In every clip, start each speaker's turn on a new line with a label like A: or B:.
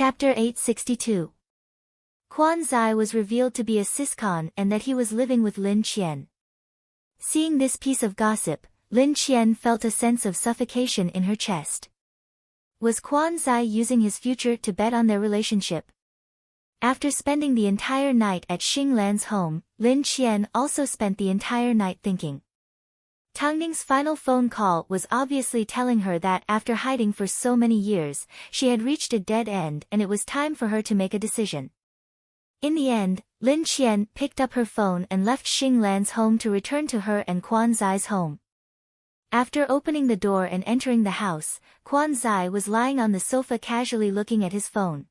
A: Chapter 862. Quan Zai was revealed to be a siscon and that he was living with Lin Qian. Seeing this piece of gossip, Lin Qian felt a sense of suffocation in her chest. Was Quan Zai using his future to bet on their relationship? After spending the entire night at Xing Lan's home, Lin Qian also spent the entire night thinking. Tang Ning's final phone call was obviously telling her that after hiding for so many years, she had reached a dead end and it was time for her to make a decision. In the end, Lin Qian picked up her phone and left Xing Lan's home to return to her and Quan Zai's home. After opening the door and entering the house, Quan Zai was lying on the sofa casually looking at his phone.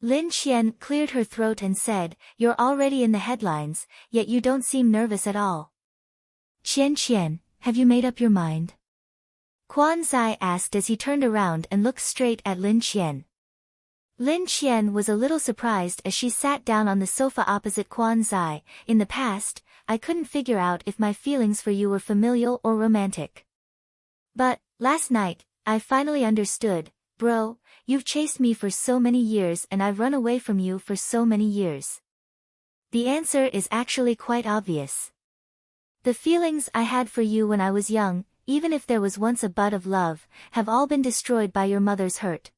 A: Lin Qian cleared her throat and said, "You're already in the headlines, yet you don't seem nervous at all." "Qian, have you made up your mind?" Quan Zai asked as he turned around and looked straight at Lin Qian. Lin Qian was a little surprised as she sat down on the sofa opposite Quan Zai. "In the past, I couldn't figure out if my feelings for you were familial or romantic. But, last night, I finally understood. Bro, you've chased me for so many years and I've run away from you for so many years. The answer is actually quite obvious. The feelings I had for you when I was young, even if there was once a bud of love, have all been destroyed by your mother's hurt.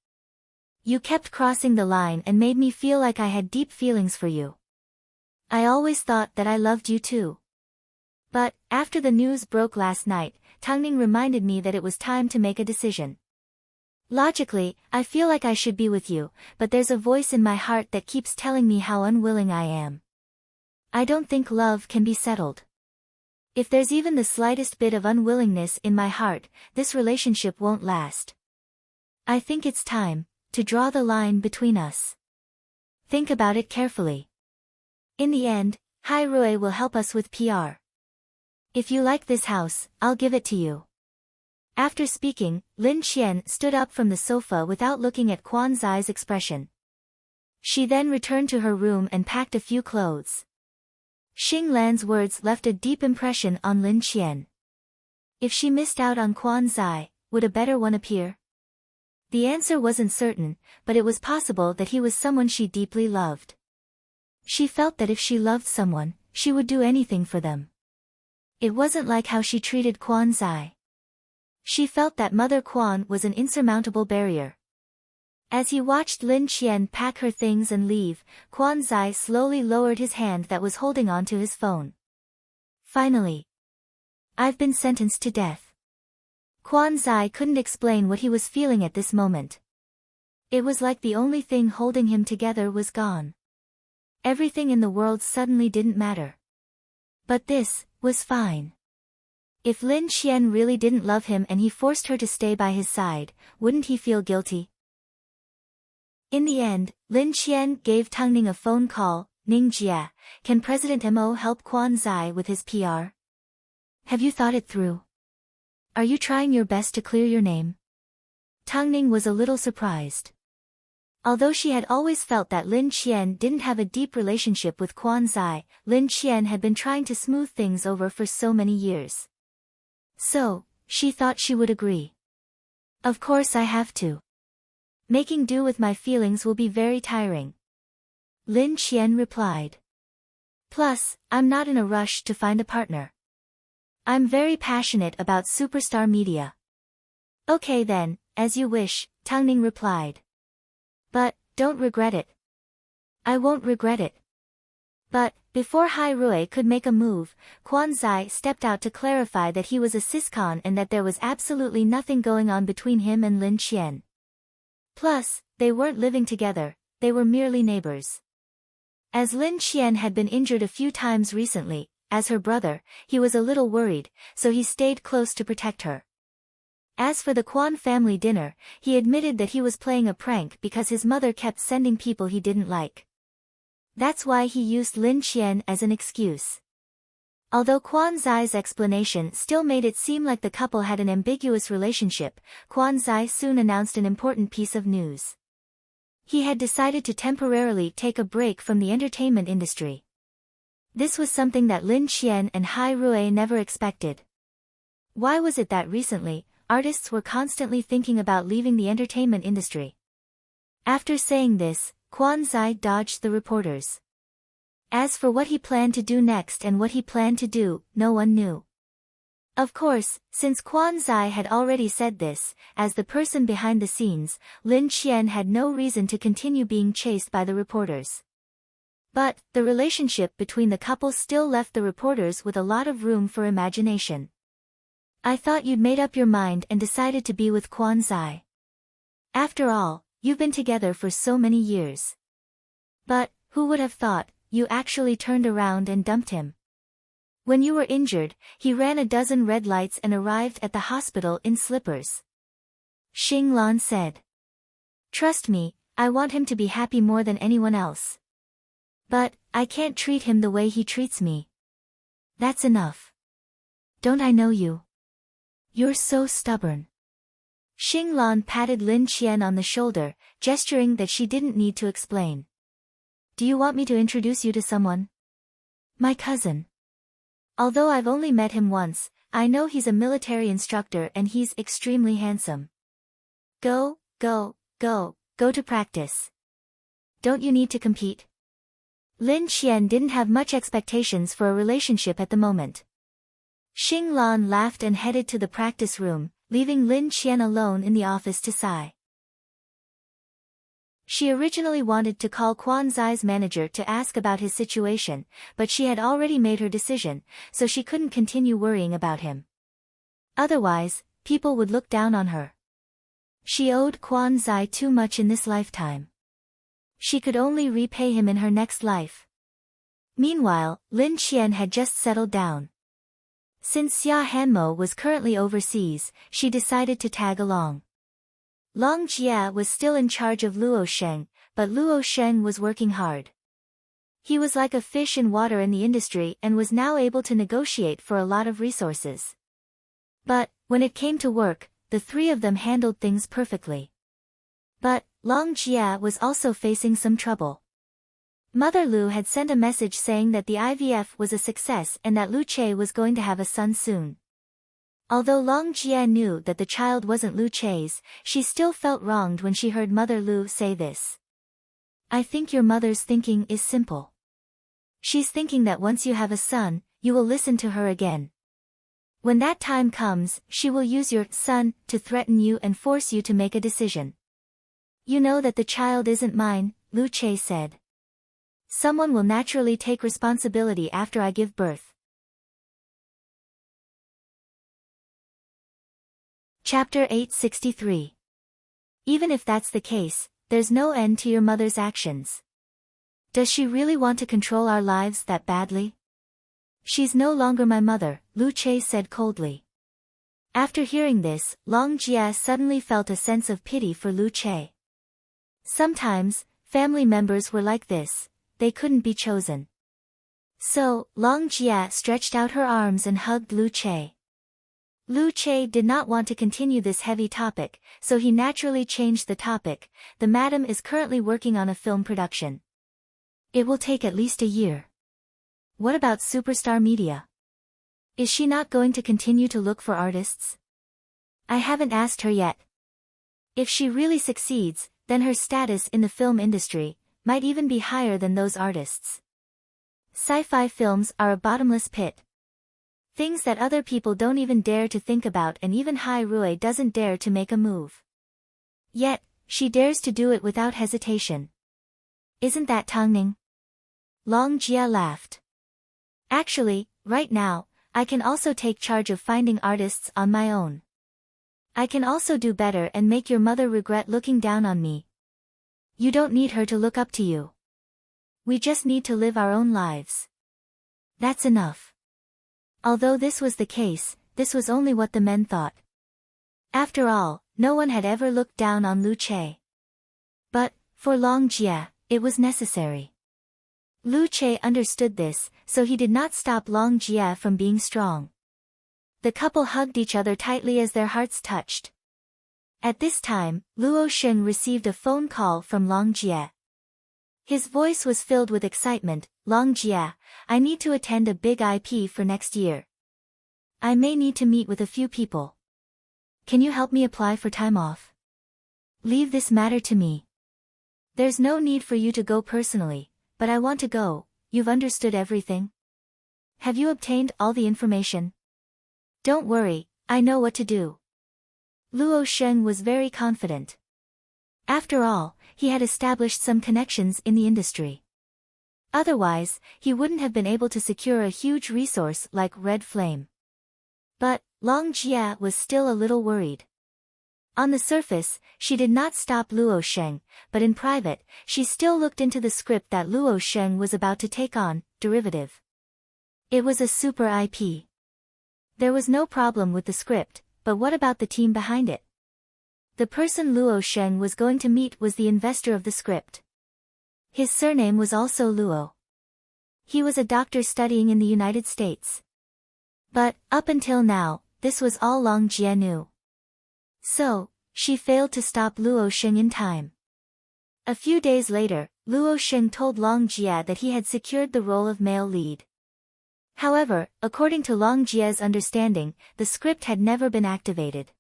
A: You kept crossing the line and made me feel like I had deep feelings for you. I always thought that I loved you too. But, after the news broke last night, Tang Ning reminded me that it was time to make a decision. Logically, I feel like I should be with you, but there's a voice in my heart that keeps telling me how unwilling I am. I don't think love can be settled. If there's even the slightest bit of unwillingness in my heart, this relationship won't last. I think it's time to draw the line between us. Think about it carefully. In the end, Hai Rui will help us with PR. If you like this house, I'll give it to you." After speaking, Lin Qian stood up from the sofa without looking at Quan Zai's expression. She then returned to her room and packed a few clothes. Xing Lan's words left a deep impression on Lin Qian. If she missed out on Quan Zai, would a better one appear? The answer wasn't certain, but it was possible that he was someone she deeply loved. She felt that if she loved someone, she would do anything for them. It wasn't like how she treated Quan Zai. She felt that Mother Quan was an insurmountable barrier. As he watched Lin Qian pack her things and leave, Quan Zai slowly lowered his hand that was holding onto his phone. Finally. I've been sentenced to death. Quan Zai couldn't explain what he was feeling at this moment. It was like the only thing holding him together was gone. Everything in the world suddenly didn't matter. But this was fine. If Lin Qian really didn't love him and he forced her to stay by his side, wouldn't he feel guilty? In the end, Lin Qian gave Tang Ning a phone call. "Ningjia, can President Mo help Quan Zai with his PR? Have you thought it through? Are you trying your best to clear your name?" Tang Ning was a little surprised. Although she had always felt that Lin Qian didn't have a deep relationship with Quan Zai, Lin Qian had been trying to smooth things over for so many years. So, she thought she would agree. "Of course I have to. Making do with my feelings will be very tiring," Lin Qian replied. "Plus, I'm not in a rush to find a partner. I'm very passionate about superstar media." "Okay then, as you wish," Tang Ning replied. "But, don't regret it." "I won't regret it." But, before Hai Rui could make a move, Quan Zai stepped out to clarify that he was a siscon and that there was absolutely nothing going on between him and Lin Qian. Plus, they weren't living together, they were merely neighbors. As Lin Qian had been injured a few times recently, as her brother, he was a little worried, so he stayed close to protect her. As for the Quan family dinner, he admitted that he was playing a prank because his mother kept sending people he didn't like. That's why he used Lin Qian as an excuse. Although Quan Zai's explanation still made it seem like the couple had an ambiguous relationship, Quan Zai soon announced an important piece of news. He had decided to temporarily take a break from the entertainment industry. This was something that Lin Qian and Hai Rui never expected. Why was it that recently, artists were constantly thinking about leaving the entertainment industry? After saying this, Quan Zai dodged the reporters. As for what he planned to do next and what he planned to do, no one knew. Of course, since Quan Zai had already said this, as the person behind the scenes, Lin Qian had no reason to continue being chased by the reporters. But, the relationship between the couple still left the reporters with a lot of room for imagination. I thought you'd made up your mind and decided to be with Quan Zai. After all, you've been together for so many years. But, who would have thought, you actually turned around and dumped him? When you were injured, he ran a dozen red lights and arrived at the hospital in slippers. Xing Lan said. Trust me, I want him to be happy more than anyone else. But, I can't treat him the way he treats me. That's enough. Don't I know you? You're so stubborn. Xing Lan patted Lin Qian on the shoulder, gesturing that she didn't need to explain. Do you want me to introduce you to someone? My cousin. Although I've only met him once, I know he's a military instructor and he's extremely handsome. Go to practice. Don't you need to compete? Lin Qian didn't have much expectations for a relationship at the moment. Xing Lan laughed and headed to the practice room, leaving Lin Qian alone in the office to sigh. She originally wanted to call Quan Zai's manager to ask about his situation, but she had already made her decision, so she couldn't continue worrying about him. Otherwise, people would look down on her. She owed Quan Zai too much in this lifetime. She could only repay him in her next life. Meanwhile, Lin Qian had just settled down. Since Xia Hanmo was currently overseas, she decided to tag along. Long Jia was still in charge of Luo Sheng, but Luo Sheng was working hard. He was like a fish in water in the industry and was now able to negotiate for a lot of resources. But, when it came to work, the three of them handled things perfectly. But, Long Jia was also facing some trouble. Mother Lu had sent a message saying that the IVF was a success and that Lu Che was going to have a son soon. Although Long Jia knew that the child wasn't Lu Che's, she still felt wronged when she heard Mother Lu say this. I think your mother's thinking is simple. She's thinking that once you have a son, you will listen to her again. When that time comes, she will use your son to threaten you and force you to make a decision. You know that the child isn't mine, Lu Che said. Someone will naturally take responsibility after I give birth. Chapter 863. Even if that's the case, there's no end to your mother's actions. Does she really want to control our lives that badly? She's no longer my mother, Lu Che said coldly. After hearing this, Long Jia suddenly felt a sense of pity for Lu Che. Sometimes, family members were like this, they couldn't be chosen. So, Long Jia stretched out her arms and hugged Lu Che. Lu Che did not want to continue this heavy topic, so he naturally changed the topic. The madam is currently working on a film production. It will take at least a year. What about superstar media? Is she not going to continue to look for artists? I haven't asked her yet. If she really succeeds, then her status in the film industry might even be higher than those artists. Sci-fi films are a bottomless pit. Things that other people don't even dare to think about, and even Hai Rui doesn't dare to make a move. Yet, she dares to do it without hesitation. Isn't that Tangning? Long Jia laughed. Actually, right now, I can also take charge of finding artists on my own. I can also do better and make your mother regret looking down on me. You don't need her to look up to you. We just need to live our own lives. That's enough. Although this was the case, this was only what the men thought. After all, no one had ever looked down on Lu Che. But, for Long Jia, it was necessary. Lu Che understood this, so he did not stop Long Jia from being strong. The couple hugged each other tightly as their hearts touched. At this time, Luo Sheng received a phone call from Long Jia. His voice was filled with excitement. Long Jia, I need to attend a big IP for next year. I may need to meet with a few people. Can you help me apply for time off? Leave this matter to me. There's no need for you to go personally, but I want to go. You've understood everything? Have you obtained all the information? Don't worry, I know what to do. Luo Sheng was very confident. After all, he had established some connections in the industry. Otherwise, he wouldn't have been able to secure a huge resource like Red Flame. But, Long Jia was still a little worried. On the surface, she did not stop Luo Sheng, but in private, she still looked into the script that Luo Sheng was about to take on, derivative. It was a super IP. There was no problem with the script, but what about the team behind it? The person Luo Sheng was going to meet was the investor of the script. His surname was also Luo. He was a doctor studying in the United States. But, up until now, this was all Long Jia knew. So, she failed to stop Luo Sheng in time. A few days later, Luo Sheng told Long Jia that he had secured the role of male lead. However, according to Long Jia's understanding, the script had never been activated.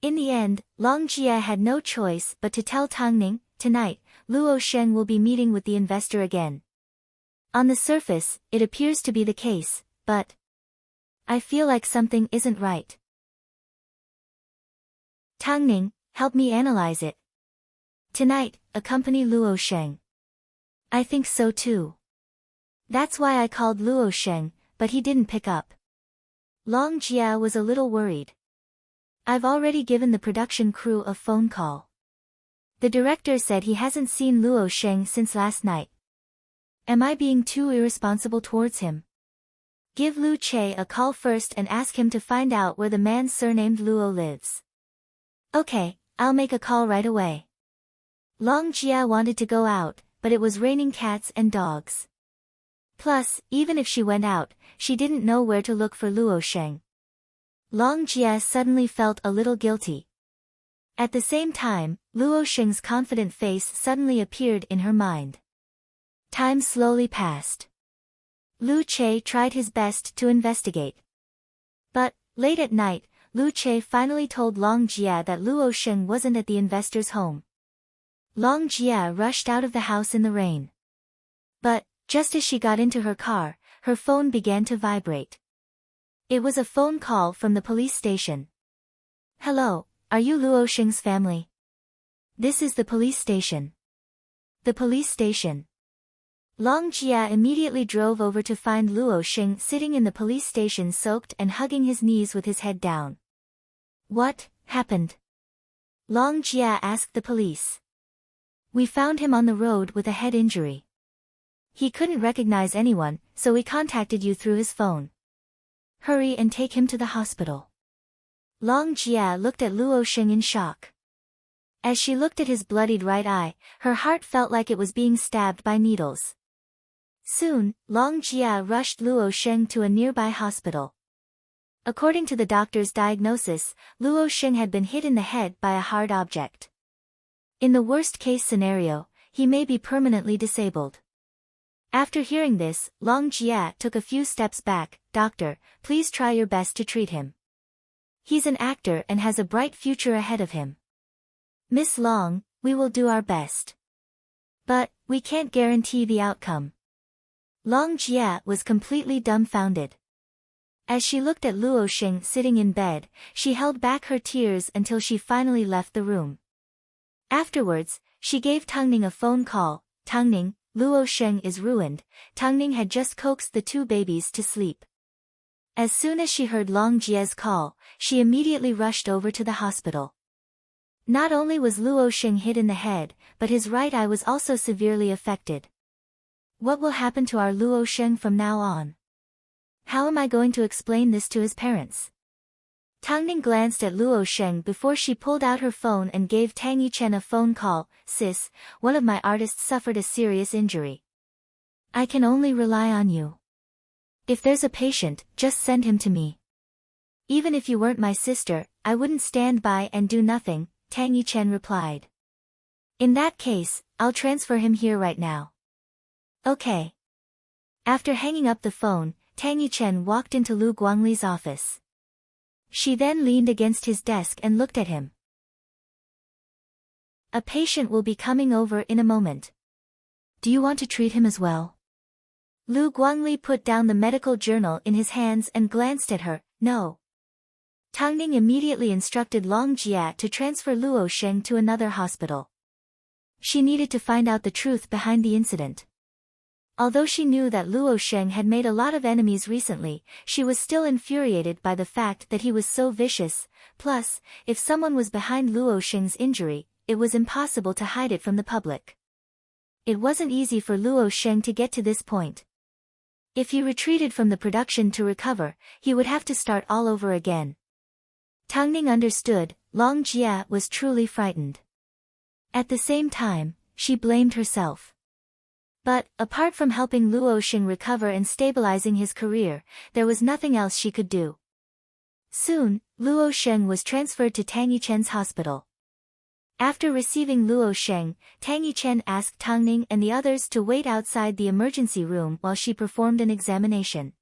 A: In the end, Long Jia had no choice but to tell Tang Ning, tonight, Luo Sheng will be meeting with the investor again. On the surface, it appears to be the case, but I feel like something isn't right. Tang Ning, help me analyze it. Tonight, accompany Luo Sheng. I think so too. That's why I called Luo Sheng, but he didn't pick up. Long Jia was a little worried. I've already given the production crew a phone call. The director said he hasn't seen Luo Sheng since last night. Am I being too irresponsible towards him? Give Lu Che a call first and ask him to find out where the man surnamed Luo lives. Okay, I'll make a call right away. Long Jia wanted to go out, but it was raining cats and dogs. Plus, even if she went out, she didn't know where to look for Luo Sheng. Long Jia suddenly felt a little guilty. At the same time, Luo Sheng's confident face suddenly appeared in her mind. Time slowly passed. Lu Che tried his best to investigate. But, late at night, Lu Che finally told Long Jia that Luo Sheng wasn't at the investor's home. Long Jia rushed out of the house in the rain. But, just as she got into her car, her phone began to vibrate. It was a phone call from the police station. Hello, are you Luo Sheng's family? This is the police station. The police station. Long Jia immediately drove over to find Luo Sheng sitting in the police station soaked and hugging his knees with his head down. What happened? Long Jia asked the police. We found him on the road with a head injury. He couldn't recognize anyone, so we contacted you through his phone. Hurry and take him to the hospital. Long Jia looked at Luo Sheng in shock. As she looked at his bloodied right eye, her heart felt like it was being stabbed by needles. Soon, Long Jia rushed Luo Sheng to a nearby hospital. According to the doctor's diagnosis, Luo Sheng had been hit in the head by a hard object. In the worst-case scenario, he may be permanently disabled. After hearing this, Long Jia took a few steps back. Doctor, please try your best to treat him. He's an actor and has a bright future ahead of him. Miss Long, we will do our best. But, we can't guarantee the outcome. Long Jia was completely dumbfounded. As she looked at Luo Sheng sitting in bed, she held back her tears until she finally left the room. Afterwards, she gave Tang Ning a phone call. Tang Ning, Luo Sheng is ruined. Tang Ning had just coaxed the two babies to sleep. As soon as she heard Long Jia's call, she immediately rushed over to the hospital. Not only was Luo Sheng hit in the head, but his right eye was also severely affected. What will happen to our Luo Sheng from now on? How am I going to explain this to his parents? Tang Ning glanced at Luo Sheng before she pulled out her phone and gave Tang Yichen a phone call. Sis, one of my artists suffered a serious injury. I can only rely on you. If there's a patient, just send him to me. Even if you weren't my sister, I wouldn't stand by and do nothing, Tang Yichen replied. In that case, I'll transfer him here right now. Okay. After hanging up the phone, Tang Yichen walked into Lu Guangli's office. She then leaned against his desk and looked at him. A patient will be coming over in a moment. Do you want to treat him as well? Lu Guangli put down the medical journal in his hands and glanced at her. No. Tang Ning immediately instructed Long Jia to transfer Luo Sheng to another hospital. She needed to find out the truth behind the incident. Although she knew that Luo Sheng had made a lot of enemies recently, she was still infuriated by the fact that he was so vicious. Plus, if someone was behind Luo Sheng's injury, it was impossible to hide it from the public. It wasn't easy for Luo Sheng to get to this point. If he retreated from the production to recover, he would have to start all over again. Tang Ning understood. Long Jia was truly frightened. At the same time, she blamed herself. But, apart from helping Luo Sheng recover and stabilizing his career, there was nothing else she could do. Soon, Luo Sheng was transferred to Tang Yichen's hospital. After receiving Luo Sheng, Tang Yichen asked Tang Ning and the others to wait outside the emergency room while she performed an examination.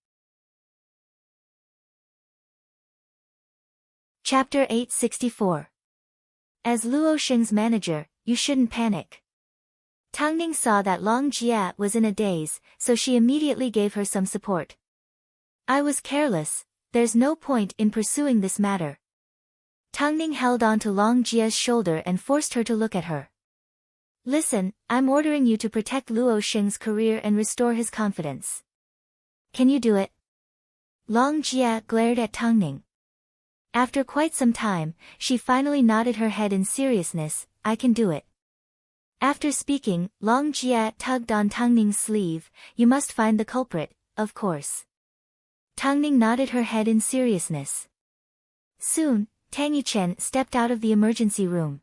A: Chapter 864. As Luo Sheng's manager, you shouldn't panic. Tang Ning saw that Long Jia was in a daze, so she immediately gave her some support. I was careless, there's no point in pursuing this matter. Tang Ning held on to Long Jia's shoulder and forced her to look at her. Listen, I'm ordering you to protect Luo Sheng's career and restore his confidence. Can you do it? Long Jia glared at Tang Ning. After quite some time, she finally nodded her head in seriousness. I can do it. After speaking, Long Jia tugged on Tang Ning's sleeve. You must find the culprit, of course. Tang Ning nodded her head in seriousness. Soon, Tang Yichen stepped out of the emergency room.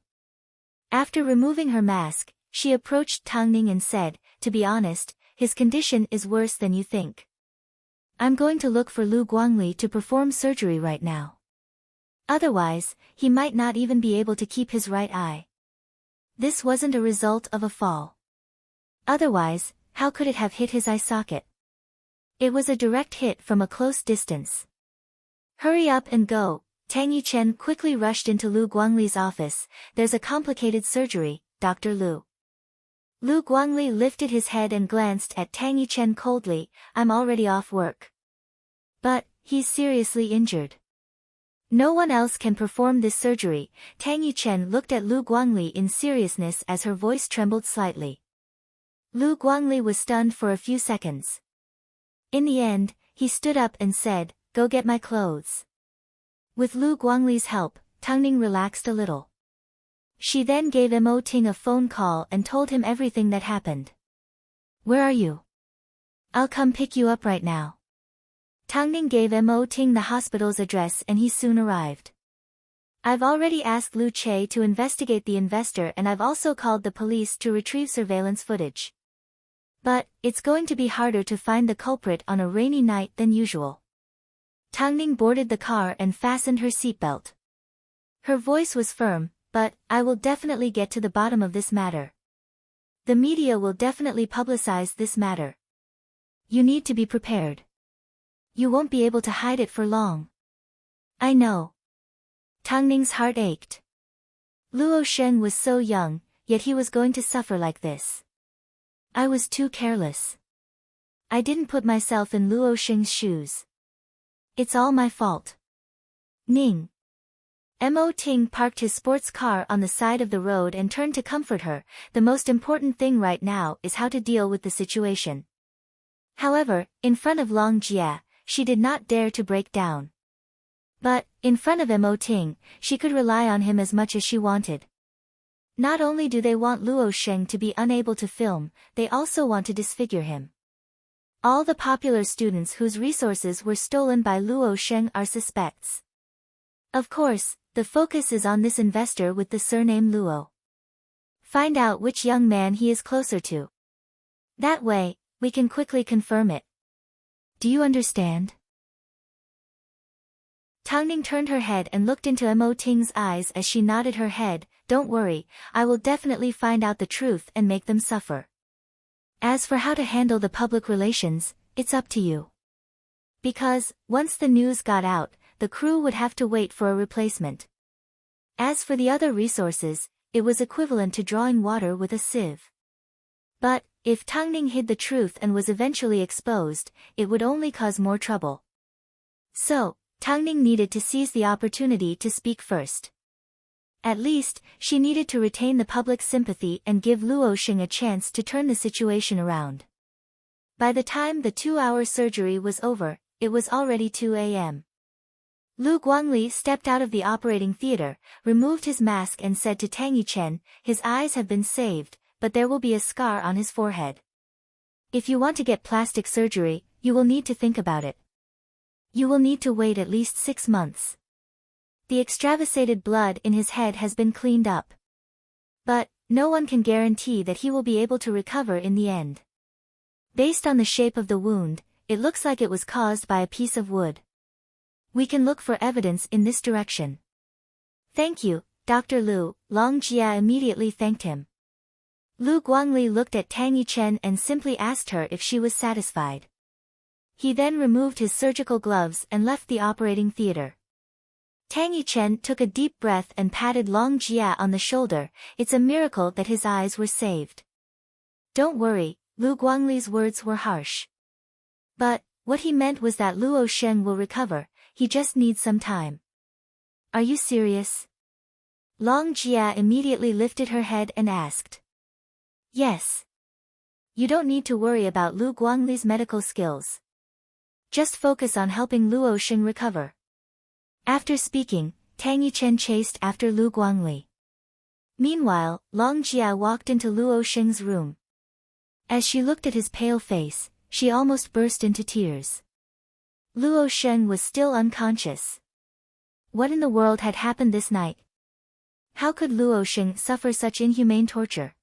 A: After removing her mask, she approached Tang Ning and said, to be honest, his condition is worse than you think. I'm going to look for Lu Guangli to perform surgery right now. Otherwise, he might not even be able to keep his right eye. This wasn't a result of a fall. Otherwise, how could it have hit his eye socket? It was a direct hit from a close distance. Hurry up and go. Tang Yichen quickly rushed into Lu Guangli's office. There's a complicated surgery, Dr. Lu. Lu Guangli lifted his head and glanced at Tang Yichen coldly. I'm already off work. But, he's seriously injured. No one else can perform this surgery. Tang Yichen looked at Lu Guangli in seriousness as her voice trembled slightly. Lu Guangli was stunned for a few seconds. In the end, he stood up and said, go get my clothes. With Lu Guangli's help, Tang Ning relaxed a little. She then gave Mo Ting a phone call and told him everything that happened. Where are you? I'll come pick you up right now. Tang Ning gave Mo Ting the hospital's address and he soon arrived. I've already asked Lu Che to investigate the investor and I've also called the police to retrieve surveillance footage. But, it's going to be harder to find the culprit on a rainy night than usual. Tang Ning boarded the car and fastened her seatbelt. Her voice was firm, but, I will definitely get to the bottom of this matter. The media will definitely publicize this matter. You need to be prepared. You won't be able to hide it for long. I know. Tang Ning's heart ached. Luo Sheng was so young, yet he was going to suffer like this. I was too careless. I didn't put myself in Luo Sheng's shoes. It's all my fault. Ning. Mo Ting parked his sports car on the side of the road and turned to comfort her. The most important thing right now is how to deal with the situation. However, in front of Long Jia, she did not dare to break down. But, in front of Mo Ting, she could rely on him as much as she wanted. Not only do they want Luo Sheng to be unable to film, they also want to disfigure him. All the popular students whose resources were stolen by Luo Sheng are suspects. Of course, the focus is on this investor with the surname Luo. Find out which young man he is closer to. That way, we can quickly confirm it. Do you understand? Tang Ning turned her head and looked into Mo Ting's eyes as she nodded her head. Don't worry, I will definitely find out the truth and make them suffer. As for how to handle the public relations, it's up to you. Because, once the news got out, the crew would have to wait for a replacement. As for the other resources, it was equivalent to drawing water with a sieve. But, if Tang Ning hid the truth and was eventually exposed, it would only cause more trouble. So, Tang Ning needed to seize the opportunity to speak first. At least, she needed to retain the public's sympathy and give Luo Xing a chance to turn the situation around. By the time the 2-hour surgery was over, it was already 2 a.m. Lu Guangli stepped out of the operating theater, removed his mask and said to Tang Yichen, "His eyes have been saved, but there will be a scar on his forehead. If you want to get plastic surgery, you will need to think about it. You will need to wait at least 6 months. The extravasated blood in his head has been cleaned up. But, no one can guarantee that he will be able to recover in the end. Based on the shape of the wound, it looks like it was caused by a piece of wood. We can look for evidence in this direction." "Thank you, Dr. Lu," Long Jia immediately thanked him. Lu Guangli looked at Tang Yichen and simply asked her if she was satisfied. He then removed his surgical gloves and left the operating theater. Tang Yichen took a deep breath and patted Long Jia on the shoulder. "It's a miracle that his eyes were saved." "Don't worry," Lu Guangli's words were harsh. But, what he meant was that Luo Sheng will recover, he just needs some time. "Are you serious?" Long Jia immediately lifted her head and asked. "Yes. You don't need to worry about Lu Guangli's medical skills. Just focus on helping Luo Sheng recover." After speaking, Tang Yichen chased after Lu Guangli. Meanwhile, Long Jia walked into Luo Sheng's room. As she looked at his pale face, she almost burst into tears. Luo Sheng was still unconscious. What in the world had happened this night? How could Luo Sheng suffer such inhumane torture?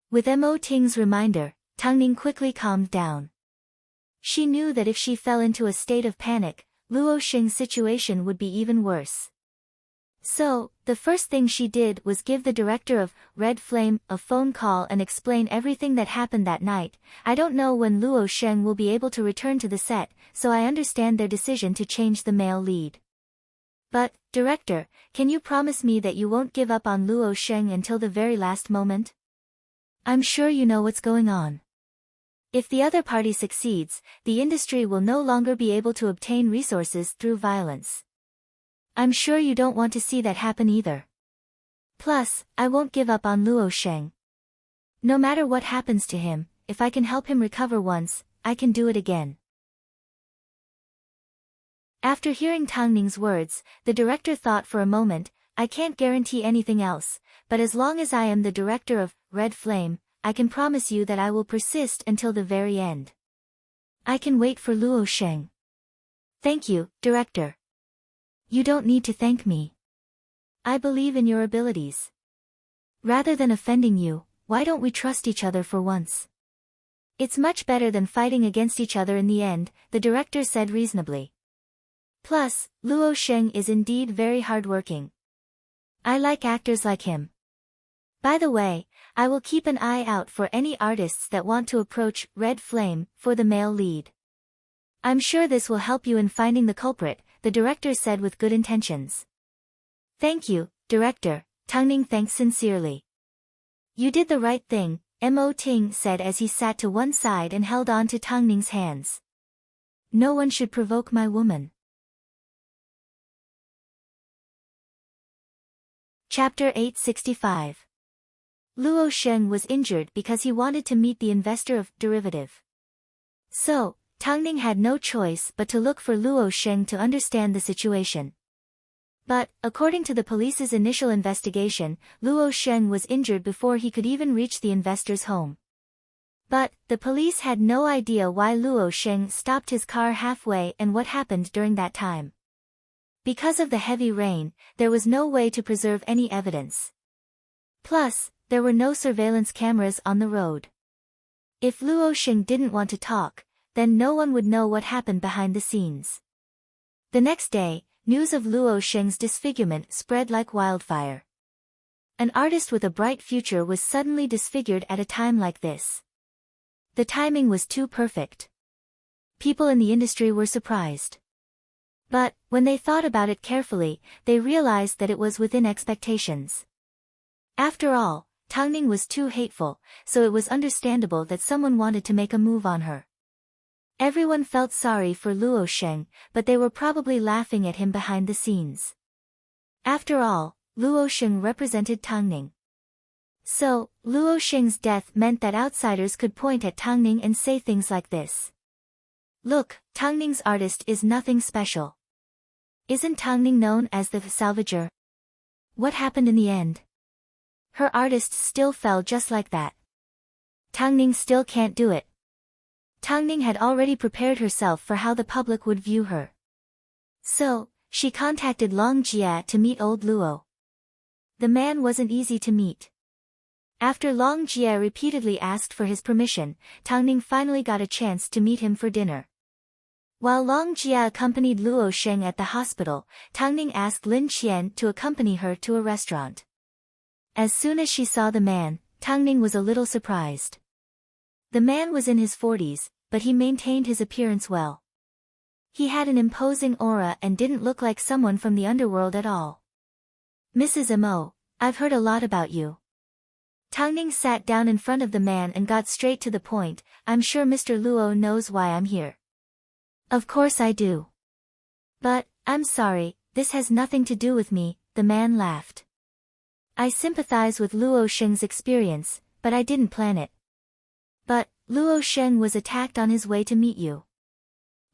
A: With Mo Ting's reminder, Tang Ning quickly calmed down. She knew that if she fell into a state of panic, Luo Sheng's situation would be even worse. So, the first thing she did was give the director of Red Flame a phone call and explain everything that happened that night. "I don't know when Luo Sheng will be able to return to the set, so I understand their decision to change the male lead. But, director, can you promise me that you won't give up on Luo Sheng until the very last moment? I'm sure you know what's going on. If the other party succeeds, the industry will no longer be able to obtain resources through violence. I'm sure you don't want to see that happen either. Plus, I won't give up on Luo Sheng. No matter what happens to him, if I can help him recover once, I can do it again." After hearing Tang Ning's words, the director thought for a moment, "I can't guarantee anything else, but as long as I am the director of Red Flame, I can promise you that I will persist until the very end. I can wait for Luo Sheng." "Thank you, director." "You don't need to thank me. I believe in your abilities. Rather than offending you, why don't we trust each other for once? It's much better than fighting against each other in the end," the director said reasonably. "Plus, Luo Sheng is indeed very hardworking. I like actors like him. By the way, I will keep an eye out for any artists that want to approach Red Flame for the male lead. I'm sure this will help you in finding the culprit," the director said with good intentions. "Thank you, director," Tang Ning thanked sincerely. "You did the right thing," Mo Ting said as he sat to one side and held on to Tang Ning's hands. "No one should provoke my woman." Chapter 865. Luo Sheng was injured because he wanted to meet the investor of derivative. So, Tang Ning had no choice but to look for Luo Sheng to understand the situation. But, according to the police's initial investigation, Luo Sheng was injured before he could even reach the investor's home. But, the police had no idea why Luo Sheng stopped his car halfway and what happened during that time. Because of the heavy rain, there was no way to preserve any evidence. Plus, there were no surveillance cameras on the road. If Luo Sheng didn't want to talk, then no one would know what happened behind the scenes. The next day, news of Luo Sheng's disfigurement spread like wildfire. An artist with a bright future was suddenly disfigured at a time like this. The timing was too perfect. People in the industry were surprised. But, when they thought about it carefully, they realized that it was within expectations. After all, Tang Ning was too hateful, so it was understandable that someone wanted to make a move on her. Everyone felt sorry for Luo Sheng, but they were probably laughing at him behind the scenes. After all, Luo Sheng represented Tang Ning. So, Luo Sheng's death meant that outsiders could point at Tang Ning and say things like this. Look, Tang Ning's artist is nothing special. Isn't Tang Ning known as the salvager? What happened in the end? Her artist still fell just like that. Tang Ning still can't do it. Tang Ning had already prepared herself for how the public would view her. So, she contacted Long Jia to meet old Luo. The man wasn't easy to meet. After Long Jia repeatedly asked for his permission, Tang Ning finally got a chance to meet him for dinner. While Long Jia accompanied Luo Sheng at the hospital, Tang Ning asked Lin Qian to accompany her to a restaurant. As soon as she saw the man, Tang Ning was a little surprised. The man was in his 40s, but he maintained his appearance well. He had an imposing aura and didn't look like someone from the underworld at all. Mrs. Mo, I've heard a lot about you. Tang Ning sat down in front of the man and got straight to the point. I'm sure Mr. Luo knows why I'm here. Of course I do. But, I'm sorry, this has nothing to do with me, the man laughed. I sympathize with Luo Sheng's experience, but I didn't plan it. But, Luo Sheng was attacked on his way to meet you.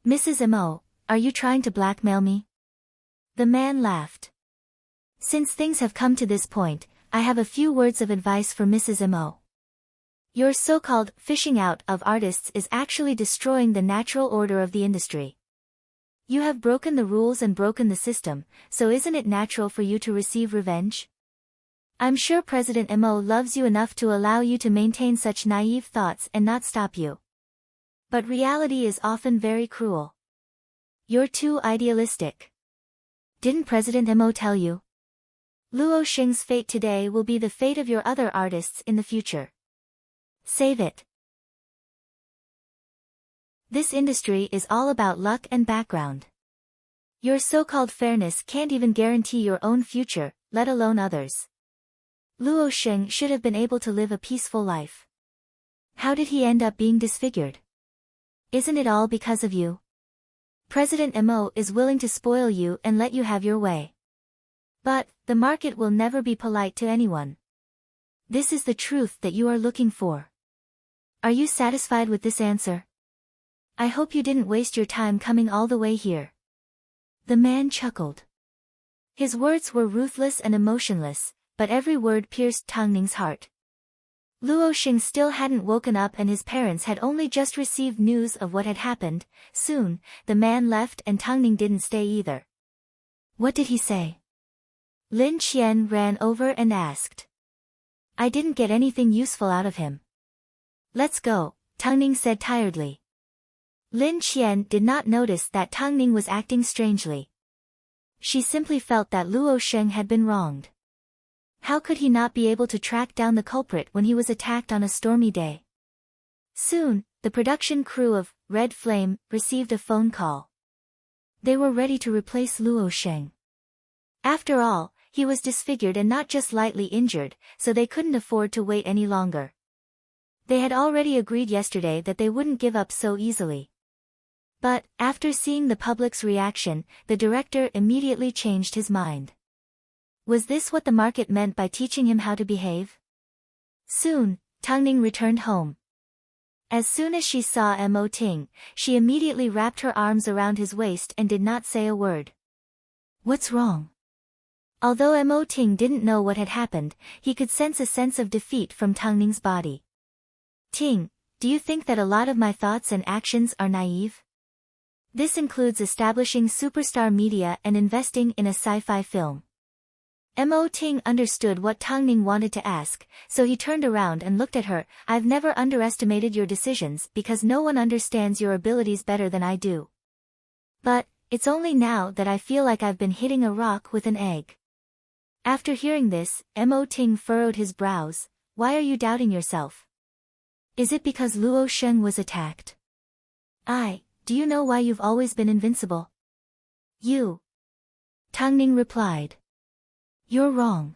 A: Mrs. Mo, are you trying to blackmail me? The man laughed. Since things have come to this point, I have a few words of advice for Mrs. Mo. Your so-called fishing out of artists is actually destroying the natural order of the industry. You have broken the rules and broken the system, so isn't it natural for you to receive revenge? I'm sure President Mo loves you enough to allow you to maintain such naive thoughts and not stop you. But reality is often very cruel. You're too idealistic. Didn't President Mo tell you? Luo Sheng's fate today will be the fate of your other artists in the future. Save it. This industry is all about luck and background. Your so-called fairness can't even guarantee your own future, let alone others. Luo Sheng should have been able to live a peaceful life. How did he end up being disfigured? Isn't it all because of you? President Mo is willing to spoil you and let you have your way. But, the market will never be polite to anyone. This is the truth that you are looking for. Are you satisfied with this answer? I hope you didn't waste your time coming all the way here. The man chuckled. His words were ruthless and emotionless, but every word pierced Tang Ning's heart. Luo Sheng still hadn't woken up and his parents had only just received news of what had happened. Soon, the man left and Tang Ning didn't stay either. What did he say? Lin Qian ran over and asked. I didn't get anything useful out of him. Let's go, Tang Ning said tiredly. Lin Qian did not notice that Tang Ning was acting strangely. She simply felt that Luo Sheng had been wronged. How could he not be able to track down the culprit when he was attacked on a stormy day? Soon, the production crew of Red Flame received a phone call. They were ready to replace Luo Sheng. After all, he was disfigured and not just lightly injured, so they couldn't afford to wait any longer. They had already agreed yesterday that they wouldn't give up so easily. But, after seeing the public's reaction, the director immediately changed his mind. Was this what the market meant by teaching him how to behave? Soon, Tang Ning returned home. As soon as she saw Mo Ting, she immediately wrapped her arms around his waist and did not say a word. What's wrong? Although Mo Ting didn't know what had happened, he could sense a sense of defeat from Tang Ning's body. Ting, do you think that a lot of my thoughts and actions are naive? This includes establishing superstar media and investing in a sci-fi film. Mo Ting understood what Tang Ning wanted to ask, so he turned around and looked at her. I've never underestimated your decisions because no one understands your abilities better than I do. But, it's only now that I feel like I've been hitting a rock with an egg. After hearing this, Mo Ting furrowed his brows. Why are you doubting yourself? Is it because Luo Sheng was attacked? Do you know why you've always been invincible? You. Tang Ning replied. You're wrong.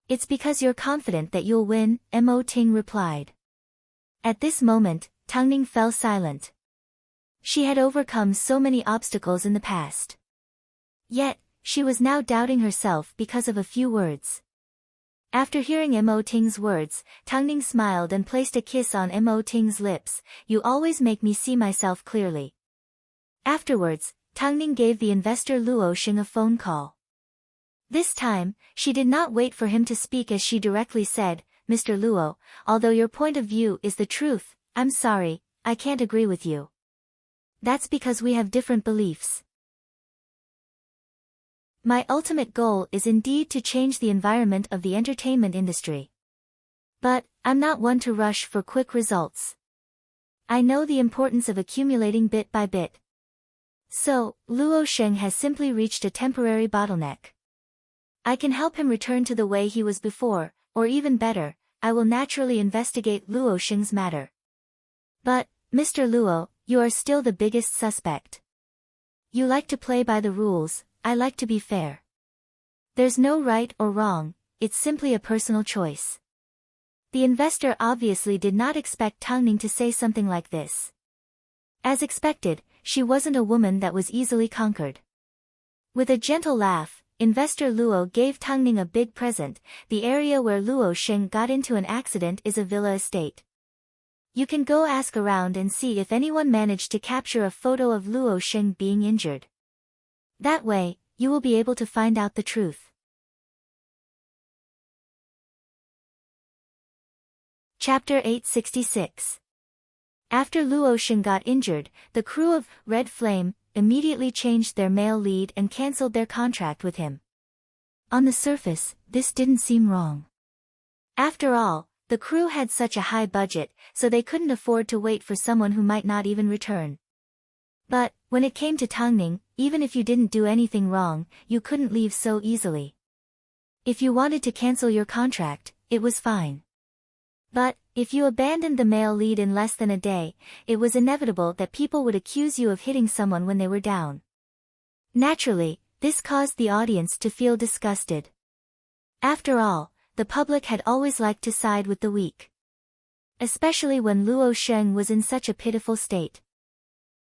A: It's because you're confident that you'll win, Ting replied. At this moment, Tangning fell silent. She had overcome so many obstacles in the past. Yet, she was now doubting herself because of a few words. After hearing Ting's words, Tangning smiled and placed a kiss on Ting's lips. You always make me see myself clearly. Afterwards, Tangning gave the investor Luo Xing a phone call. This time, she did not wait for him to speak as she directly said, Mr. Luo, although your point of view is the truth, I'm sorry, I can't agree with you. That's because we have different beliefs. My ultimate goal is indeed to change the environment of the entertainment industry. But, I'm not one to rush for quick results. I know the importance of accumulating bit by bit. So, Luo Xing has simply reached a temporary bottleneck. I can help him return to the way he was before, or even better, I will naturally investigate Luo Xing's matter. But, Mr. Luo, you are still the biggest suspect. You like to play by the rules, I like to be fair. There's no right or wrong, it's simply a personal choice. The investor obviously did not expect Tangning to say something like this. As expected, she wasn't a woman that was easily conquered. With a gentle laugh, Investor Luo gave Tangning a big present. The area where Luo Xing got into an accident is a villa estate. You can go ask around and see if anyone managed to capture a photo of Luo Xing being injured. That way, you will be able to find out the truth. Chapter 866. After Luo Xing got injured, the crew of Red Flame immediately changed their male lead and cancelled their contract with him. On the surface, this didn't seem wrong. After all, the crew had such a high budget, so they couldn't afford to wait for someone who might not even return. But, when it came to Tangning, even if you didn't do anything wrong, you couldn't leave so easily. If you wanted to cancel your contract, it was fine. But, if you abandoned the male lead in less than a day, it was inevitable that people would accuse you of hitting someone when they were down. Naturally, this caused the audience to feel disgusted. After all, the public had always liked to side with the weak. Especially when Luo Xing was in such a pitiful state.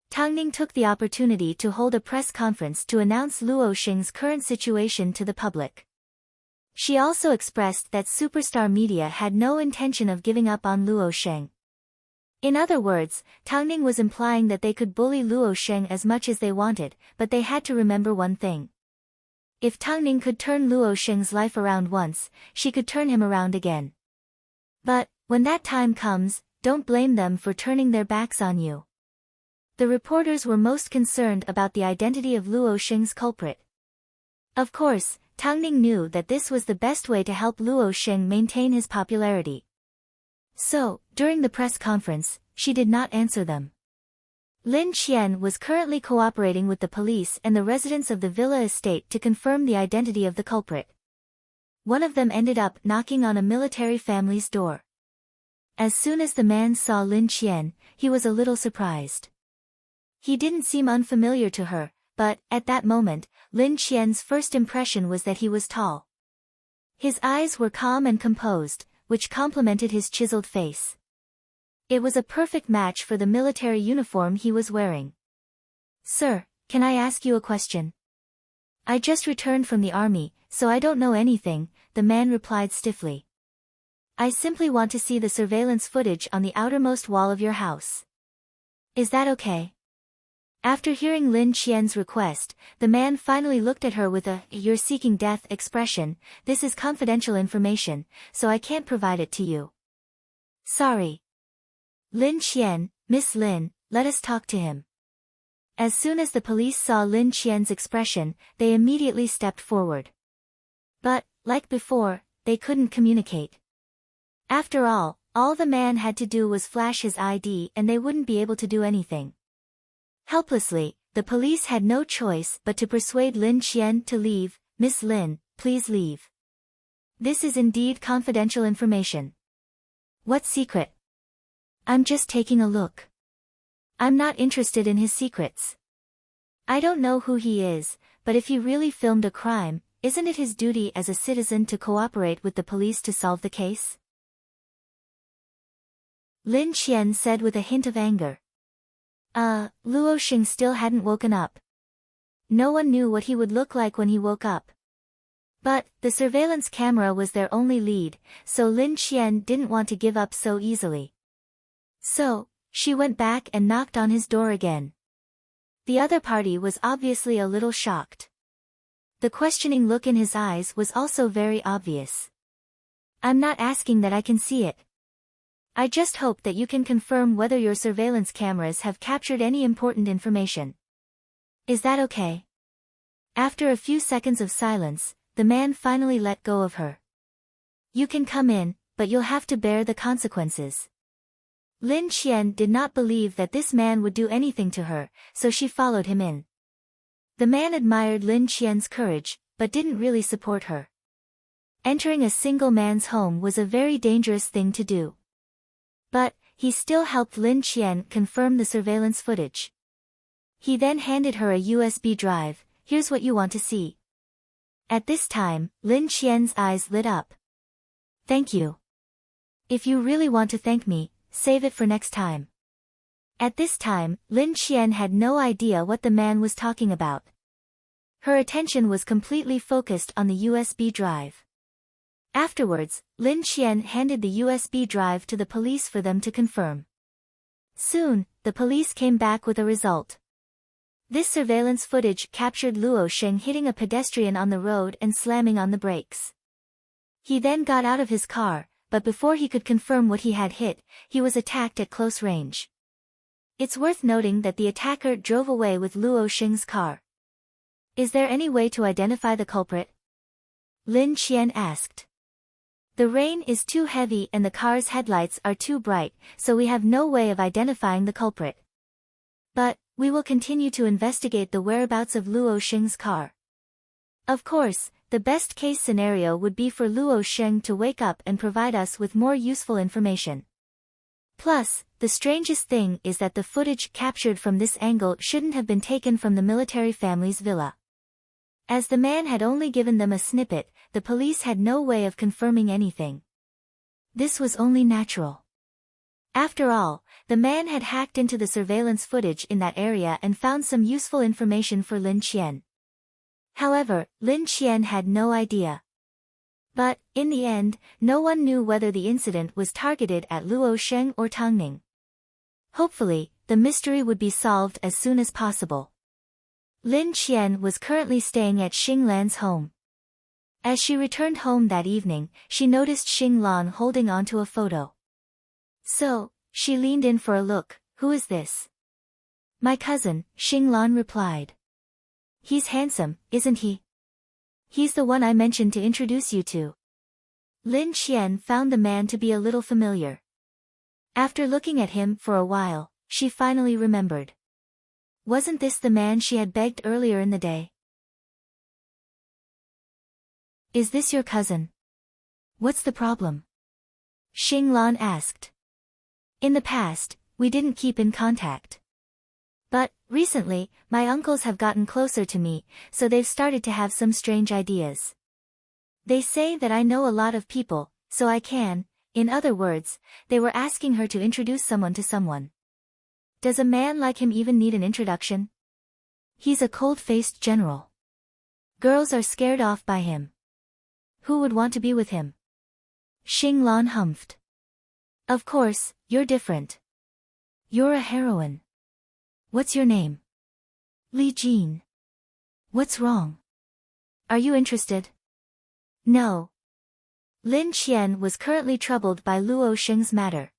A: Tangning took the opportunity to hold a press conference to announce Luo Xing's current situation to the public. She also expressed that superstar media had no intention of giving up on Luo Xing. In other words, Tangning was implying that they could bully Luo Xing as much as they wanted, but they had to remember one thing. If Tangning could turn Luo Xing's life around once, she could turn him around again. But, when that time comes, don't blame them for turning their backs on you. The reporters were most concerned about the identity of Luo Xing's culprit. Of course, Tangning knew that this was the best way to help Luo Xing maintain his popularity. So, during the press conference, she did not answer them. Lin Qian was currently cooperating with the police and the residents of the villa estate to confirm the identity of the culprit. One of them ended up knocking on a military family's door. As soon as the man saw Lin Qian, he was a little surprised. He didn't seem unfamiliar to her, but, at that moment, Lin Qian's first impression was that he was tall. His eyes were calm and composed, which complemented his chiseled face. It was a perfect match for the military uniform he was wearing. Sir, can I ask you a question? I just returned from the army, so I don't know anything, the man replied stiffly. I simply want to see the surveillance footage on the outermost wall of your house. Is that okay? After hearing Lin Qian's request, the man finally looked at her with a "you're seeking death" expression. This is confidential information, so I can't provide it to you. Sorry. Lin Qian, Miss Lin, let us talk to him. As soon as the police saw Lin Qian's expression, they immediately stepped forward. But, like before, they couldn't communicate. After all the man had to do was flash his ID and they wouldn't be able to do anything. Helplessly, the police had no choice but to persuade Lin Qian to leave. Miss Lin, please leave. This is indeed confidential information. What secret? I'm just taking a look. I'm not interested in his secrets. I don't know who he is, but if he really filmed a crime, isn't it his duty as a citizen to cooperate with the police to solve the case? Lin Qian said with a hint of anger. Luo Xing still hadn't woken up. No one knew what he would look like when he woke up. But, the surveillance camera was their only lead, so Lin Qian didn't want to give up so easily. So, she went back and knocked on his door again. The other party was obviously a little shocked. The questioning look in his eyes was also very obvious. I'm not asking that I can see it. I just hope that you can confirm whether your surveillance cameras have captured any important information. Is that okay? After a few seconds of silence, the man finally let go of her. You can come in, but you'll have to bear the consequences. Lin Qian did not believe that this man would do anything to her, so she followed him in. The man admired Lin Qian's courage, but didn't really support her. Entering a single man's home was a very dangerous thing to do. But, he still helped Lin Qian confirm the surveillance footage. He then handed her a USB drive. Here's what you want to see. At this time, Lin Qian's eyes lit up. Thank you. If you really want to thank me, save it for next time. At this time, Lin Qian had no idea what the man was talking about. Her attention was completely focused on the USB drive. Afterwards, Lin Qian handed the USB drive to the police for them to confirm. Soon, the police came back with a result. This surveillance footage captured Luo Xing hitting a pedestrian on the road and slamming on the brakes. He then got out of his car, but before he could confirm what he had hit, he was attacked at close range. It's worth noting that the attacker drove away with Luo Xing's car. Is there any way to identify the culprit? Lin Qian asked. The rain is too heavy and the car's headlights are too bright, so we have no way of identifying the culprit. But, we will continue to investigate the whereabouts of Luo Xing's car. Of course, the best case scenario would be for Luo Xing to wake up and provide us with more useful information. Plus, the strangest thing is that the footage captured from this angle shouldn't have been taken from the military family's villa. As the man had only given them a snippet, the police had no way of confirming anything. This was only natural. After all, the man had hacked into the surveillance footage in that area and found some useful information for Lin Qian. However, Lin Qian had no idea. But, in the end, no one knew whether the incident was targeted at Luo Xing or Tangning. Hopefully, the mystery would be solved as soon as possible. Lin Qian was currently staying at Xing Lan's home. As she returned home that evening, she noticed Xing Lan holding onto a photo. So, she leaned in for a look. Who is this? My cousin, Xing Lan replied. He's handsome, isn't he? He's the one I mentioned to introduce you to. Lin Qian found the man to be a little familiar. After looking at him for a while, she finally remembered. Wasn't this the man she had begged earlier in the day? Is this your cousin? What's the problem? Xing Lan asked. In the past, we didn't keep in contact. But, recently, my uncles have gotten closer to me, so they've started to have some strange ideas. They say that I know a lot of people, so I can, in other words, they were asking her to introduce someone to someone. Does a man like him even need an introduction? He's a cold-faced general. Girls are scared off by him. Who would want to be with him? Xing Lan humphed. Of course, you're different. You're a heroine. What's your name? Li Jin. What's wrong? Are you interested? No. Lin Qian was currently troubled by Luo Xing's matter.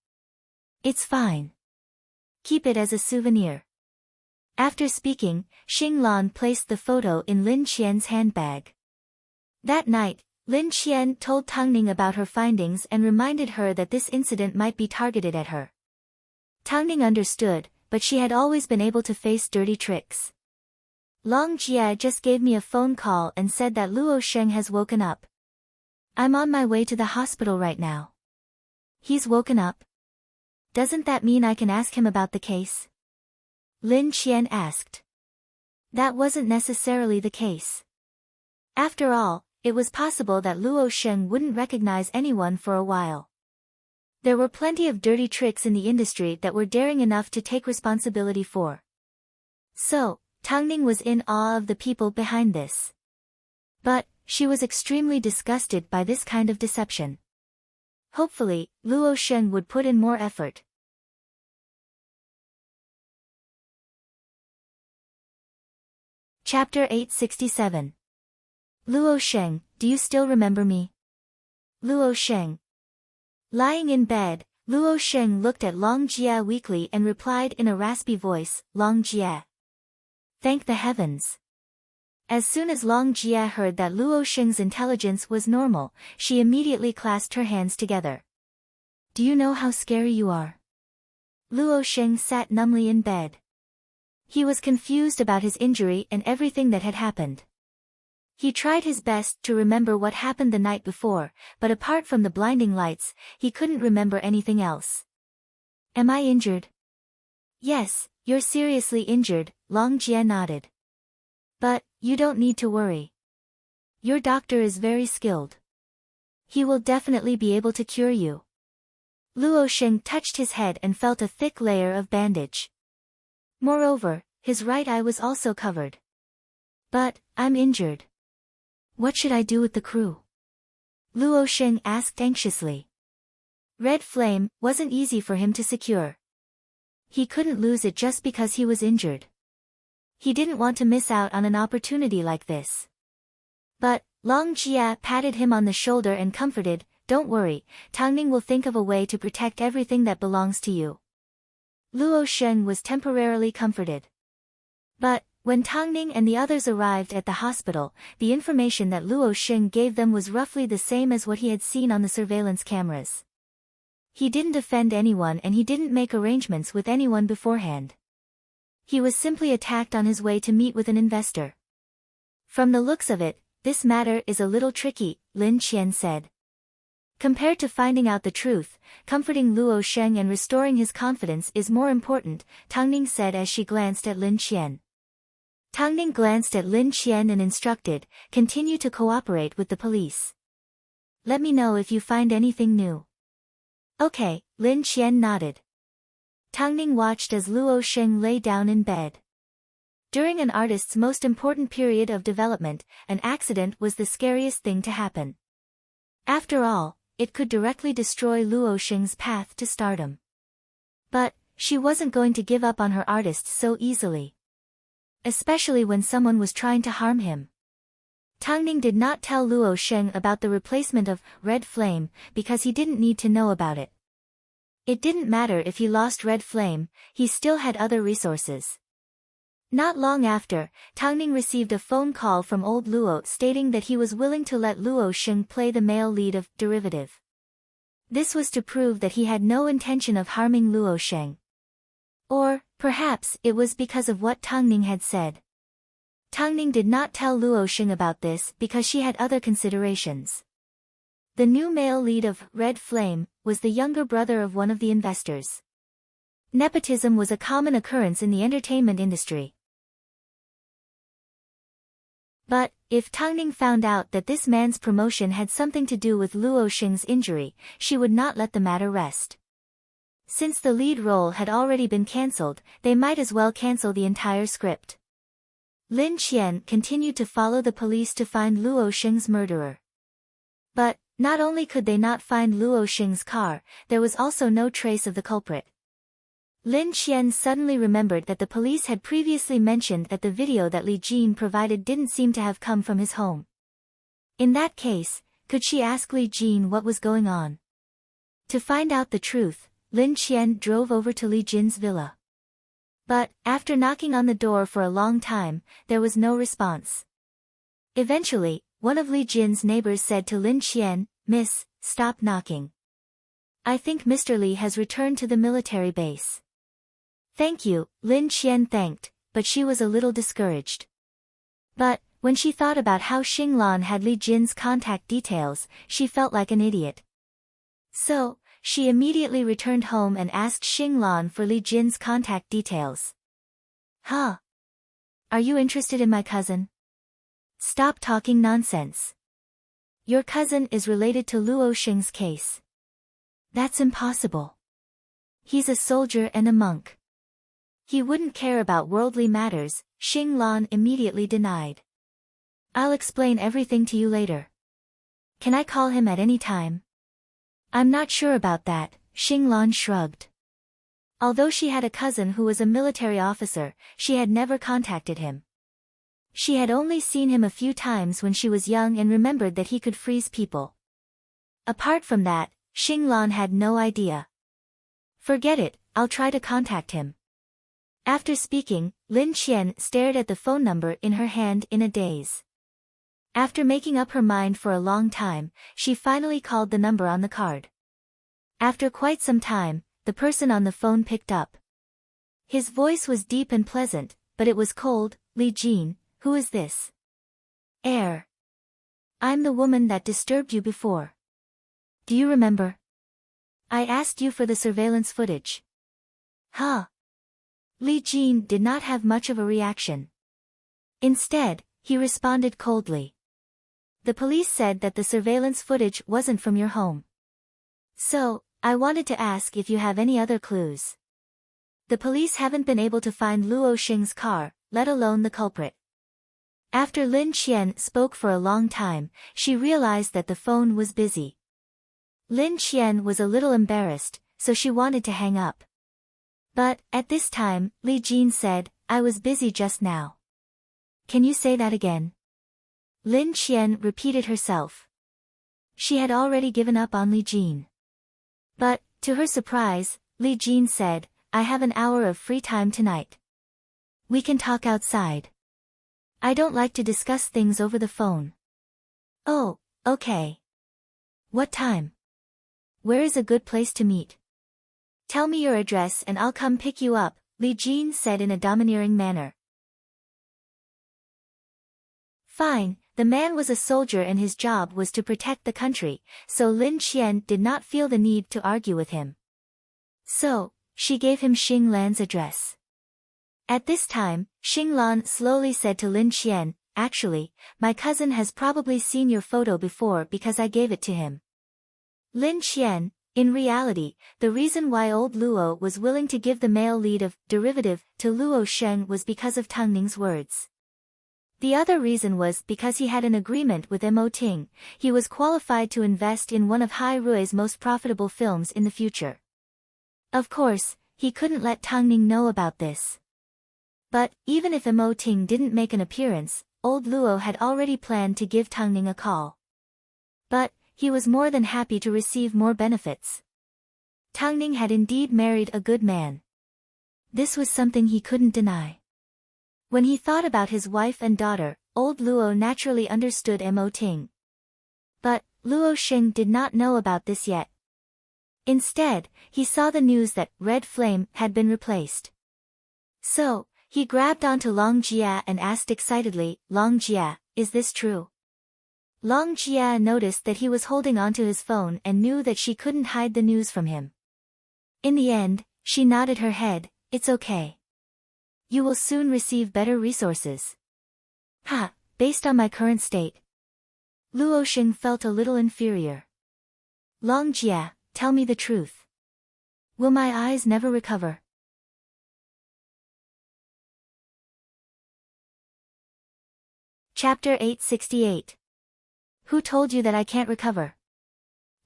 A: It's fine. Keep it as a souvenir. After speaking, Xing Lan placed the photo in Lin Qian's handbag. That night, Lin Qian told Tangning about her findings and reminded her that this incident might be targeted at her. Tangning understood, but she had always been able to face dirty tricks. Long Jia just gave me a phone call and said that Luo Xing has woken up. I'm on my way to the hospital right now. He's woken up? Doesn't that mean I can ask him about the case? Lin Qian asked. That wasn't necessarily the case. After all, it was possible that Luo Sheng wouldn't recognize anyone for a while. There were plenty of dirty tricks in the industry that were daring enough to take responsibility for. So, Tang Ning was in awe of the people behind this. But, she was extremely disgusted by this kind of deception. Hopefully, Luo Sheng would put in more effort. Chapter 867. Luo Sheng, do you still remember me? Luo Sheng. Lying in bed, Luo Sheng looked at Long Jie weakly and replied in a raspy voice, Long Jie. Thank the heavens. As soon as Long Jie heard that Luo Sheng's intelligence was normal, she immediately clasped her hands together. Do you know how scary you are? Luo Sheng sat numbly in bed. He was confused about his injury and everything that had happened. He tried his best to remember what happened the night before, but apart from the blinding lights, he couldn't remember anything else. Am I injured? Yes, you're seriously injured, Long Jie nodded. But, you don't need to worry. Your doctor is very skilled. He will definitely be able to cure you. Luo Sheng touched his head and felt a thick layer of bandage. Moreover, his right eye was also covered. But, I'm injured. What should I do with the crew? Luo Sheng asked anxiously. Red flame wasn't easy for him to secure. He couldn't lose it just because he was injured. He didn't want to miss out on an opportunity like this. But, Long Jie patted him on the shoulder and comforted, don't worry, Tang Ning will think of a way to protect everything that belongs to you. Luo Sheng was temporarily comforted. But, when Tang Ning and the others arrived at the hospital, the information that Luo Sheng gave them was roughly the same as what he had seen on the surveillance cameras. He didn't offend anyone and he didn't make arrangements with anyone beforehand. He was simply attacked on his way to meet with an investor. From the looks of it, this matter is a little tricky, Lin Qian said. Compared to finding out the truth, comforting Luo Sheng and restoring his confidence is more important, Tang Ning said as she glanced at Lin Qian. Tang Ning glanced at Lin Qian and instructed, continue to cooperate with the police. Let me know if you find anything new. Okay, Lin Qian nodded. Tang Ning watched as Luo Sheng lay down in bed. During an artist's most important period of development, an accident was the scariest thing to happen. After all, it could directly destroy Luo Sheng's path to stardom. But, she wasn't going to give up on her artist so easily. Especially when someone was trying to harm him. Tang Ning did not tell Luo Sheng about the replacement of Red Flame because he didn't need to know about it. It didn't matter if he lost Red Flame, he still had other resources. Not long after, Tang Ning received a phone call from old Luo stating that he was willing to let Luo Sheng play the male lead of Derivative. This was to prove that he had no intention of harming Luo Sheng. Or, perhaps, it was because of what Tang Ning had said. Tang Ning did not tell Luo Sheng about this because she had other considerations. The new male lead of Red Flame was the younger brother of one of the investors. Nepotism was a common occurrence in the entertainment industry. But, if Tang Ning found out that this man's promotion had something to do with Luo Sheng's injury, she would not let the matter rest. Since the lead role had already been cancelled, they might as well cancel the entire script. Lin Qian continued to follow the police to find Luo Sheng's murderer. But, not only could they not find Luo Sheng's car, there was also no trace of the culprit. Lin Qian suddenly remembered that the police had previously mentioned that the video that Li Jin provided didn't seem to have come from his home. In that case, could she ask Li Jin what was going on? To find out the truth, Lin Qian drove over to Li Jin's villa. But, after knocking on the door for a long time, there was no response. Eventually, one of Li Jin's neighbors said to Lin Qian, Miss, stop knocking. I think Mr. Li has returned to the military base. Thank you, Lin Qian thanked, but she was a little discouraged. But, when she thought about how Xing Lan had Li Jin's contact details, she felt like an idiot. So, she immediately returned home and asked Xing Lan for Li Jin's contact details. Huh? Are you interested in my cousin? Stop talking nonsense. Your cousin is related to Luo Xing's case. That's impossible. He's a soldier and a monk. He wouldn't care about worldly matters, Xing Lan immediately denied. I'll explain everything to you later. Can I call him at any time? I'm not sure about that, Xing Lan shrugged. Although she had a cousin who was a military officer, she had never contacted him. She had only seen him a few times when she was young and remembered that he could freeze people. Apart from that, Xing Lan had no idea. Forget it, I'll try to contact him. After speaking, Lin Qian stared at the phone number in her hand in a daze. After making up her mind for a long time, she finally called the number on the card. After quite some time, the person on the phone picked up. His voice was deep and pleasant, but it was cold. Li Jin, who is this? Heir. I'm the woman that disturbed you before. Do you remember? I asked you for the surveillance footage. Huh? Li Jin did not have much of a reaction. Instead, he responded coldly. The police said that the surveillance footage wasn't from your home. So, I wanted to ask if you have any other clues. The police haven't been able to find Luo Xing's car, let alone the culprit. After Lin Qian spoke for a long time, she realized that the phone was busy. Lin Qian was a little embarrassed, so she wanted to hang up. But, at this time, Li Jin said, I was busy just now. Can you say that again? Lin Qian repeated herself. She had already given up on Li Jin. But, to her surprise, Li Jin said, I have an hour of free time tonight. We can talk outside. I don't like to discuss things over the phone. Oh, okay. What time? Where is a good place to meet? Tell me your address and I'll come pick you up, Li Jin said in a domineering manner. Fine, the man was a soldier and his job was to protect the country, so Lin Qian did not feel the need to argue with him. So, she gave him Xing Lan's address. At this time, Xing Lan slowly said to Lin Qian, actually, my cousin has probably seen your photo before because I gave it to him. Lin Qian, in reality, the reason why old Luo was willing to give the male lead of derivative to Luo Sheng was because of Tang Ning's words. The other reason was because he had an agreement with Mo Ting, he was qualified to invest in one of Hai Rui's most profitable films in the future. Of course, he couldn't let Tang Ning know about this. But, even if Mo Ting didn't make an appearance, old Luo had already planned to give Tang Ning a call. But, he was more than happy to receive more benefits. Tang Ning had indeed married a good man. This was something he couldn't deny. When he thought about his wife and daughter, old Luo naturally understood Mo Ting. But, Luo Xing did not know about this yet. Instead, he saw the news that Red Flame had been replaced. So, he grabbed onto Long Jia and asked excitedly, Long Jia, is this true? Long Jia noticed that he was holding onto his phone and knew that she couldn't hide the news from him. In the end, she nodded her head, it's okay. You will soon receive better resources. Ha, based on my current state. Luo Xing felt a little inferior. Long Jia, tell me the truth. Will my eyes never recover? Chapter 868. Who told you that I can't recover?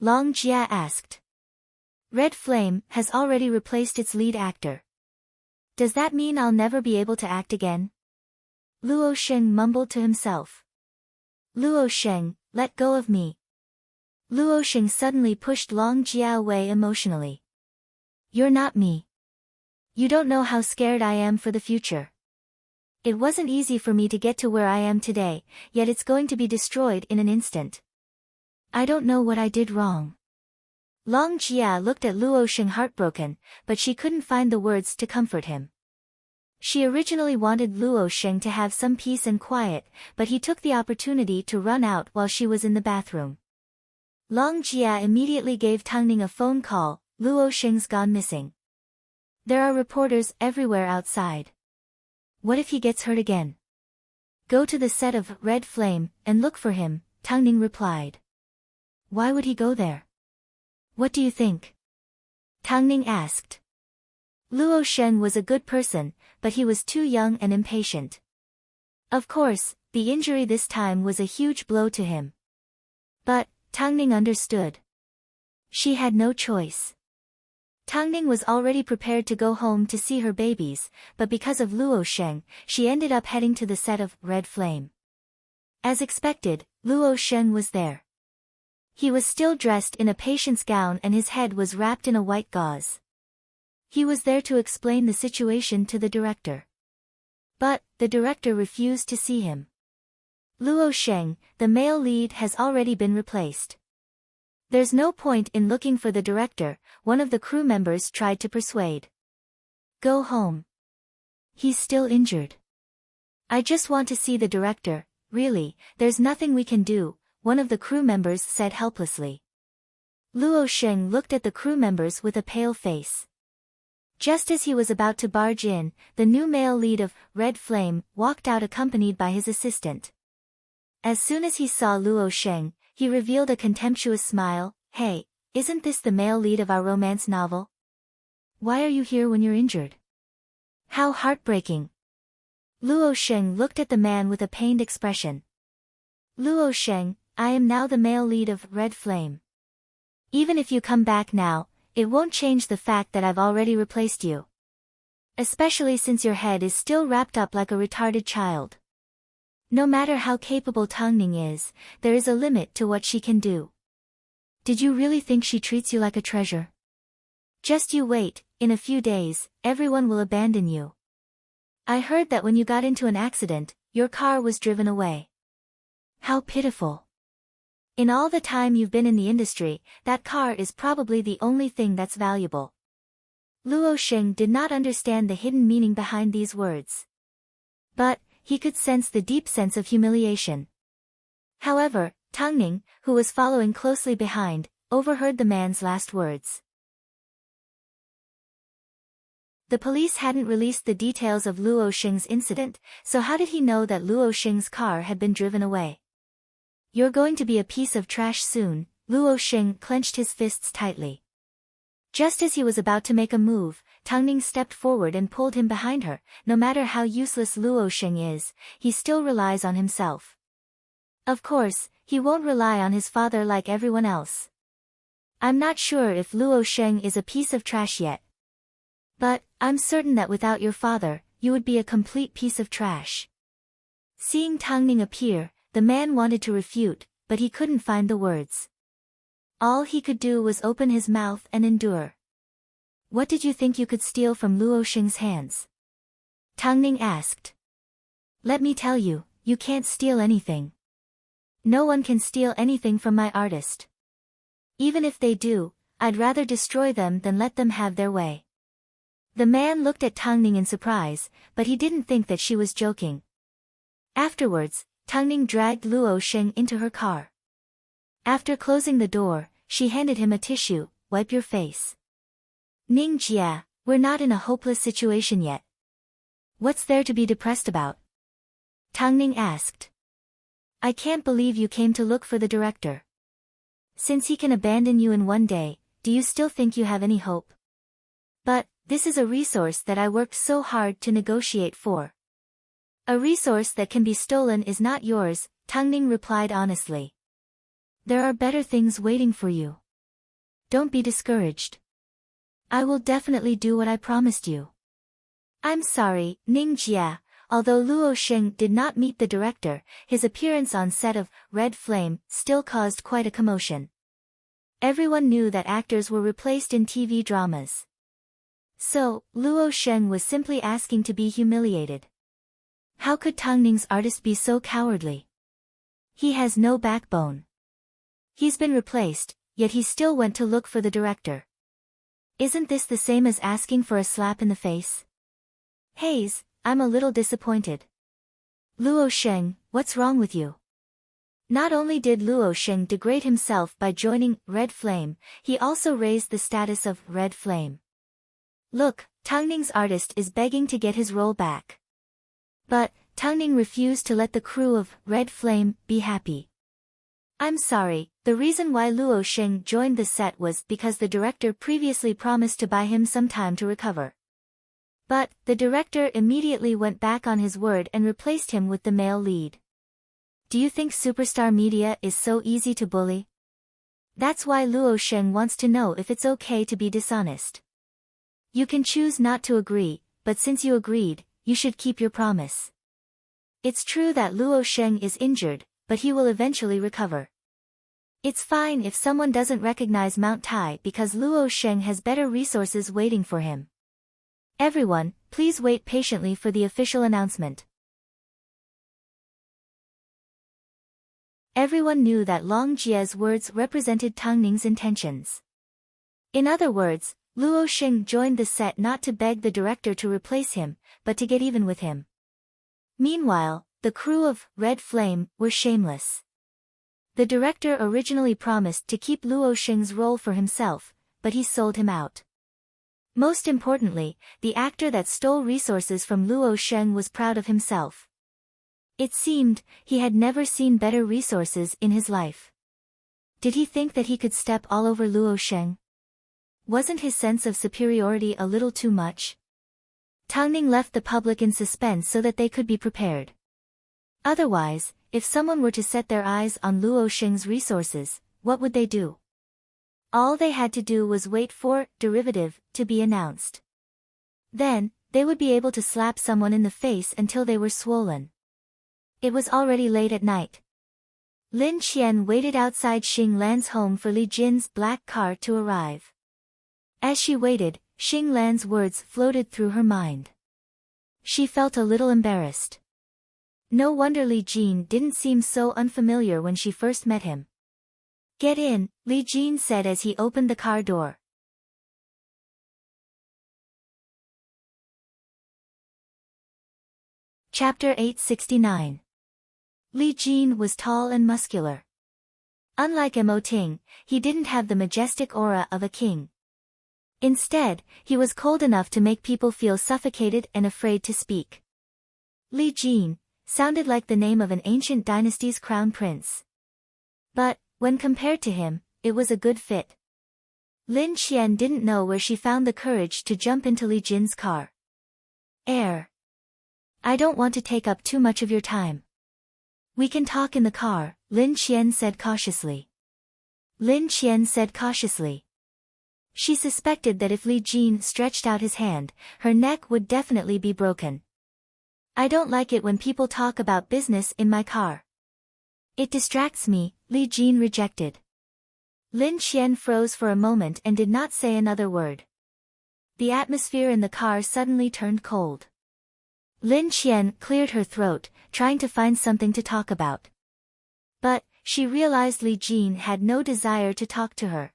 A: Long Jia asked. Red Flame has already replaced its lead actor. Does that mean I'll never be able to act again? Luo Sheng mumbled to himself. Luo Sheng, let go of me. Luo Sheng suddenly pushed Long Jia away emotionally. You're not me. You don't know how scared I am for the future. It wasn't easy for me to get to where I am today, yet it's going to be destroyed in an instant. I don't know what I did wrong. Long Jia looked at Luo Sheng heartbroken, but she couldn't find the words to comfort him. She originally wanted Luo Sheng to have some peace and quiet, but he took the opportunity to run out while she was in the bathroom. Long Jia immediately gave Tang Ning a phone call, Luo Sheng's gone missing. There are reporters everywhere outside. What if he gets hurt again? Go to the set of Red Flame and look for him, Tang Ning replied. Why would he go there? What do you think? Tang Ning asked. Luo Sheng was a good person, but he was too young and impatient. Of course, the injury this time was a huge blow to him. But, Tang Ning understood. She had no choice. Tang Ning was already prepared to go home to see her babies, but because of Luo Sheng, she ended up heading to the set of Red Flame. As expected, Luo Sheng was there. He was still dressed in a patient's gown and his head was wrapped in a white gauze. He was there to explain the situation to the director. But, the director refused to see him. Luo Sheng, the male lead, has already been replaced. There's no point in looking for the director, one of the crew members tried to persuade. Go home. He's still injured. I just want to see the director, really, there's nothing we can do, one of the crew members said helplessly. Luo Sheng looked at the crew members with a pale face. Just as he was about to barge in, the new male lead of Red Flame walked out accompanied by his assistant. As soon as he saw Luo Sheng, he revealed a contemptuous smile. Hey, isn't this the male lead of our romance novel? Why are you here when you're injured? How heartbreaking. Luo Sheng looked at the man with a pained expression. Luo Sheng, I am now the male lead of Red Flame. Even if you come back now, it won't change the fact that I've already replaced you. Especially since your head is still wrapped up like a retarded child. No matter how capable Tang Ning is, there is a limit to what she can do. Did you really think she treats you like a treasure? Just you wait, in a few days, everyone will abandon you. I heard that when you got into an accident, your car was driven away. How pitiful. In all the time you've been in the industry, that car is probably the only thing that's valuable. Luo Sheng did not understand the hidden meaning behind these words. But, he could sense the deep sense of humiliation. However, Tang Ning, who was following closely behind, overheard the man's last words. The police hadn't released the details of Luo Sheng's incident, so how did he know that Luo Sheng's car had been driven away? You're going to be a piece of trash soon, Luo Sheng clenched his fists tightly. Just as he was about to make a move, Tang Ning stepped forward and pulled him behind her. No matter how useless Luo Sheng is, he still relies on himself. Of course, he won't rely on his father like everyone else. I'm not sure if Luo Sheng is a piece of trash yet. But, I'm certain that without your father, you would be a complete piece of trash. Seeing Tang Ning appear, the man wanted to refute, but he couldn't find the words. All he could do was open his mouth and endure. What did you think you could steal from Luo Sheng's hands? Tang Ning asked. Let me tell you, you can't steal anything. No one can steal anything from my artist. Even if they do, I'd rather destroy them than let them have their way. The man looked at Tang Ning in surprise, but he didn't think that she was joking. Afterwards, Tang Ning dragged Luo Sheng into her car. After closing the door, she handed him a tissue. Wipe your face. Ning Jia, we're not in a hopeless situation yet. What's there to be depressed about? Tang Ning asked. I can't believe you came to look for the director. Since he can abandon you in one day, do you still think you have any hope? But, this is a resource that I worked so hard to negotiate for. A resource that can be stolen is not yours, Tang Ning replied honestly. There are better things waiting for you. Don't be discouraged. I will definitely do what I promised you. I'm sorry, Ning Jia. Although Luo Sheng did not meet the director, his appearance on set of Red Flame still caused quite a commotion. Everyone knew that actors were replaced in TV dramas. So, Luo Sheng was simply asking to be humiliated. How could Tang Ning's artist be so cowardly? He has no backbone. He's been replaced, yet he still went to look for the director. Isn't this the same as asking for a slap in the face? Hayes, I'm a little disappointed. Luo Sheng, what's wrong with you? Not only did Luo Sheng degrade himself by joining Red Flame, he also raised the status of Red Flame. Look, Tang Ning's artist is begging to get his role back. But, Tangning refused to let the crew of Red Flame be happy. I'm sorry, the reason why Luo Sheng joined the set was because the director previously promised to buy him some time to recover. But, the director immediately went back on his word and replaced him with the male lead. Do you think superstar media is so easy to bully? That's why Luo Sheng wants to know if it's okay to be dishonest. You can choose not to agree, but since you agreed, you should keep your promise. It's true that Luo Sheng is injured, but he will eventually recover. It's fine if someone doesn't recognize Mount Tai because Luo Sheng has better resources waiting for him. Everyone, please wait patiently for the official announcement. Everyone knew that Long Jie's words represented Tangning's intentions. In other words, Luo Sheng joined the set not to beg the director to replace him, but to get even with him. Meanwhile, the crew of Red Flame were shameless. The director originally promised to keep Luo Sheng's role for himself, but he sold him out. Most importantly, the actor that stole resources from Luo Sheng was proud of himself. It seemed, he had never seen better resources in his life. Did he think that he could step all over Luo Sheng? Wasn't his sense of superiority a little too much? Tangning left the public in suspense so that they could be prepared. Otherwise, if someone were to set their eyes on Luo Sheng's resources, what would they do? All they had to do was wait for derivative to be announced. Then, they would be able to slap someone in the face until they were swollen. It was already late at night. Lin Qian waited outside Xing Lan's home for Li Jin's black car to arrive. As she waited, Xing Lan's words floated through her mind. She felt a little embarrassed. No wonder Li Jin didn't seem so unfamiliar when she first met him. Get in, Li Jin said as he opened the car door. Chapter 869. Li Jin was tall and muscular. Unlike Mo Ting, he didn't have the majestic aura of a king. Instead, he was cold enough to make people feel suffocated and afraid to speak. Li Jin sounded like the name of an ancient dynasty's crown prince. But, when compared to him, it was a good fit. Lin Qian didn't know where she found the courage to jump into Li Jin's car. I don't want to take up too much of your time. We can talk in the car, Lin Qian said cautiously. She suspected that if Li Jin stretched out his hand, her neck would definitely be broken. I don't like it when people talk about business in my car. It distracts me, Li Jin rejected. Lin Qian froze for a moment and did not say another word. The atmosphere in the car suddenly turned cold. Lin Qian cleared her throat, trying to find something to talk about. But, she realized Li Jin had no desire to talk to her.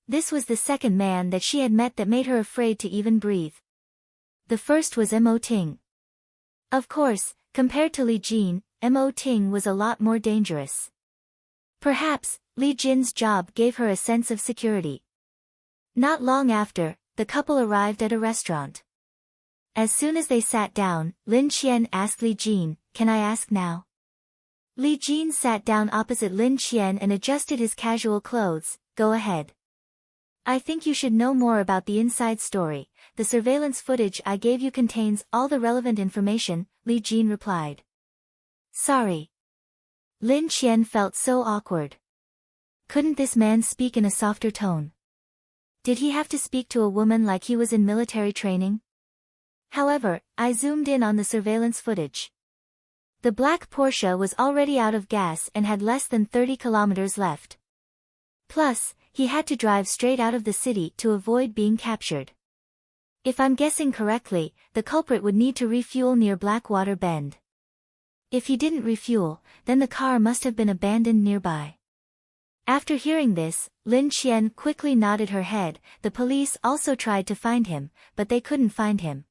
A: This was the second man that she had met that made her afraid to even breathe. The first was Mo Ting. Of course, compared to Li Jin, Mo Ting was a lot more dangerous. Perhaps, Li Jin's job gave her a sense of security. Not long after, the couple arrived at a restaurant. As soon as they sat down, Lin Qian asked Li Jin, "Can I ask now?" Li Jin sat down opposite Lin Qian and adjusted his casual clothes. Go ahead. I think you should know more about the inside story. The surveillance footage I gave you contains all the relevant information, Li Jin replied. Sorry. Lin Qian felt so awkward. Couldn't this man speak in a softer tone? Did he have to speak to a woman like he was in military training? However, I zoomed in on the surveillance footage. The black Porsche was already out of gas and had less than 30 kilometers left. Plus, he had to drive straight out of the city to avoid being captured. If I'm guessing correctly, the culprit would need to refuel near Blackwater Bend. If he didn't refuel, then the car must have been abandoned nearby. After hearing this, Lin Qian quickly nodded her head. The police also tried to find him, but they couldn't find him.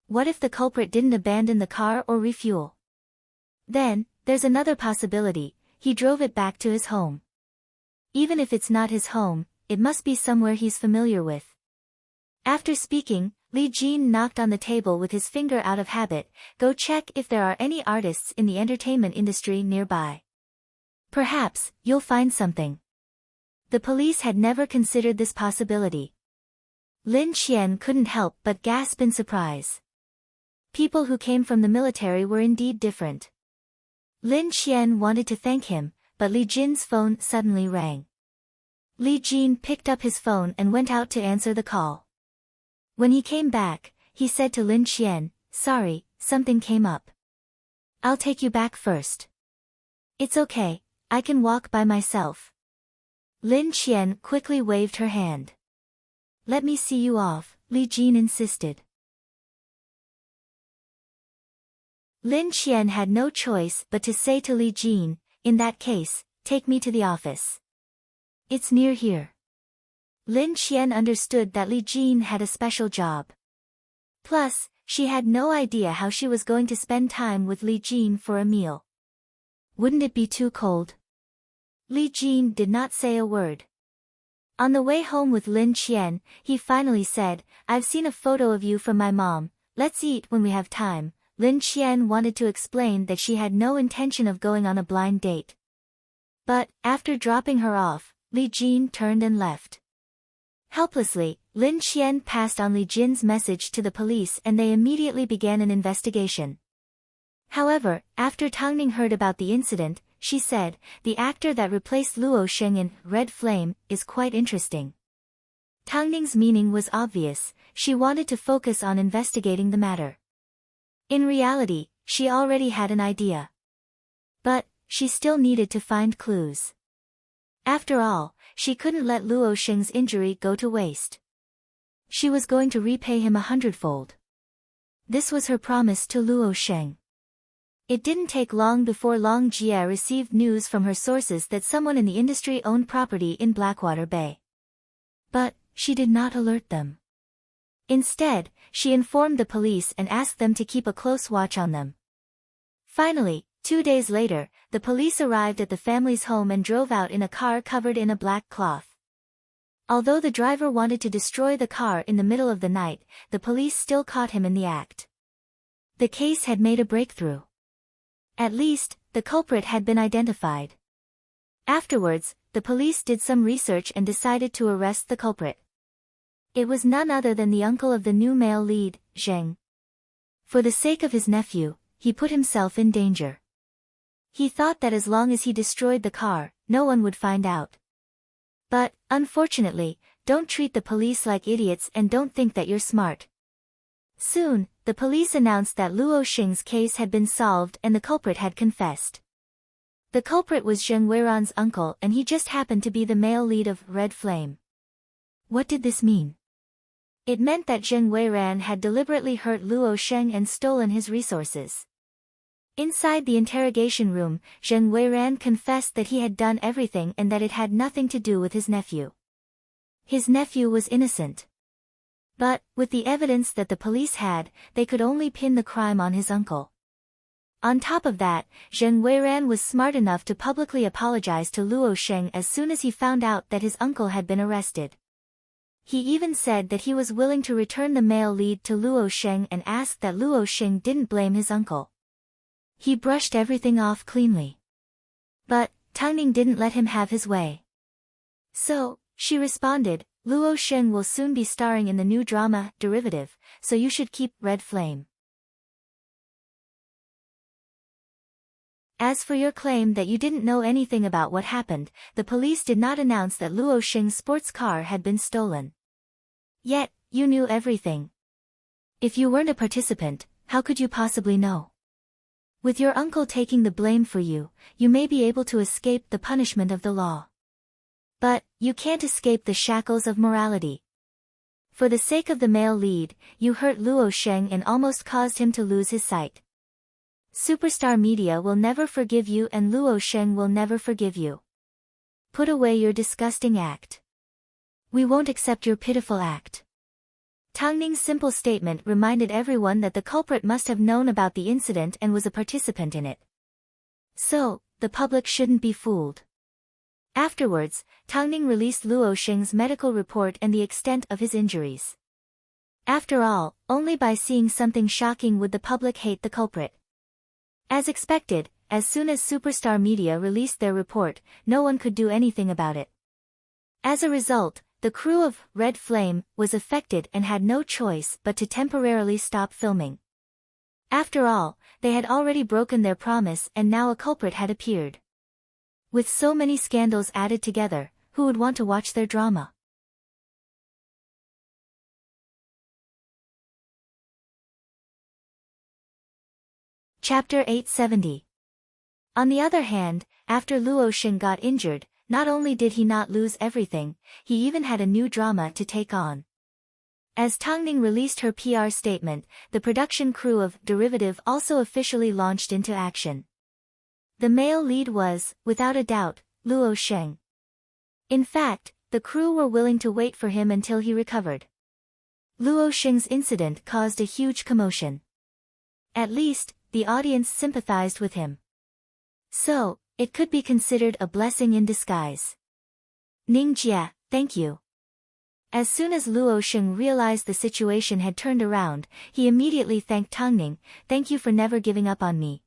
A: What if the culprit didn't abandon the car or refuel? Then, there's another possibility, he drove it back to his home. Even if it's not his home, it must be somewhere he's familiar with. After speaking, Li Jin knocked on the table with his finger out of habit. Go check if there are any artists in the entertainment industry nearby. Perhaps you'll find something. The police had never considered this possibility. Lin Qian couldn't help but gasp in surprise. People who came from the military were indeed different. Lin Qian wanted to thank him, but Li Jin's phone suddenly rang. Li Jin picked up his phone and went out to answer the call. When he came back, he said to Lin Qian, "Sorry, something came up. I'll take you back first." "It's okay, I can walk by myself." Lin Qian quickly waved her hand. "Let me see you off," Li Jin insisted. Lin Qian had no choice but to say to Li Jin, "In that case, take me to the office. It's near here." Lin Qian understood that Li Jin had a special job. Plus, she had no idea how she was going to spend time with Li Jin for a meal. Wouldn't it be too cold? Li Jin did not say a word. On the way home with Lin Qian, he finally said, "I've seen a photo of you from my mom, let's eat when we have time." Lin Qian wanted to explain that she had no intention of going on a blind date. But, after dropping her off, Li Jin turned and left. Helplessly, Lin Qian passed on Li Jin's message to the police and they immediately began an investigation. However, after Tang Ning heard about the incident, she said, "The actor that replaced Luo Sheng in Red Flame is quite interesting." Tang Ning's meaning was obvious, she wanted to focus on investigating the matter. In reality, she already had an idea. But, she still needed to find clues. After all, she couldn't let Luo Sheng's injury go to waste. She was going to repay him 100-fold. This was her promise to Luo Sheng. It didn't take long before Long Jie received news from her sources that someone in the industry owned property in Blackwater Bay. But, she did not alert them. Instead, she informed the police and asked them to keep a close watch on them. Finally, 2 days later, the police arrived at the family's home and drove out in a car covered in a black cloth. Although the driver wanted to destroy the car in the middle of the night, the police still caught him in the act. The case had made a breakthrough. At least, the culprit had been identified. Afterwards, the police did some research and decided to arrest the culprit. It was none other than the uncle of the new male lead, Zheng. For the sake of his nephew, he put himself in danger. He thought that as long as he destroyed the car, no one would find out. But, unfortunately, don't treat the police like idiots and don't think that you're smart. Soon, the police announced that Luo Sheng's case had been solved and the culprit had confessed. The culprit was Zheng Weiran's uncle and he just happened to be the male lead of Red Flame. What did this mean? It meant that Zheng Weiran had deliberately hurt Luo Sheng and stolen his resources. Inside the interrogation room, Zheng Weiran confessed that he had done everything and that it had nothing to do with his nephew. His nephew was innocent. But, with the evidence that the police had, they could only pin the crime on his uncle. On top of that, Zheng Weiran was smart enough to publicly apologize to Luo Sheng as soon as he found out that his uncle had been arrested. He even said that he was willing to return the male lead to Luo Sheng and asked that Luo Sheng didn't blame his uncle. He brushed everything off cleanly. But, Tang Ning didn't let him have his way. So, she responded, "Luo Sheng will soon be starring in the new drama, Derivative, so you should keep Red Flame. As for your claim that you didn't know anything about what happened, the police did not announce that Luo Sheng's sports car had been stolen. Yet, you knew everything. If you weren't a participant, how could you possibly know? With your uncle taking the blame for you, you may be able to escape the punishment of the law. But, you can't escape the shackles of morality. For the sake of the male lead, you hurt Luo Sheng and almost caused him to lose his sight. Superstar media will never forgive you and Luo Sheng will never forgive you. Put away your disgusting act. We won't accept your pitiful act." Tang Ning's simple statement reminded everyone that the culprit must have known about the incident and was a participant in it. So, the public shouldn't be fooled. Afterwards, Tang Ning released Luo Sheng's medical report and the extent of his injuries. After all, only by seeing something shocking would the public hate the culprit. As expected, as soon as Superstar Media released their report, no one could do anything about it. As a result, the crew of Red Flame was affected and had no choice but to temporarily stop filming. After all, they had already broken their promise and now a culprit had appeared. With so many scandals added together, who would want to watch their drama? Chapter 870. On the other hand, after Luo Xing got injured, not only did he not lose everything, he even had a new drama to take on. As Tangning released her PR statement, the production crew of Derivative also officially launched into action. The male lead was, without a doubt, Luo Xing. In fact, the crew were willing to wait for him until he recovered. Luo Xing's incident caused a huge commotion. At least, the audience sympathized with him. So, it could be considered a blessing in disguise. Ning Jie, thank you. As soon as Luo Xing realized the situation had turned around, he immediately thanked Tangning, thank you for never giving up on me.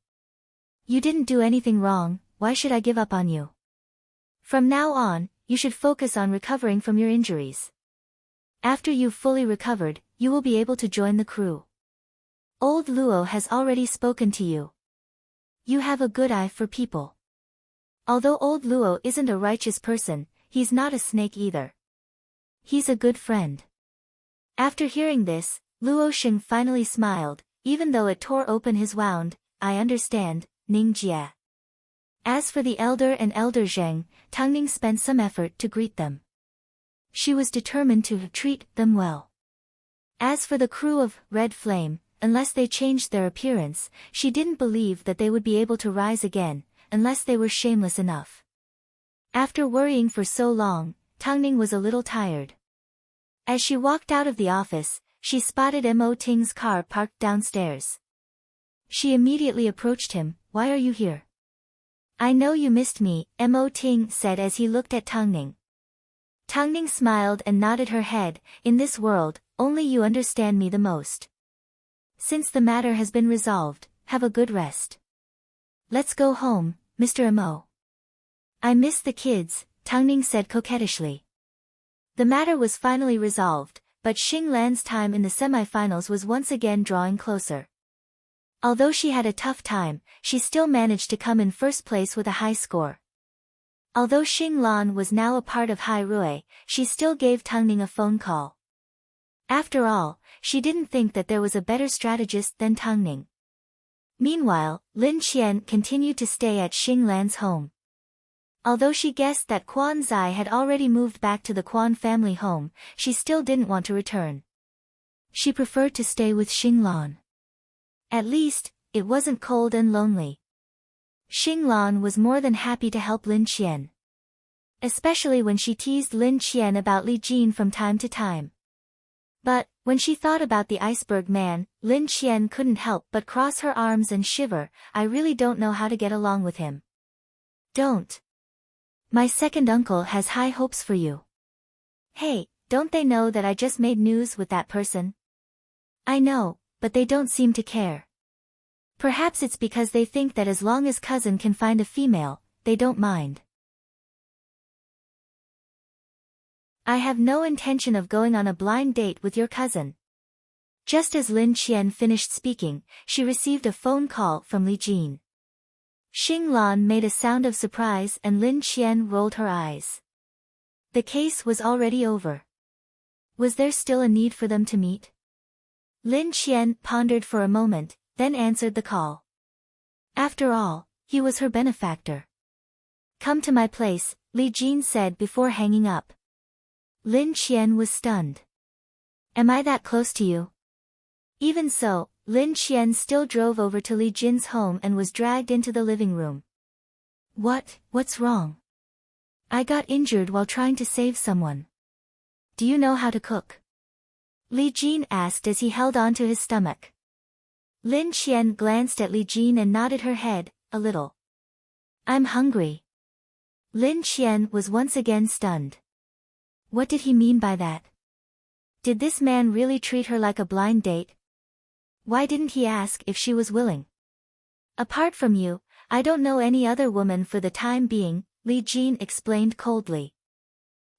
A: You didn't do anything wrong, why should I give up on you? From now on, you should focus on recovering from your injuries. After you've fully recovered, you will be able to join the crew. Old Luo has already spoken to you. You have a good eye for people. Although old Luo isn't a righteous person, he's not a snake either. He's a good friend. After hearing this, Luo Xing finally smiled, even though it tore open his wound. I understand, Ning Jie. As for the elder and Elder Zheng, Tangning spent some effort to greet them. She was determined to treat them well. As for the crew of Red Flame, unless they changed their appearance, she didn't believe that they would be able to rise again, unless they were shameless enough. After worrying for so long, Tangning was a little tired. As she walked out of the office, she spotted Mo Ting's car parked downstairs. She immediately approached him, why are you here? I know you missed me, Mo Ting said as he looked at Tangning. Tangning smiled and nodded her head, in this world, only you understand me the most. Since the matter has been resolved, have a good rest. Let's go home, Mr. Mo. I miss the kids, Tangning said coquettishly. The matter was finally resolved, but Xing Lan's time in the semi-finals was once again drawing closer. Although she had a tough time, she still managed to come in first place with a high score. Although Xing Lan was now a part of Hai Rui, she still gave Tangning a phone call. After all, she didn't think that there was a better strategist than Tangning. Meanwhile, Lin Qian continued to stay at Xing Lan's home. Although she guessed that Quan Zai had already moved back to the Quan family home, she still didn't want to return. She preferred to stay with Xing Lan. At least, it wasn't cold and lonely. Xing Lan was more than happy to help Lin Qian. Especially when she teased Lin Qian about Li Jin from time to time. But, when she thought about the iceberg man, Lin Qian couldn't help but cross her arms and shiver, I really don't know how to get along with him. Don't. My second uncle has high hopes for you. Hey, don't they know that I just made news with that person? I know, but they don't seem to care. Perhaps it's because they think that as long as cousin can find a female, they don't mind. I have no intention of going on a blind date with your cousin. Just as Lin Qian finished speaking, she received a phone call from Li Jin. Xing Lan made a sound of surprise and Lin Qian rolled her eyes. The case was already over. Was there still a need for them to meet? Lin Qian pondered for a moment, then answered the call. After all, he was her benefactor. Come to my place, Li Jin said before hanging up. Lin Qian was stunned. Am I that close to you? Even so, Lin Qian still drove over to Li Jin's home and was dragged into the living room. What's wrong? I got injured while trying to save someone. Do you know how to cook? Li Jin asked as he held on to his stomach. Lin Qian glanced at Li Jin and nodded her head, a little. I'm hungry. Lin Qian was once again stunned. What did he mean by that? Did this man really treat her like a blind date? Why didn't he ask if she was willing? Apart from you, I don't know any other woman for the time being, Li Jin explained coldly.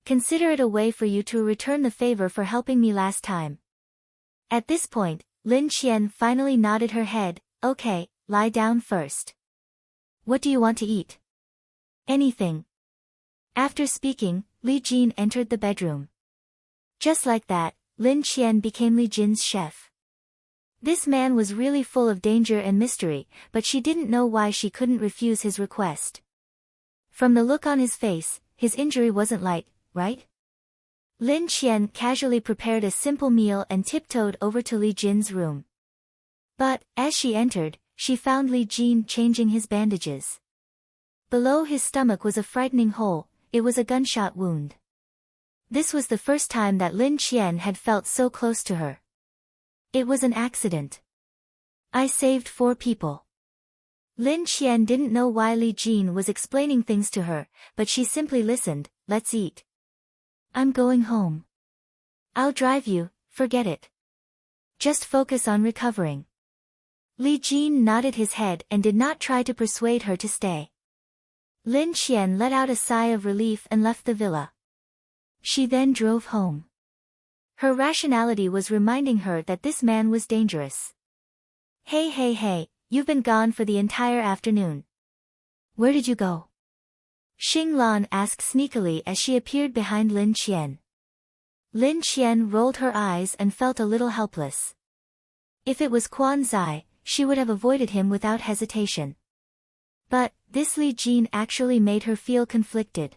A: Consider it a way for you to return the favor for helping me last time. At this point, Lin Qian finally nodded her head. Okay, lie down first. What do you want to eat? Anything. After speaking, Li Jin entered the bedroom. Just like that, Lin Qian became Li Jin's chef. This man was really full of danger and mystery, but she didn't know why she couldn't refuse his request. From the look on his face, his injury wasn't light, right? Lin Qian casually prepared a simple meal and tiptoed over to Li Jin's room. But, as she entered, she found Li Jin changing his bandages. Below his stomach was a frightening hole. It was a gunshot wound. This was the first time that Lin Qian had felt so close to her. It was an accident. I saved 4 people. Lin Qian didn't know why Li Jin was explaining things to her, but she simply listened. Let's eat. I'm going home. I'll drive you, forget it. Just focus on recovering. Li Jin nodded his head and did not try to persuade her to stay. Lin Qian let out a sigh of relief and left the villa. She then drove home. Her rationality was reminding her that this man was dangerous. Hey, you've been gone for the entire afternoon. Where did you go? Xing Lan asked sneakily as she appeared behind Lin Qian. Lin Qian rolled her eyes and felt a little helpless. If it was Quan Zai, she would have avoided him without hesitation. But, this Li Jin actually made her feel conflicted.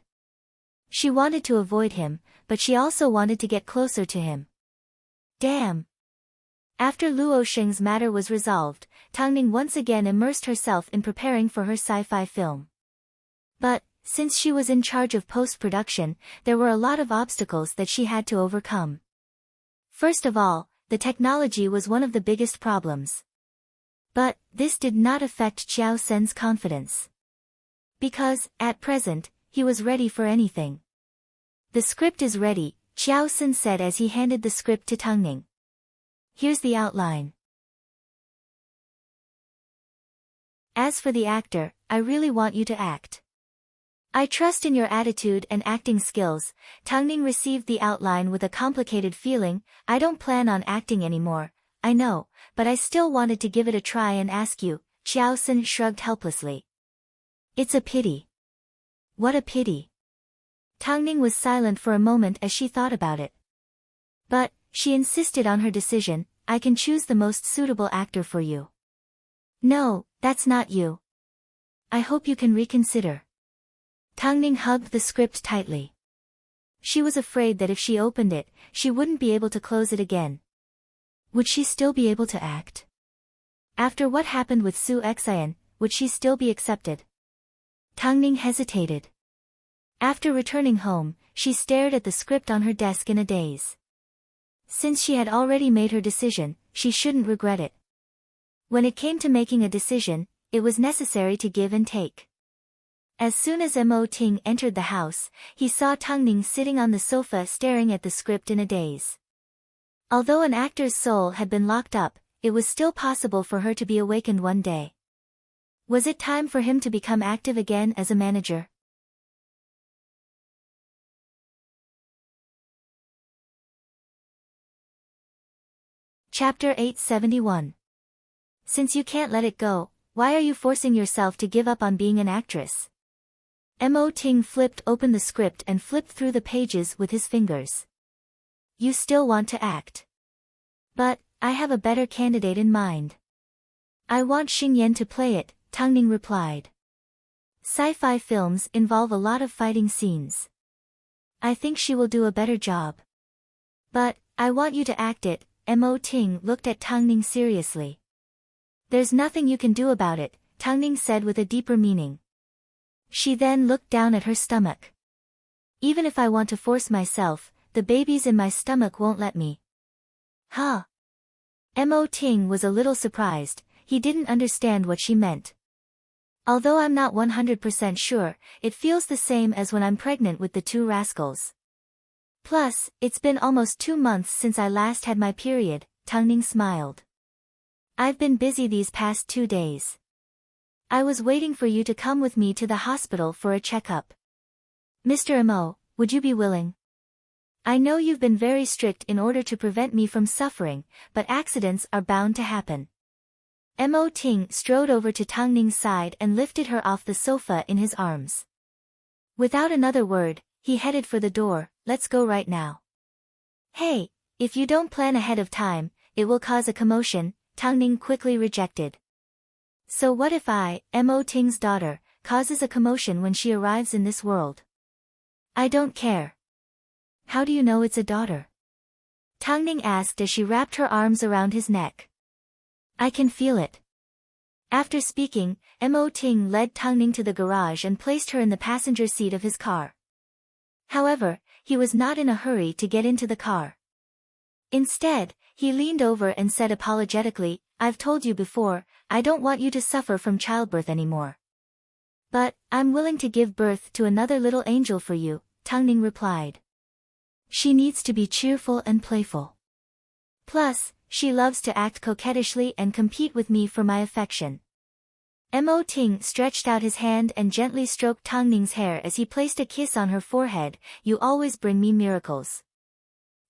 A: She wanted to avoid him, but she also wanted to get closer to him. Damn! After Luo Sheng's matter was resolved, Tang Ning once again immersed herself in preparing for her sci-fi film. But, since she was in charge of post-production, there were a lot of obstacles that she had to overcome. First of all, the technology was one of the biggest problems. But, this did not affect Qiao Sen's confidence. Because, at present, he was ready for anything. The script is ready, Qiao Sen said as he handed the script to Tang Ning. Here's the outline. As for the actor, I really want you to act. I trust in your attitude and acting skills. Tang Ning received the outline with a complicated feeling. I don't plan on acting anymore, I know, but I still wanted to give it a try and ask you. Qiao Sen shrugged helplessly. It's a pity. What a pity. Tang Ning was silent for a moment as she thought about it. But, she insisted on her decision. I can choose the most suitable actor for you. No, that's not you. I hope you can reconsider. Tang Ning hugged the script tightly. She was afraid that if she opened it, she wouldn't be able to close it again. Would she still be able to act? After what happened with Su Xian, would she still be accepted? Tang Ning hesitated. After returning home, she stared at the script on her desk in a daze. Since she had already made her decision, she shouldn't regret it. When it came to making a decision, it was necessary to give and take. As soon as Mo Ting entered the house, he saw Tang Ning sitting on the sofa staring at the script in a daze. Although an actor's soul had been locked up, it was still possible for her to be awakened one day. Was it time for him to become active again as a manager? Chapter 871. Since you can't let it go, why are you forcing yourself to give up on being an actress? Mo Ting flipped open the script and flipped through the pages with his fingers. You still want to act. But, I have a better candidate in mind. I want Xing Yan to play it, Tang Ning replied. Sci-fi films involve a lot of fighting scenes. I think she will do a better job. But, I want you to act it. Mo Ting looked at Tang Ning seriously. There's nothing you can do about it, Tang Ning said with a deeper meaning. She then looked down at her stomach. Even if I want to force myself, the babies in my stomach won't let me. Huh? Mo Ting was a little surprised. He didn't understand what she meant. Although I'm not 100% sure, it feels the same as when I'm pregnant with the 2 rascals. Plus, it's been almost 2 months since I last had my period, Tangning smiled. I've been busy these past 2 days. I was waiting for you to come with me to the hospital for a checkup. Mr. Mo, would you be willing? I know you've been very strict in order to prevent me from suffering, but accidents are bound to happen. Mo Ting strode over to Tangning's side and lifted her off the sofa in his arms. Without another word, he headed for the door. Let's go right now. Hey, if you don't plan ahead of time, it will cause a commotion, Tangning quickly rejected. So what if I, Mo Ting's daughter, causes a commotion when she arrives in this world? I don't care. How do you know it's a daughter? Tangning asked as she wrapped her arms around his neck. I can feel it. After speaking, Mo Ting led Tangning to the garage and placed her in the passenger seat of his car. However, he was not in a hurry to get into the car. Instead, he leaned over and said apologetically, I've told you before, I don't want you to suffer from childbirth anymore. But, I'm willing to give birth to another little angel for you, Tangning replied. She needs to be cheerful and playful. Plus, she loves to act coquettishly and compete with me for my affection. Mo Ting stretched out his hand and gently stroked Tangning's hair as he placed a kiss on her forehead. You always bring me miracles.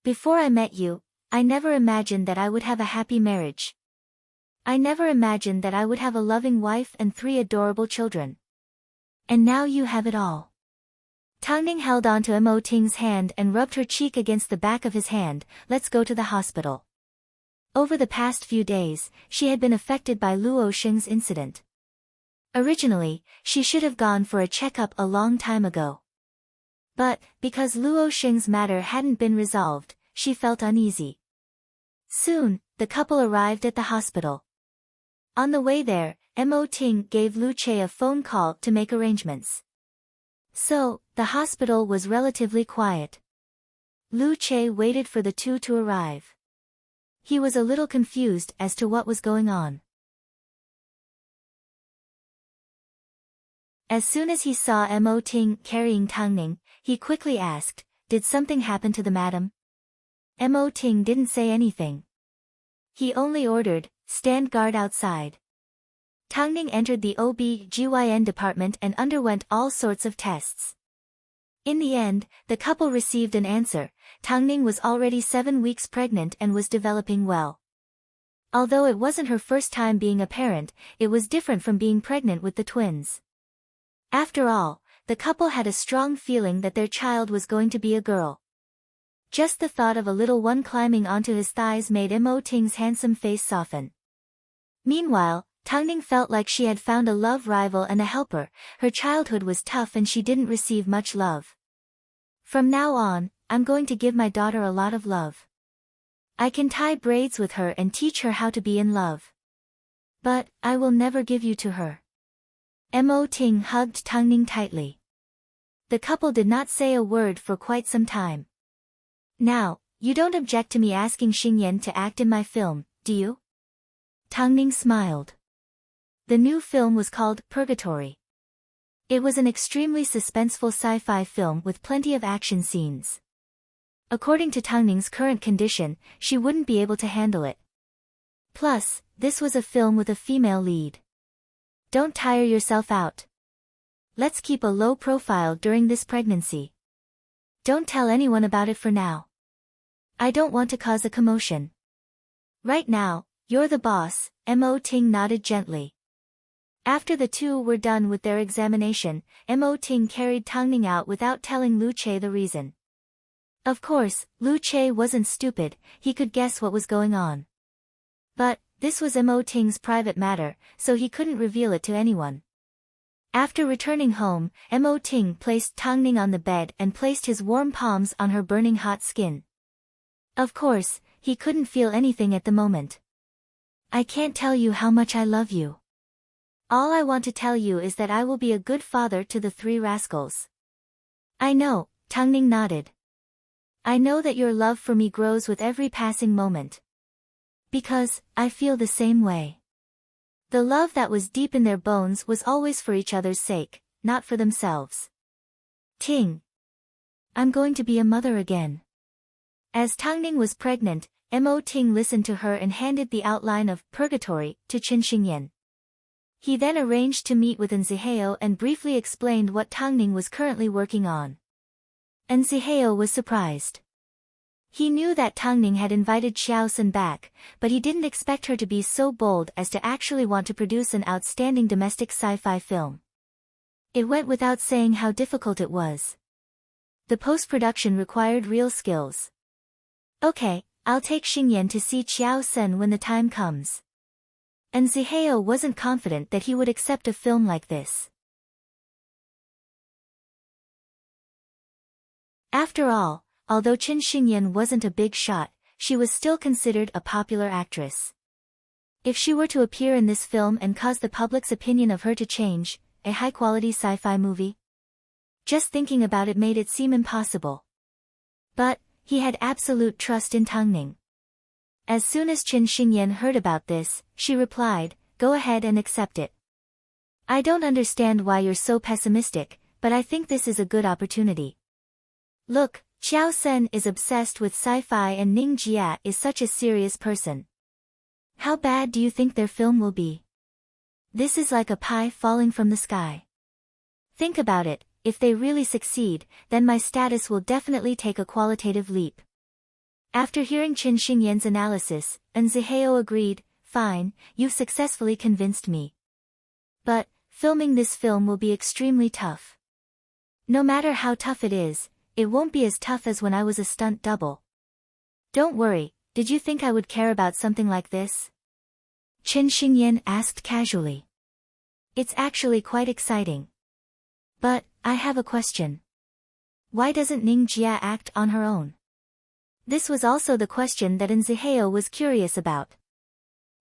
A: Before I met you, I never imagined that I would have a happy marriage. I never imagined that I would have a loving wife and 3 adorable children. And now you have it all. Tangning held on to Mo Ting's hand and rubbed her cheek against the back of his hand. Let's go to the hospital. Over the past few days, she had been affected by Luo Sheng's incident. Originally, she should have gone for a checkup a long time ago. But, because Luo Sheng's matter hadn't been resolved, she felt uneasy. Soon, the couple arrived at the hospital. On the way there, Mo Ting gave Lu Che a phone call to make arrangements. So, the hospital was relatively quiet. Lu Che waited for the two to arrive. He was a little confused as to what was going on. As soon as he saw Mo Ting carrying Tangning, he quickly asked, Did something happen to the madam? Mo Ting didn't say anything. He only ordered, Stand guard outside. Tangning entered the OB/GYN department and underwent all sorts of tests. In the end, the couple received an answer. Tangning was already 7 weeks pregnant and was developing well. Although it wasn't her first time being a parent, it was different from being pregnant with the twins. After all, the couple had a strong feeling that their child was going to be a girl. Just the thought of a little one climbing onto his thighs made Mo Ting's handsome face soften. Meanwhile, Tangning felt like she had found a love rival and a helper. Her childhood was tough and she didn't receive much love. From now on, I'm going to give my daughter a lot of love. I can tie braids with her and teach her how to be in love. But, I will never give you to her. Mo Ting hugged Tangning tightly. The couple did not say a word for quite some time. Now, you don't object to me asking Xingyan to act in my film, do you? Tangning smiled. The new film was called Purgatory. It was an extremely suspenseful sci-fi film with plenty of action scenes. According to Tangning's current condition, she wouldn't be able to handle it. Plus, this was a film with a female lead. Don't tire yourself out. Let's keep a low profile during this pregnancy. Don't tell anyone about it for now. I don't want to cause a commotion. Right now, you're the boss, Mo Ting nodded gently. After the two were done with their examination, Mo Ting carried Tangning out without telling Lu Che the reason. Of course, Lu Che wasn't stupid, he could guess what was going on. But, this was Mo Ting's private matter, so he couldn't reveal it to anyone. After returning home, Mo Ting placed Tangning on the bed and placed his warm palms on her burning hot skin. Of course, he couldn't feel anything at the moment. I can't tell you how much I love you. All I want to tell you is that I will be a good father to the 3 rascals. I know, Tangning nodded. I know that your love for me grows with every passing moment. Because, I feel the same way. The love that was deep in their bones was always for each other's sake, not for themselves. Ting. I'm going to be a mother again. As Tangning was pregnant, Mo Ting listened to her and handed the outline of Purgatory to Qin Xingyan. He then arranged to meet with Nziheo and briefly explained what Tangning was currently working on. Nziheo was surprised. He knew that Tangning had invited Xiao Sun back, but he didn't expect her to be so bold as to actually want to produce an outstanding domestic sci-fi film. It went without saying how difficult it was. The post-production required real skills. Okay, I'll take Xingyan to see Xiao Sun when the time comes. Nziheo wasn't confident that he would accept a film like this. After all, although Qin Xingyan wasn't a big shot, she was still considered a popular actress. If she were to appear in this film and cause the public's opinion of her to change, a high-quality sci-fi movie? Just thinking about it made it seem impossible. But, he had absolute trust in Tangning. As soon as Qin Xingyan heard about this, she replied, "Go ahead and accept it. I don't understand why you're so pessimistic, but I think this is a good opportunity. Look, Xiao Sun is obsessed with sci-fi and Ning Jia is such a serious person. How bad do you think their film will be? This is like a pie falling from the sky. Think about it, if they really succeed, then my status will definitely take a qualitative leap." After hearing Qin Xingyan's analysis, Nziheo agreed, "Fine, you've successfully convinced me. But, filming this film will be extremely tough. No matter how tough it is, it won't be as tough as when I was a stunt double. Don't worry, did you think I would care about something like this?" Qin Xingyan asked casually. "It's actually quite exciting. But, I have a question. Why doesn't Ning Jia act on her own?" This was also the question that Nziheo was curious about.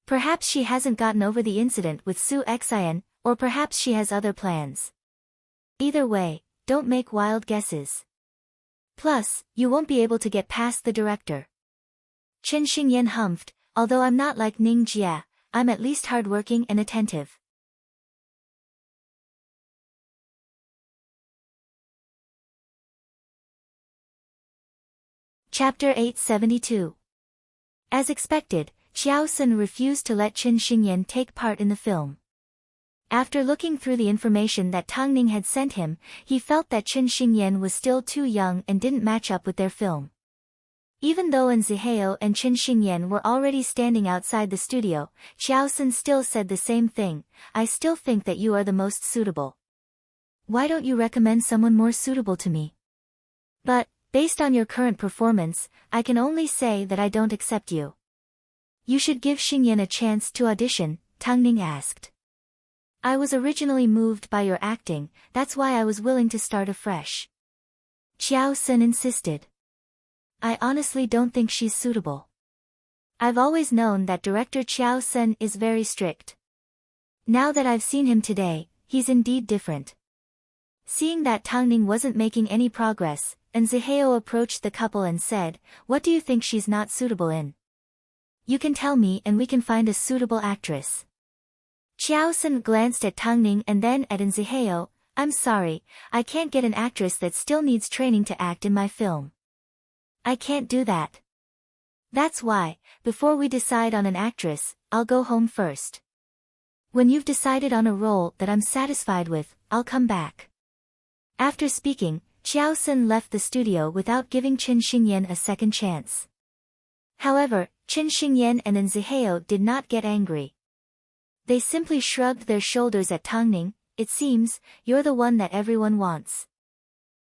A: Perhaps she hasn't gotten over the incident with Su Xian, or perhaps she has other plans. Either way, don't make wild guesses. Plus, you won't be able to get past the director. Qin Xingyan humphed, "Although I'm not like Ning Jia, I'm at least hardworking and attentive." Chapter 872. As expected, Xiao Sun refused to let Qin Xingyan take part in the film. After looking through the information that Tangning had sent him, he felt that Qin Xingyan was still too young and didn't match up with their film. Even though Nziheo and Qin Xingyan were already standing outside the studio, Xiao Sun still said the same thing, "I still think that you are the most suitable. Why don't you recommend someone more suitable to me? But, based on your current performance, I can only say that I don't accept you." "You should give Xingyan a chance to audition," Tangning asked. "I was originally moved by your acting, that's why I was willing to start afresh." Xiao Sun insisted. "I honestly don't think she's suitable. I've always known that director Xiao Sun is very strict. Now that I've seen him today, he's indeed different." Seeing that Tangning wasn't making any progress, Nziheo approached the couple and said, "What do you think she's not suitable in? You can tell me and we can find a suitable actress." Xiao Sun glanced at Tangning and then at Nziheo. "I'm sorry, I can't get an actress that still needs training to act in my film. I can't do that. That's why, before we decide on an actress, I'll go home first. When you've decided on a role that I'm satisfied with, I'll come back." After speaking, Xiao Sun left the studio without giving Qin Xingyan a second chance. However, Qin Xingyan and Nziheo did not get angry. They simply shrugged their shoulders at Tangning. "It seems, you're the one that everyone wants."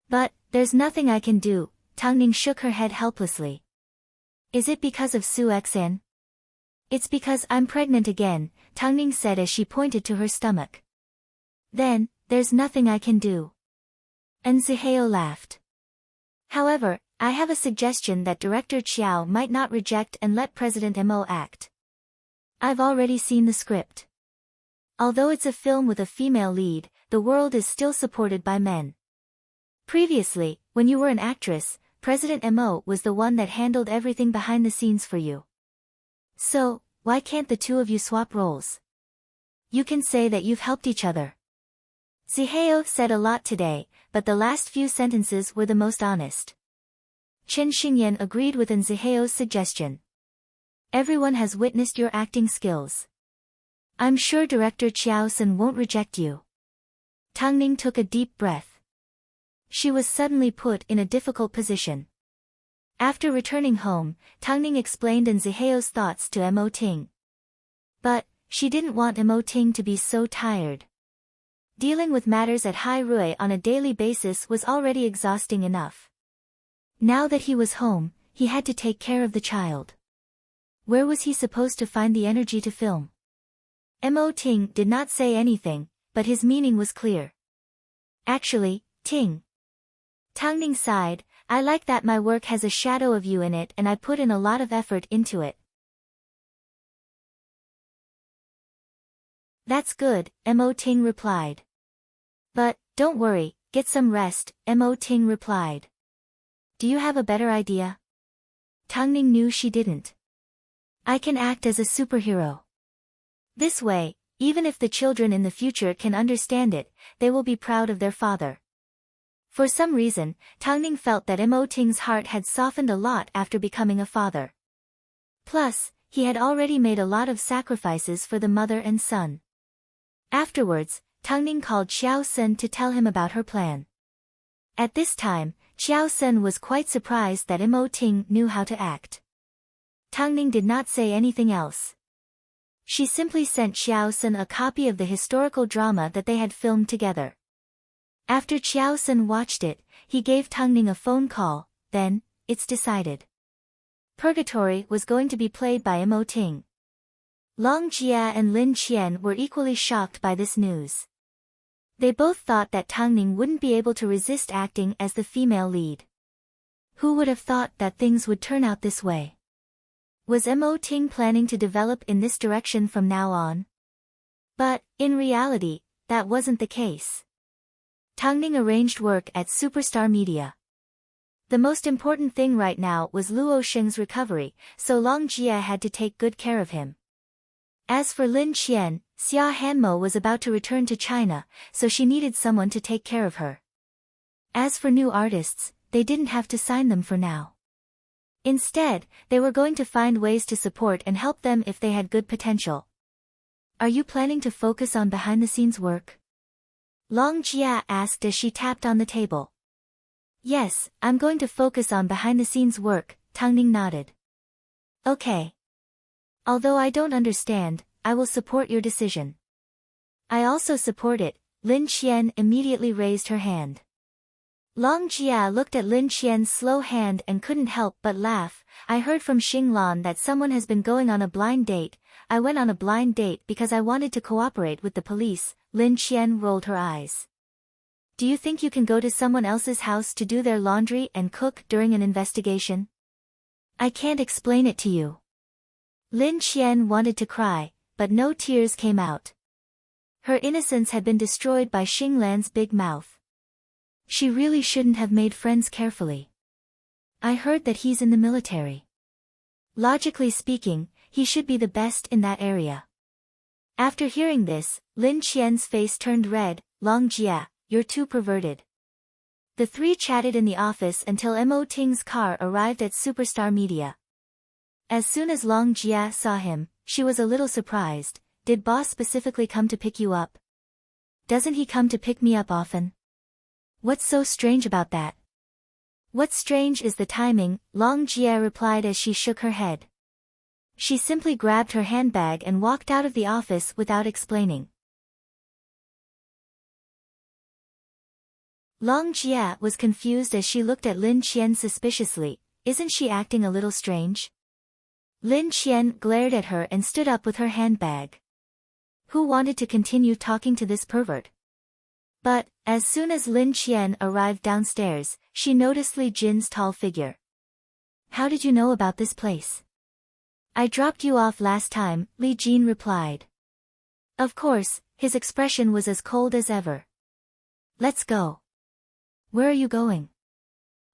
A: "But, there's nothing I can do," Tangning shook her head helplessly. "Is it because of Su Xian?" "It's because I'm pregnant again," Tangning said as she pointed to her stomach. "Then, there's nothing I can do." Nziheo laughed. "However, I have a suggestion that Director Chiao might not reject and let President Mo act. I've already seen the script. Although it's a film with a female lead, the world is still supported by men. Previously, when you were an actress, President Mo was the one that handled everything behind the scenes for you. So, why can't the two of you swap roles? You can say that you've helped each other." Nziheo said a lot today, but the last few sentences were the most honest. Chen Xingyan agreed with An Ziheo's suggestion. Everyone has witnessed your acting skills. I'm sure Director Chiao Sun won't reject you. Tang Ning took a deep breath. She was suddenly put in a difficult position. After returning home, Tang Ning explained An Ziheo's thoughts to Mo Ting. But she didn't want Mo Ting to be so tired. Dealing with matters at Hai Rui on a daily basis was already exhausting enough. Now that he was home, he had to take care of the child. Where was he supposed to find the energy to film? Mo Ting did not say anything, but his meaning was clear. Actually, Ting. Tang Ning sighed, I like that my work has a shadow of you in it and I put in a lot of effort into it. That's good, Mo Ting replied. But, don't worry, get some rest, Mo Ting replied. Do you have a better idea? Tang Ning knew she didn't. I can act as a superhero. This way, even if the children in the future can understand it, they will be proud of their father. For some reason, Tang Ning felt that Mo Ting's heart had softened a lot after becoming a father. Plus, he had already made a lot of sacrifices for the mother and son. Afterwards, Tang Ning called Xiao Sun to tell him about her plan. At this time, Xiao Sun was quite surprised that Mo Ting knew how to act. Tang Ning did not say anything else. She simply sent Xiao Sun a copy of the historical drama that they had filmed together. After Xiao Sun watched it, he gave Tang Ning a phone call, then, it's decided. Purgatory was going to be played by Mo Ting. Long Jia and Lin Qian were equally shocked by this news. They both thought that Tang Ning wouldn't be able to resist acting as the female lead. Who would have thought that things would turn out this way? Was Mo Ting planning to develop in this direction from now on? But, in reality, that wasn't the case. Tang Ning arranged work at Superstar Media. The most important thing right now was Luo Sheng's recovery, so Long Jia had to take good care of him. As for Lin Qian, Xia Hanmo was about to return to China, so she needed someone to take care of her. As for new artists, they didn't have to sign them for now. Instead, they were going to find ways to support and help them if they had good potential. Are you planning to focus on behind-the-scenes work? Long Jia asked as she tapped on the table. Yes, I'm going to focus on behind-the-scenes work, Tang Ning nodded. Okay. Although I don't understand, I will support your decision. I also support it, Lin Qian immediately raised her hand. Long Jia looked at Lin Qian's slow hand and couldn't help but laugh. I heard from Xing Lan that someone has been going on a blind date. I went on a blind date because I wanted to cooperate with the police. Lin Qian rolled her eyes. Do you think you can go to someone else's house to do their laundry and cook during an investigation? I can't explain it to you. Lin Qian wanted to cry, but no tears came out. Her innocence had been destroyed by Xing Lan's big mouth. She really shouldn't have made friends carefully. I heard that he's in the military. Logically speaking, he should be the best in that area. After hearing this, Lin Qian's face turned red. Long Jia, you're too perverted. The three chatted in the office until Mo Ting's car arrived at Superstar Media. As soon as Long Jia saw him, she was a little surprised. Did boss specifically come to pick you up? Doesn't he come to pick me up often? What's so strange about that? What's strange is the timing, Long Jia replied as she shook her head. She simply grabbed her handbag and walked out of the office without explaining. Long Jia was confused as she looked at Lin Qian suspiciously. Isn't she acting a little strange? Lin Qian glared at her and stood up with her handbag. Who wanted to continue talking to this pervert? But, as soon as Lin Qian arrived downstairs, she noticed Li Jin's tall figure. How did you know about this place? I dropped you off last time, Li Jin replied. Of course, his expression was as cold as ever. Let's go. Where are you going?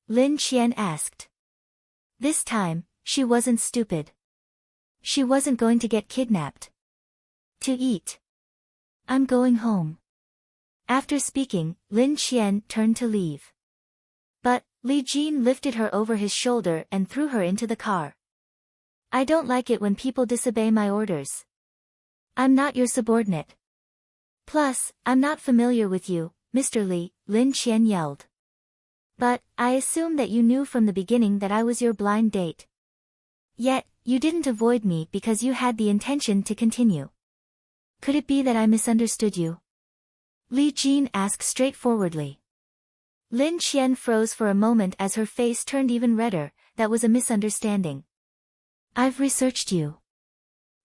A: Lin Qian asked. This time, she wasn't stupid. She wasn't going to get kidnapped. To eat. I'm going home. After speaking, Lin Qian turned to leave. But, Li Jin lifted her over his shoulder and threw her into the car. I don't like it when people disobey my orders. I'm not your subordinate. Plus, I'm not familiar with you, Mr. Li, Lin Qian yelled. But, I assume that you knew from the beginning that I was your blind date. Yet, you didn't avoid me because you had the intention to continue. Could it be that I misunderstood you? Li Jin asked straightforwardly. Lin Qian froze for a moment as her face turned even redder. That was a misunderstanding. I've researched you.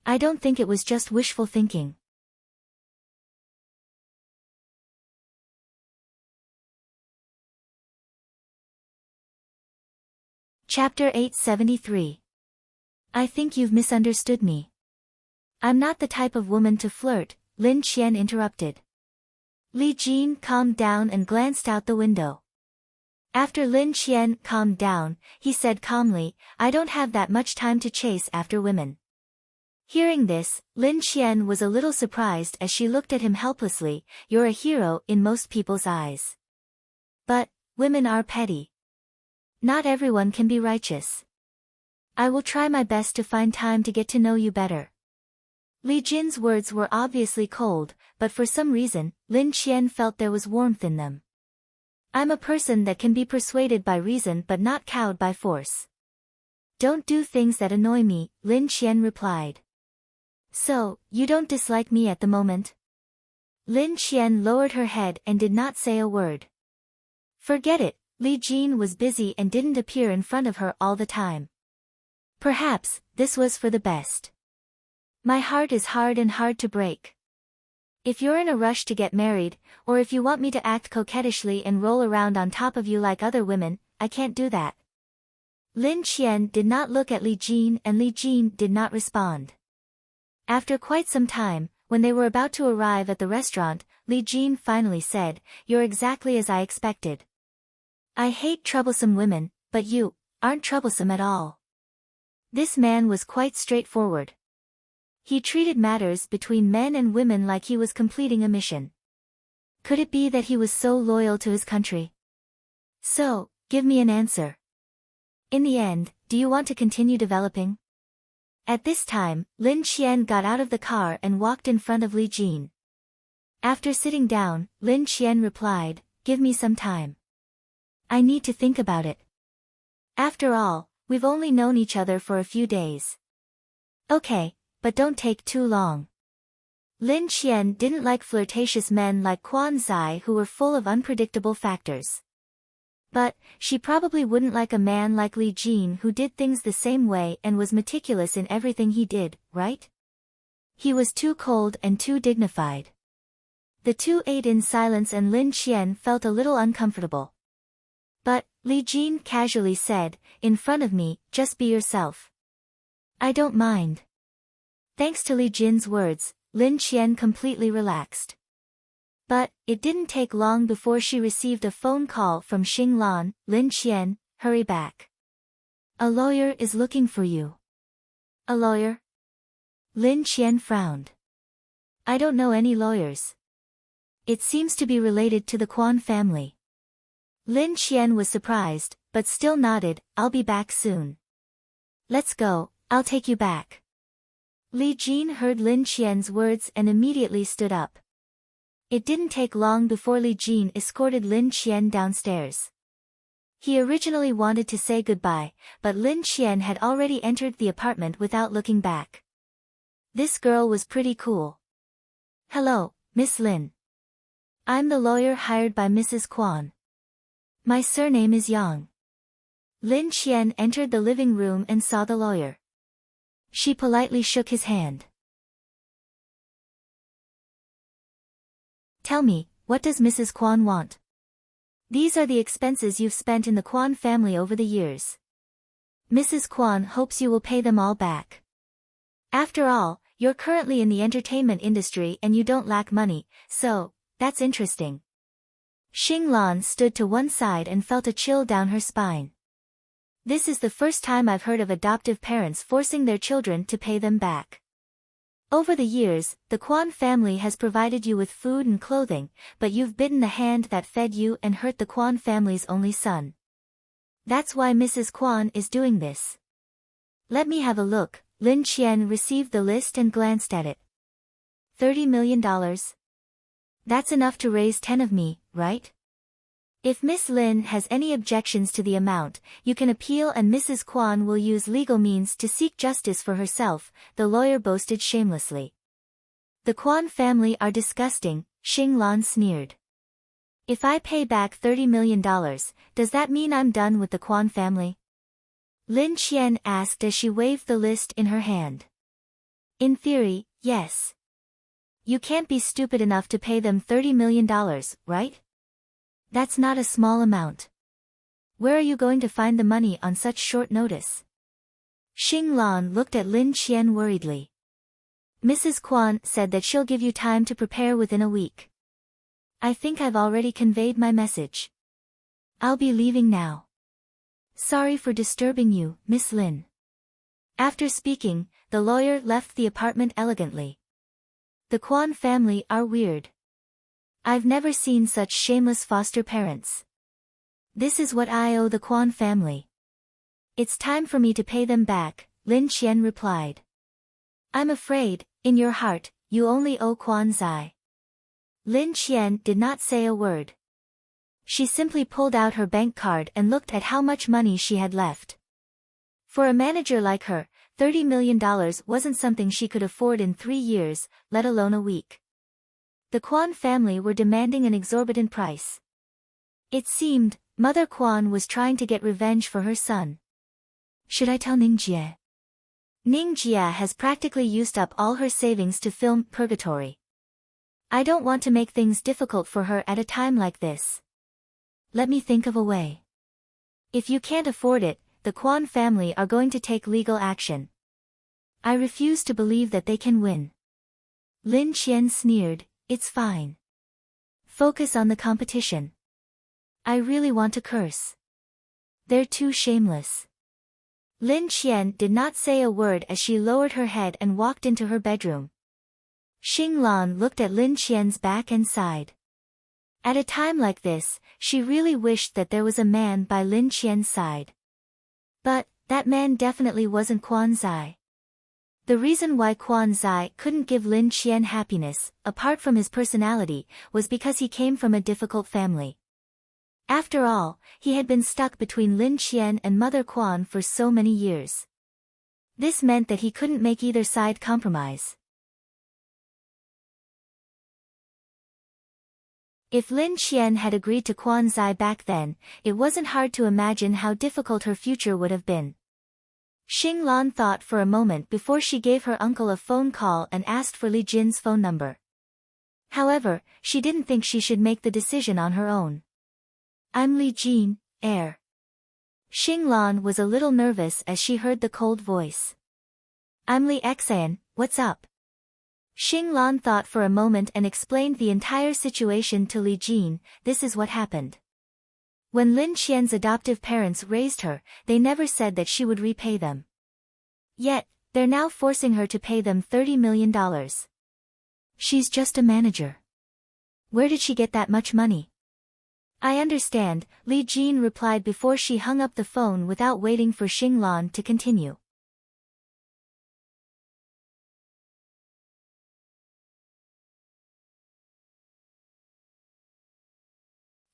A: I don't think it was just wishful thinking. Chapter 873. I think you've misunderstood me. I'm not the type of woman to flirt, Lin Qian interrupted. Li Jin calmed down and glanced out the window. After Lin Qian calmed down, he said calmly, I don't have that much time to chase after women. Hearing this, Lin Qian was a little surprised as she looked at him helplessly. You're a hero in most people's eyes. But, women are petty. Not everyone can be righteous. I will try my best to find time to get to know you better. Li Jin's words were obviously cold, but for some reason, Lin Qian felt there was warmth in them. I'm a person that can be persuaded by reason but not cowed by force. Don't do things that annoy me, Lin Qian replied. So, you don't dislike me at the moment? Lin Qian lowered her head and did not say a word. Forget it, Li Jin was busy and didn't appear in front of her all the time. Perhaps, this was for the best. My heart is hard and hard to break. If you're in a rush to get married, or if you want me to act coquettishly and roll around on top of you like other women, I can't do that. Lin Qian did not look at Li Jin and Li Jin did not respond. After quite some time, when they were about to arrive at the restaurant, Li Jin finally said, You're exactly as I expected. I hate troublesome women, but you aren't troublesome at all. This man was quite straightforward. He treated matters between men and women like he was completing a mission. Could it be that he was so loyal to his country? So, give me an answer. In the end, do you want to continue developing? At this time, Lin Qian got out of the car and walked in front of Li Jin. After sitting down, Lin Qian replied, Give me some time. I need to think about it. After all, we've only known each other for a few days. Okay, but don't take too long. Lin Qian didn't like flirtatious men like Quan Zai who were full of unpredictable factors. But, she probably wouldn't like a man like Li Jin who did things the same way and was meticulous in everything he did, right? He was too cold and too dignified. The two ate in silence and Lin Qian felt a little uncomfortable. But, Li Jin casually said, In front of me, just be yourself. I don't mind. Thanks to Li Jin's words, Lin Qian completely relaxed. But, it didn't take long before she received a phone call from Xing Lan. Lin Qian, hurry back. A lawyer is looking for you. A lawyer? Lin Qian frowned. I don't know any lawyers. It seems to be related to the Quan family. Lin Qian was surprised, but still nodded, I'll be back soon. Let's go, I'll take you back. Li Jin heard Lin Qian's words and immediately stood up. It didn't take long before Li Jin escorted Lin Qian downstairs. He originally wanted to say goodbye, but Lin Qian had already entered the apartment without looking back. This girl was pretty cool. Hello, Miss Lin. I'm the lawyer hired by Mrs. Quan. My surname is Yang. Lin Qian entered the living room and saw the lawyer. She politely shook his hand. Tell me, what does Mrs. Quan want? These are the expenses you've spent in the Quan family over the years. Mrs. Quan hopes you will pay them all back. After all, you're currently in the entertainment industry and you don't lack money, so, that's interesting. Xing Lan stood to one side and felt a chill down her spine. This is the first time I've heard of adoptive parents forcing their children to pay them back. Over the years, the Quan family has provided you with food and clothing, but you've bitten the hand that fed you and hurt the Quan family's only son. That's why Mrs. Kwan is doing this. Let me have a look. Lin Qian received the list and glanced at it. $30 million? That's enough to raise 10 of me, right? If Miss Lin has any objections to the amount, you can appeal and Mrs. Kwan will use legal means to seek justice for herself, the lawyer boasted shamelessly. The Kwan family are disgusting, Xing Lan sneered. If I pay back $30 million, does that mean I'm done with the Kwan family? Lin Qian asked as she waved the list in her hand. In theory, yes. You can't be stupid enough to pay them $30 million, right? That's not a small amount. Where are you going to find the money on such short notice? Xing Lan looked at Lin Qian worriedly. Mrs. Kwan said that she'll give you time to prepare within a week. I think I've already conveyed my message. I'll be leaving now. Sorry for disturbing you, Miss Lin. After speaking, the lawyer left the apartment elegantly. The Kwan family are weird. I've never seen such shameless foster parents. This is what I owe the Kwan family. It's time for me to pay them back, Lin Qian replied. I'm afraid, in your heart, you only owe Kwan Zai. Lin Qian did not say a word. She simply pulled out her bank card and looked at how much money she had left. For a manager like her, $30 million wasn't something she could afford in 3 years, let alone a week. The Kwan family were demanding an exorbitant price. It seemed, Mother Kwan was trying to get revenge for her son. Should I tell Ningjie? Ningjie has practically used up all her savings to film Purgatory. I don't want to make things difficult for her at a time like this. Let me think of a way. If you can't afford it, the Kwan family are going to take legal action. I refuse to believe that they can win. Lin Qian sneered, it's fine. Focus on the competition. I really want to curse. They're too shameless. Lin Qian did not say a word as she lowered her head and walked into her bedroom. Xing Lan looked at Lin Qian's back and sighed. At a time like this, she really wished that there was a man by Lin Qian's side. But, that man definitely wasn't Kwan Zai. The reason why Kwan Zai couldn't give Lin Qian happiness, apart from his personality, was because he came from a difficult family. After all, he had been stuck between Lin Qian and Mother Kwan for so many years. This meant that he couldn't make either side compromise. If Lin Qian had agreed to Kwan Zai back then, it wasn't hard to imagine how difficult her future would have been. Xing Lan thought for a moment before she gave her uncle a phone call and asked for Li Jin's phone number. However, she didn't think she should make the decision on her own. I'm Li Jin, heir. Xing Lan was a little nervous as she heard the cold voice. I'm Li Xian, what's up? Xing Lan thought for a moment and explained the entire situation to Li Jin. This is what happened. When Lin Qian's adoptive parents raised her, they never said that she would repay them. Yet, they're now forcing her to pay them $30 million. She's just a manager. Where did she get that much money? I understand, Li Jin replied before she hung up the phone without waiting for Xing Lan to continue.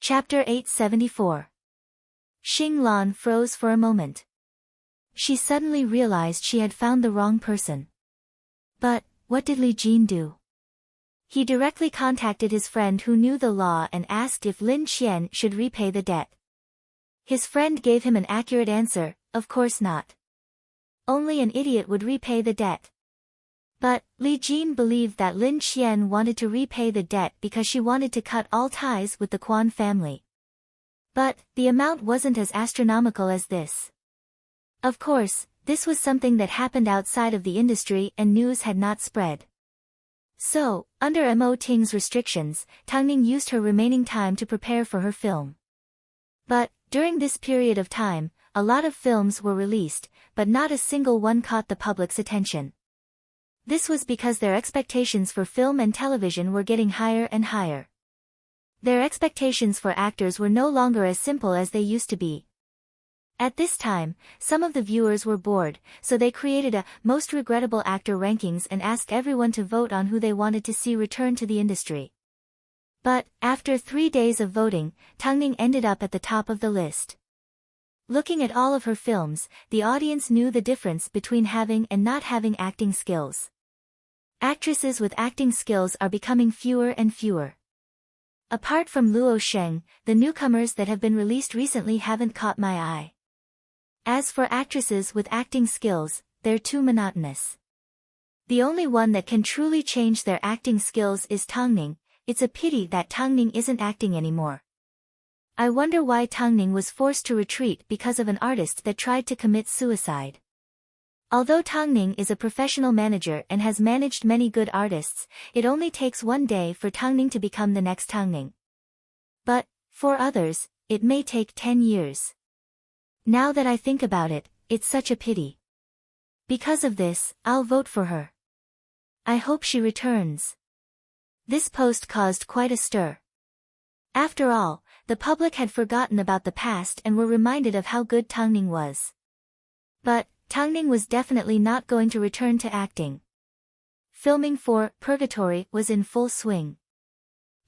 A: Chapter 874. Xing Lan froze for a moment. She suddenly realized she had found the wrong person. But, what did Li Jin do? He directly contacted his friend who knew the law and asked if Lin Qian should repay the debt. His friend gave him an accurate answer, of course not. Only an idiot would repay the debt. But, Li Jin believed that Lin Qian wanted to repay the debt because she wanted to cut all ties with the Kwan family. But, the amount wasn't as astronomical as this. Of course, this was something that happened outside of the industry and news had not spread. So, under Mo Ting's restrictions, Tang Ning used her remaining time to prepare for her film. But, during this period of time, a lot of films were released, but not a single one caught the public's attention. This was because their expectations for film and television were getting higher and higher. Their expectations for actors were no longer as simple as they used to be. At this time, some of the viewers were bored, so they created a most regrettable actor rankings and asked everyone to vote on who they wanted to see return to the industry. But, after 3 days of voting, Tangning ended up at the top of the list. Looking at all of her films, the audience knew the difference between having and not having acting skills. Actresses with acting skills are becoming fewer and fewer. Apart from Luo Sheng, the newcomers that have been released recently haven't caught my eye. As for actresses with acting skills, they're too monotonous. The only one that can truly change their acting skills is Tangning. It's a pity that Tangning isn't acting anymore. I wonder why Tangning was forced to retreat because of an artist that tried to commit suicide. Although Tangning is a professional manager and has managed many good artists, it only takes one day for Tangning to become the next Tangning. But, for others, it may take 10 years. Now that I think about it, it's such a pity. Because of this, I'll vote for her. I hope she returns. This post caused quite a stir. After all, the public had forgotten about the past and were reminded of how good Tangning was. But, Tangning was definitely not going to return to acting. Filming for Purgatory was in full swing.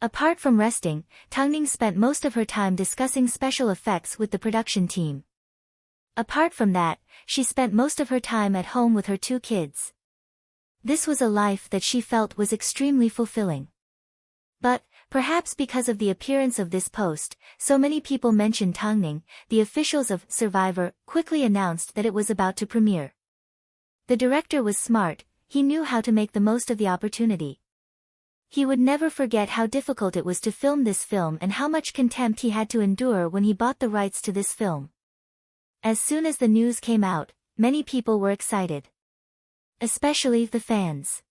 A: Apart from resting, Tangning spent most of her time discussing special effects with the production team. Apart from that, she spent most of her time at home with her 2 kids. This was a life that she felt was extremely fulfilling. But, perhaps because of the appearance of this post, so many people mentioned Tangning, the officials of Survivor quickly announced that it was about to premiere. The director was smart, he knew how to make the most of the opportunity. He would never forget how difficult it was to film this film and how much contempt he had to endure when he bought the rights to this film. As soon as the news came out, many people were excited. Especially the fans.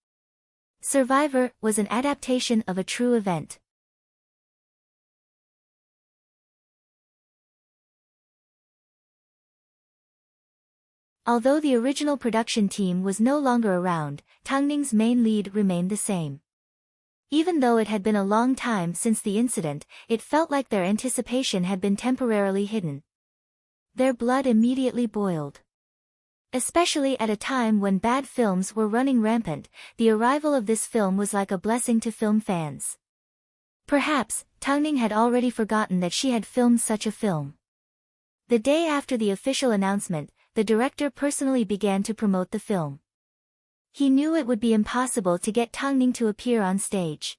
A: Survivor was an adaptation of a true event. Although the original production team was no longer around, Tangning's main lead remained the same. Even though it had been a long time since the incident, it felt like their anticipation had been temporarily hidden. Their blood immediately boiled. Especially at a time when bad films were running rampant, the arrival of this film was like a blessing to film fans. Perhaps, Tangning had already forgotten that she had filmed such a film. The day after the official announcement, the director personally began to promote the film. He knew it would be impossible to get Tangning to appear on stage.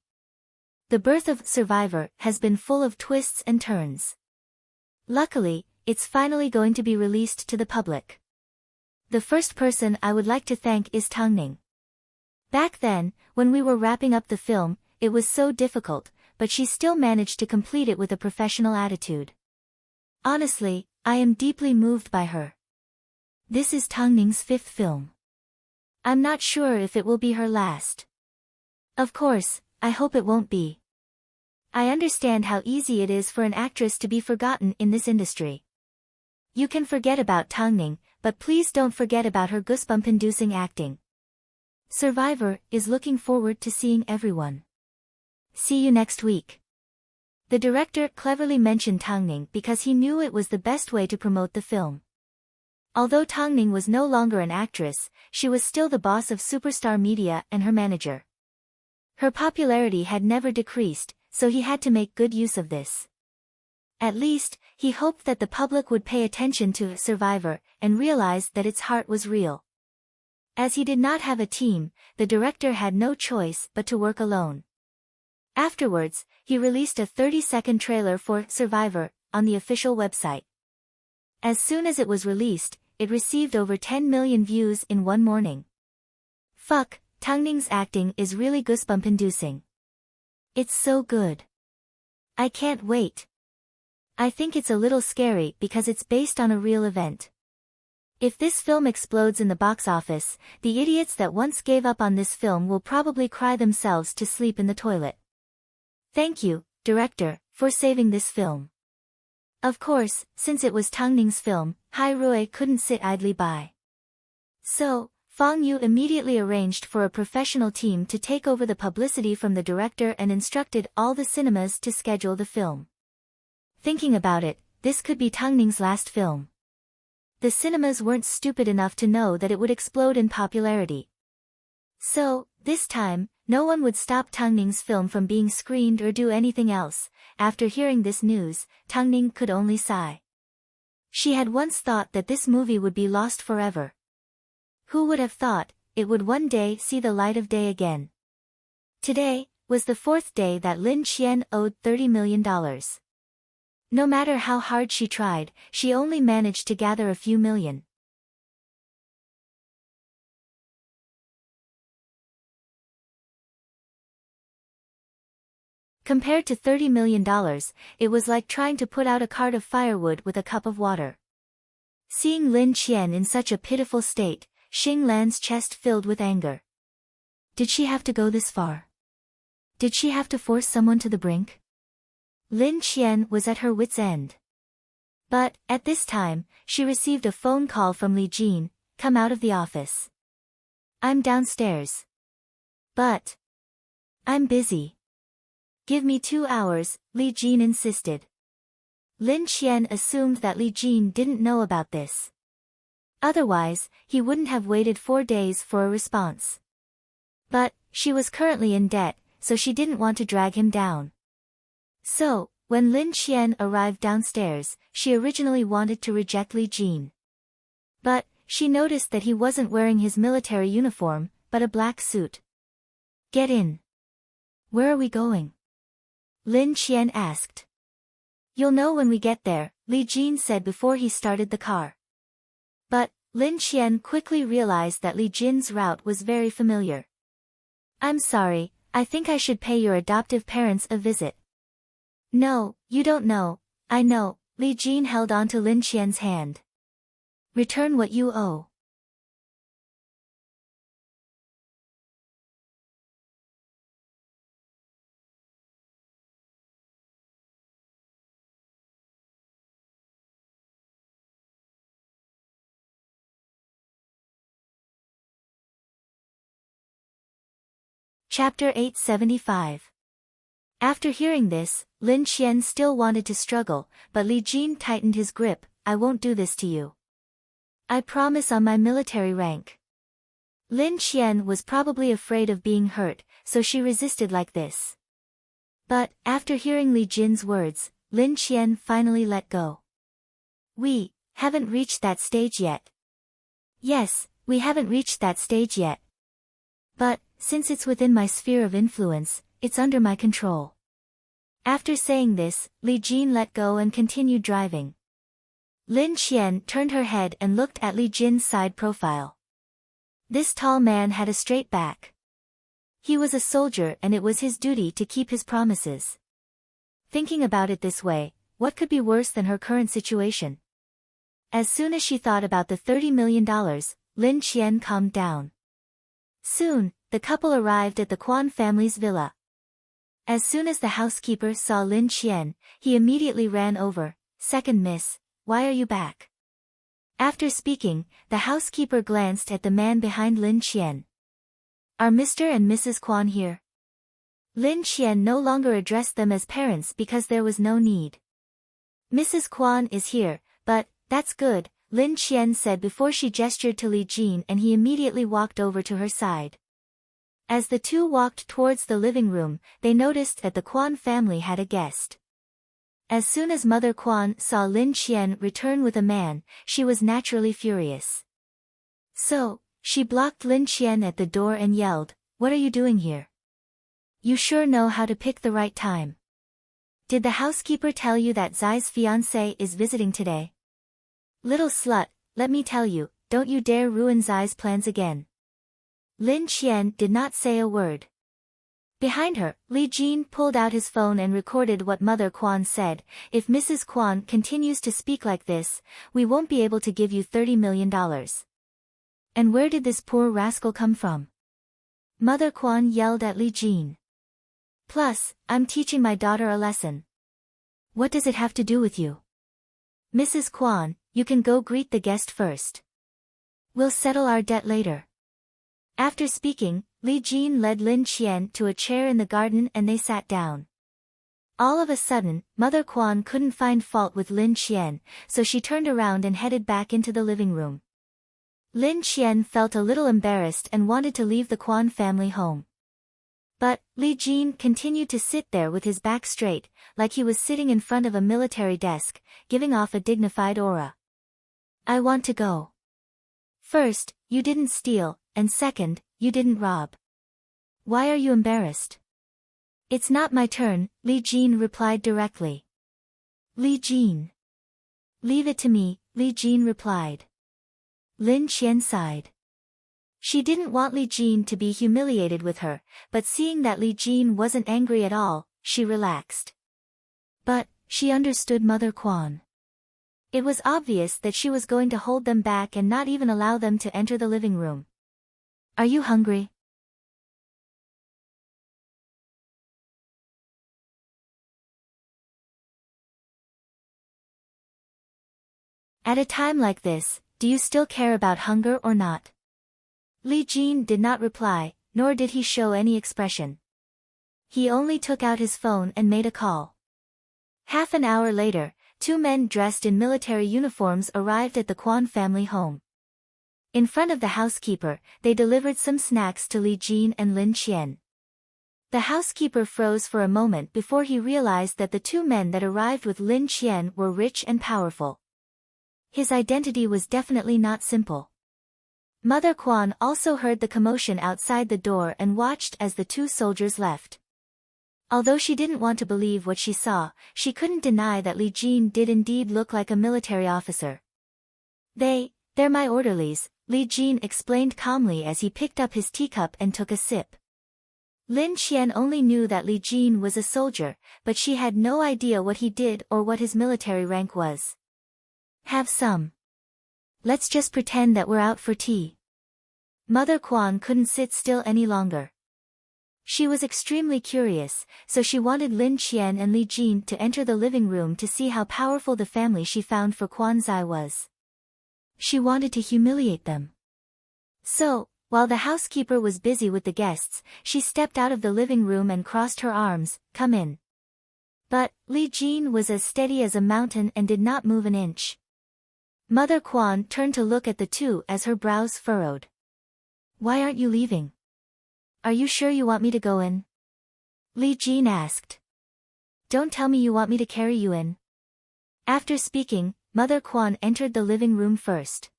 A: The birth of Survivor has been full of twists and turns. Luckily, it's finally going to be released to the public. The first person I would like to thank is Tangning. Back then, when we were wrapping up the film, it was so difficult, but she still managed to complete it with a professional attitude. Honestly, I am deeply moved by her. This is Tangning's 5th film. I'm not sure if it will be her last. Of course, I hope it won't be. I understand how easy it is for an actress to be forgotten in this industry. You can forget about Tangning, but please don't forget about her goosebump-inducing acting. Survivor is looking forward to seeing everyone. See you next week. The director cleverly mentioned Tangning because he knew it was the best way to promote the film. Although Tangning was no longer an actress, she was still the boss of Superstar Media and her manager. Her popularity had never decreased, so he had to make good use of this. At least, he hoped that the public would pay attention to Survivor and realize that its heart was real. As he did not have a team, the director had no choice but to work alone. Afterwards, he released a 30-second trailer for Survivor on the official website. As soon as it was released, it received over 10 million views in one morning. Fuck, Tangning's acting is really goosebump-inducing. It's so good. I can't wait. I think it's a little scary because it's based on a real event. If this film explodes in the box office, the idiots that once gave up on this film will probably cry themselves to sleep in the toilet. Thank you, director, for saving this film. Of course, since it was Tangning's film, Hai Rui couldn't sit idly by. So, Fang Yu immediately arranged for a professional team to take over the publicity from the director and instructed all the cinemas to schedule the film. Thinking about it, this could be Tangning's last film. the cinemas weren't stupid enough to know that it would explode in popularity. So, this time, no one would stop Tang Ning's film from being screened or do anything else. After hearing this news, Tang Ning could only sigh. She had once thought that this movie would be lost forever. Who would have thought it would one day see the light of day again? Today was the fourth day that Lin Qian owed $30 million. No matter how hard she tried, she only managed to gather a few million. Compared to $30 million, it was like trying to put out a cart of firewood with a cup of water. Seeing Lin Qian in such a pitiful state, Xing Lan's chest filled with anger. Did she have to go this far? Did she have to force someone to the brink? Lin Qian was at her wit's end. But, at this time, she received a phone call from Li Jin. Come out of the office. I'm downstairs. But I'm busy. Give me 2 hours, Li Jin insisted. Lin Qian assumed that Li Jin didn't know about this. Otherwise, he wouldn't have waited 4 days for a response. But she was currently in debt, so she didn't want to drag him down. So, when Lin Qian arrived downstairs, she originally wanted to reject Li Jin. But she noticed that he wasn't wearing his military uniform, but a black suit. Get in. Where are we going? Lin Qian asked. You'll know when we get there, Li Jin said before he started the car. But Lin Qian quickly realized that Li Jin's route was very familiar. I'm sorry, I think I should pay your adoptive parents a visit. No, you don't know, I know, Li Jin held on to Lin Qian's hand. Return what you owe. Chapter 875. After hearing this, Lin Qian still wanted to struggle, but Li Jin tightened his grip. I won't do this to you. I promise on my military rank. Lin Qian was probably afraid of being hurt, so she resisted like this. But, after hearing Li Jin's words, Lin Qian finally let go. We haven't reached that stage yet. Yes, we haven't reached that stage yet. But, since it's within my sphere of influence, it's under my control. After saying this, Li Jin let go and continued driving. Lin Qian turned her head and looked at Li Jin's side profile. This tall man had a straight back. He was a soldier and it was his duty to keep his promises. Thinking about it this way, what could be worse than her current situation? As soon as she thought about the $30 million, Lin Qian calmed down. Soon, the couple arrived at the Quan family's villa. As soon as the housekeeper saw Lin Qian, he immediately ran over. Second miss, why are you back? After speaking, the housekeeper glanced at the man behind Lin Qian. Are Mr. and Mrs. Quan here? Lin Qian no longer addressed them as parents because there was no need. Mrs. Quan is here, but that's good, Lin Qian said before she gestured to Li Jin and he immediately walked over to her side. As the two walked towards the living room, they noticed that the Quan family had a guest. As soon as Mother Quan saw Lin Qian return with a man, she was naturally furious. So, she blocked Lin Qian at the door and yelled, "What are you doing here? You sure know how to pick the right time. Did the housekeeper tell you that Zai's fiancé is visiting today? Little slut, let me tell you, don't you dare ruin Zai's plans again." Lin Qian did not say a word. Behind her, Li Jin pulled out his phone and recorded what Mother Quan said. If Mrs. Quan continues to speak like this, we won't be able to give you $30 million. And where did this poor rascal come from? Mother Quan yelled at Li Jin. Plus, I'm teaching my daughter a lesson. What does it have to do with you? Mrs. Quan, you can go greet the guest first. We'll settle our debt later. After speaking, Li Jin led Lin Qian to a chair in the garden and they sat down. All of a sudden, Mother Quan couldn't find fault with Lin Qian, so she turned around and headed back into the living room. Lin Qian felt a little embarrassed and wanted to leave the Quan family home. But Li Jin continued to sit there with his back straight, like he was sitting in front of a military desk, giving off a dignified aura. I want to go. First, you didn't steal, and second, you didn't rob. Why are you embarrassed? It's not my turn, Li Jin replied directly. Li Jin. Leave it to me, Li Jin replied. Lin Qian sighed. She didn't want Li Jin to be humiliated with her, but seeing that Li Jin wasn't angry at all, she relaxed. But she understood Mother Quan. It was obvious that she was going to hold them back and not even allow them to enter the living room. Are you hungry? At a time like this, do you still care about hunger or not? Li Jin did not reply, nor did he show any expression. He only took out his phone and made a call. Half an hour later, two men dressed in military uniforms arrived at the Quan family home. In front of the housekeeper, they delivered some snacks to Li Jin and Lin Qian. The housekeeper froze for a moment before he realized that the two men that arrived with Lin Qian were rich and powerful. His identity was definitely not simple. Mother Quan also heard the commotion outside the door and watched as the two soldiers left. Although she didn't want to believe what she saw, she couldn't deny that Li Jin did indeed look like a military officer. They're my orderlies, Li Jin explained calmly as he picked up his teacup and took a sip. Lin Qian only knew that Li Jin was a soldier, but she had no idea what he did or what his military rank was. Have some. Let's just pretend that we're out for tea. Mother Quan couldn't sit still any longer. She was extremely curious, so she wanted Lin Qian and Li Jin to enter the living room to see how powerful the family she found for Quan Zai was. She wanted to humiliate them. So, while the housekeeper was busy with the guests, she stepped out of the living room and crossed her arms, "Come in." But Li Jin was as steady as a mountain and did not move an inch. Mother Quan turned to look at the two as her brows furrowed. Why aren't you leaving? Are you sure you want me to go in? Li Jin asked. Don't tell me you want me to carry you in. After speaking, Mother Quan entered the living room first.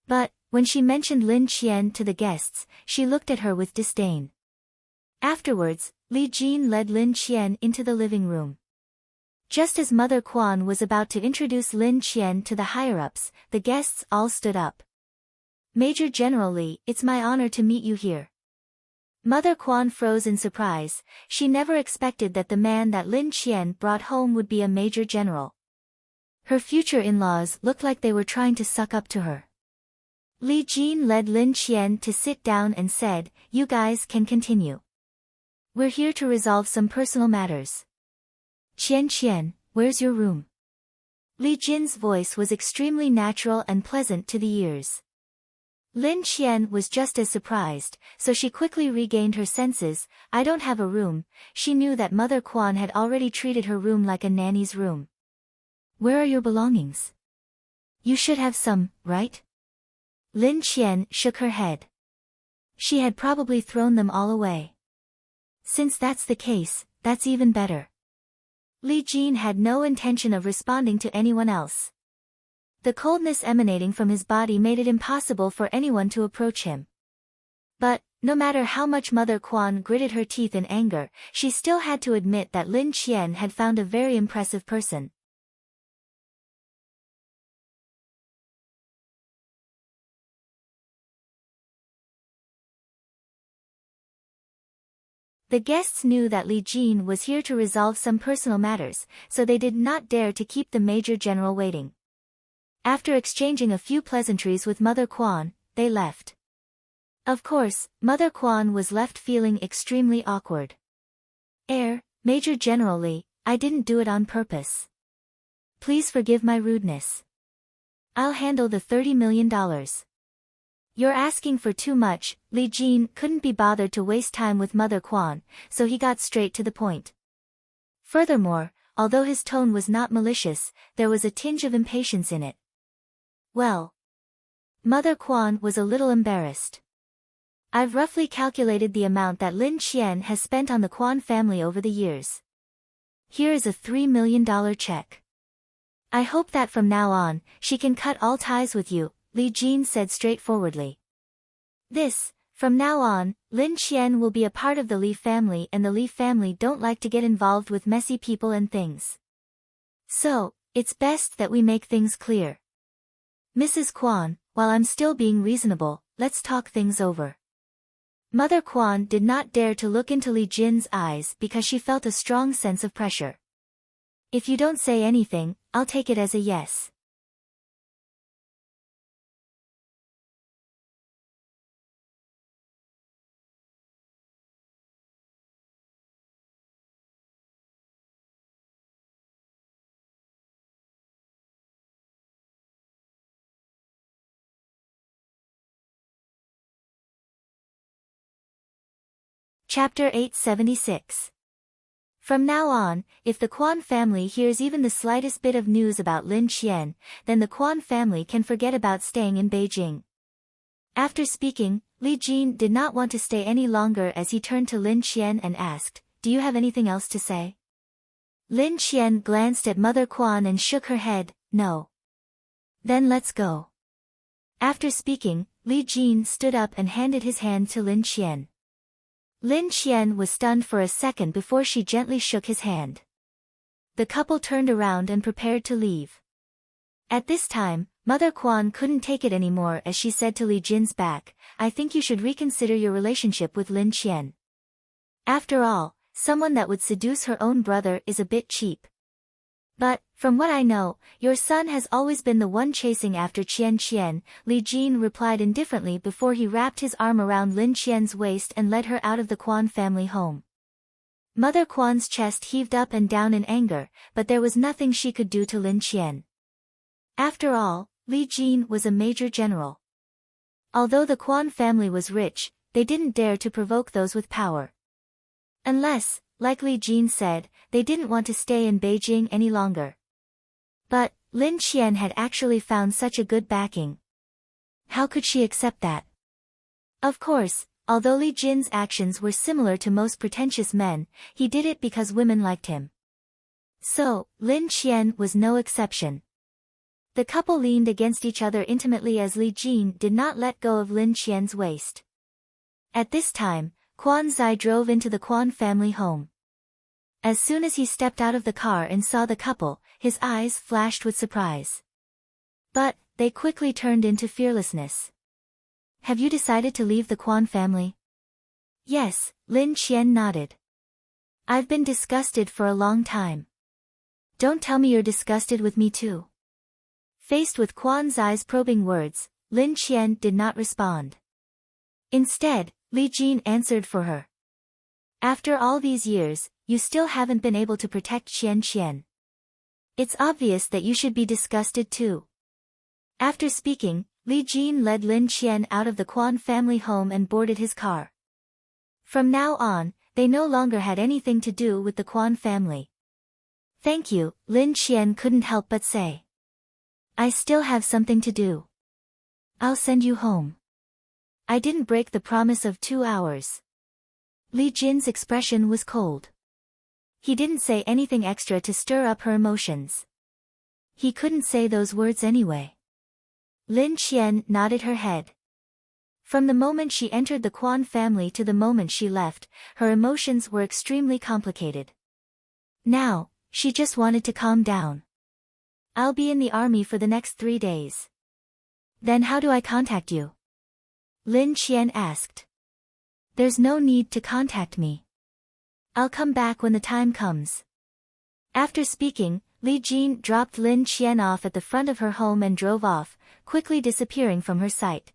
A: But, when she mentioned Lin Qian to the guests, she looked at her with disdain. Afterwards, Li Jin led Lin Qian into the living room. Just as Mother Quan was about to introduce Lin Qian to the higher-ups, the guests all stood up. Major General Li, it's my honor to meet you here. Mother Quan froze in surprise. She never expected that the man that Lin Qian brought home would be a major general. Her future in-laws looked like they were trying to suck up to her. Li Jin led Lin Qian to sit down and said, You guys can continue. We're here to resolve some personal matters. Qian, where's your room? Li Jin's voice was extremely natural and pleasant to the ears. Lin Qian was just as surprised, so she quickly regained her senses. I don't have a room. She knew that Mother Quan had already treated her room like a nanny's room. Where are your belongings? You should have some, right? Lin Qian shook her head. She had probably thrown them all away. Since that's the case, that's even better. Li Jin had no intention of responding to anyone else. The coldness emanating from his body made it impossible for anyone to approach him. But, no matter how much Mother Quan gritted her teeth in anger, she still had to admit that Lin Qian had found a very impressive person. The guests knew that Li Jin was here to resolve some personal matters, so they did not dare to keep the Major General waiting. After exchanging a few pleasantries with Mother Quan, they left. Of course, Mother Quan was left feeling extremely awkward. Major General Li, I didn't do it on purpose. Please forgive my rudeness. I'll handle the $30 million. You're asking for too much. Li Jin couldn't be bothered to waste time with Mother Quan, so he got straight to the point. Furthermore, although his tone was not malicious, there was a tinge of impatience in it. Well. Mother Quan was a little embarrassed. I've roughly calculated the amount that Lin Qian has spent on the Quan family over the years. Here is a $3 million check. I hope that from now on, she can cut all ties with you, Li Jin said straightforwardly. From now on, Lin Qian will be a part of the Li family, and the Li family don't like to get involved with messy people and things. So, it's best that we make things clear. Mrs. Quan, while I'm still being reasonable, let's talk things over. Mother Quan did not dare to look into Li Jin's eyes because she felt a strong sense of pressure. If you don't say anything, I'll take it as a yes. Chapter 876. From now on, if the Quan family hears even the slightest bit of news about Lin Qian, then the Quan family can forget about staying in Beijing. After speaking, Li Jin did not want to stay any longer as he turned to Lin Qian and asked, "Do you have anything else to say?" Lin Qian glanced at Mother Quan and shook her head, "No." "Then let's go." After speaking, Li Jin stood up and handed his hand to Lin Qian. Lin Qian was stunned for a second before she gently shook his hand. The couple turned around and prepared to leave. At this time, Mother Quan couldn't take it anymore as she said to Li Jin's back, "I think you should reconsider your relationship with Lin Qian. After all, someone that would seduce her own brother is a bit cheap. But, from what I know, your son has always been the one chasing after Qian." Li Jin replied indifferently before he wrapped his arm around Lin Qian's waist and led her out of the Quan family home. Mother Quan's chest heaved up and down in anger, but there was nothing she could do to Lin Qian. After all, Li Jin was a major general. Although the Quan family was rich, they didn't dare to provoke those with power. Unless, like Li Jin said, they didn't want to stay in Beijing any longer. But, Lin Qian had actually found such a good backing. How could she accept that? Of course, although Li Jin's actions were similar to most pretentious men, he did it because women liked him. So, Lin Qian was no exception. The couple leaned against each other intimately as Li Jin did not let go of Lin Qian's waist. At this time, Quan Zai drove into the Quan family home. As soon as he stepped out of the car and saw the couple, his eyes flashed with surprise. But, they quickly turned into fearlessness. "Have you decided to leave the Quan family?" "Yes," Lin Qian nodded. "I've been disgusted for a long time." "Don't tell me you're disgusted with me too." Faced with Quan Zai's probing words, Lin Qian did not respond. Instead, Li Jin answered for her. "After all these years, you still haven't been able to protect Qian. It's obvious that you should be disgusted too." After speaking, Li Jin led Lin Qian out of the Quan family home and boarded his car. From now on, they no longer had anything to do with the Quan family. "Thank you," Lin Qian couldn't help but say. "I still have something to do. I'll send you home. I didn't break the promise of 2 hours." Li Jin's expression was cold. He didn't say anything extra to stir up her emotions. He couldn't say those words anyway. Lin Qian nodded her head. From the moment she entered the Quan family to the moment she left, her emotions were extremely complicated. Now, she just wanted to calm down. "I'll be in the army for the next 3 days. Then how do I contact you?" Lin Qian asked. "There's no need to contact me. I'll come back when the time comes." After speaking, Li Jin dropped Lin Qian off at the front of her home and drove off, quickly disappearing from her sight.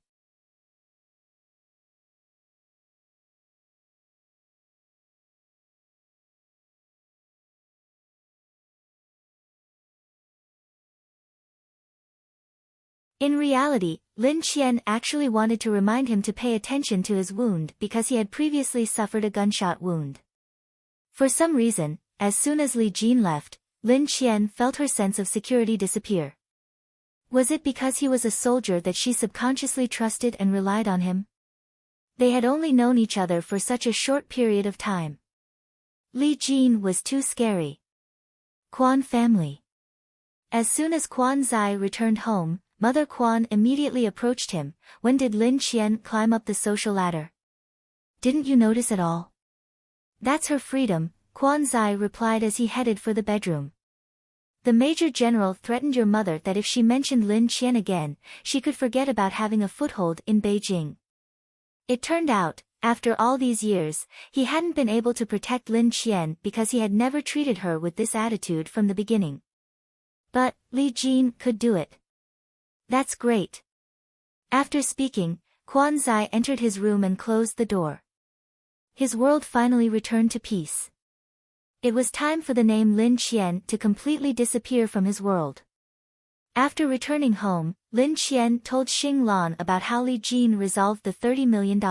A: In reality, Lin Qian actually wanted to remind him to pay attention to his wound because he had previously suffered a gunshot wound. For some reason, as soon as Li Jin left, Lin Qian felt her sense of security disappear. Was it because he was a soldier that she subconsciously trusted and relied on him? They had only known each other for such a short period of time. Li Jin was too scary. Quan family. As soon as Quan Zai returned home, Mother Quan immediately approached him. When did Lin Qian climb up the social ladder? Didn't you notice at all? That's her freedom, Quan Zai replied as he headed for the bedroom. The Major General threatened your mother that if she mentioned Lin Qian again, she could forget about having a foothold in Beijing. It turned out, after all these years, he hadn't been able to protect Lin Qian because he had never treated her with this attitude from the beginning. But, Li Jin could do it. That's great. After speaking, Quan Zai entered his room and closed the door. His world finally returned to peace. It was time for the name Lin Qian to completely disappear from his world. After returning home, Lin Qian told Xing Lan about how Li Jin resolved the $30 million.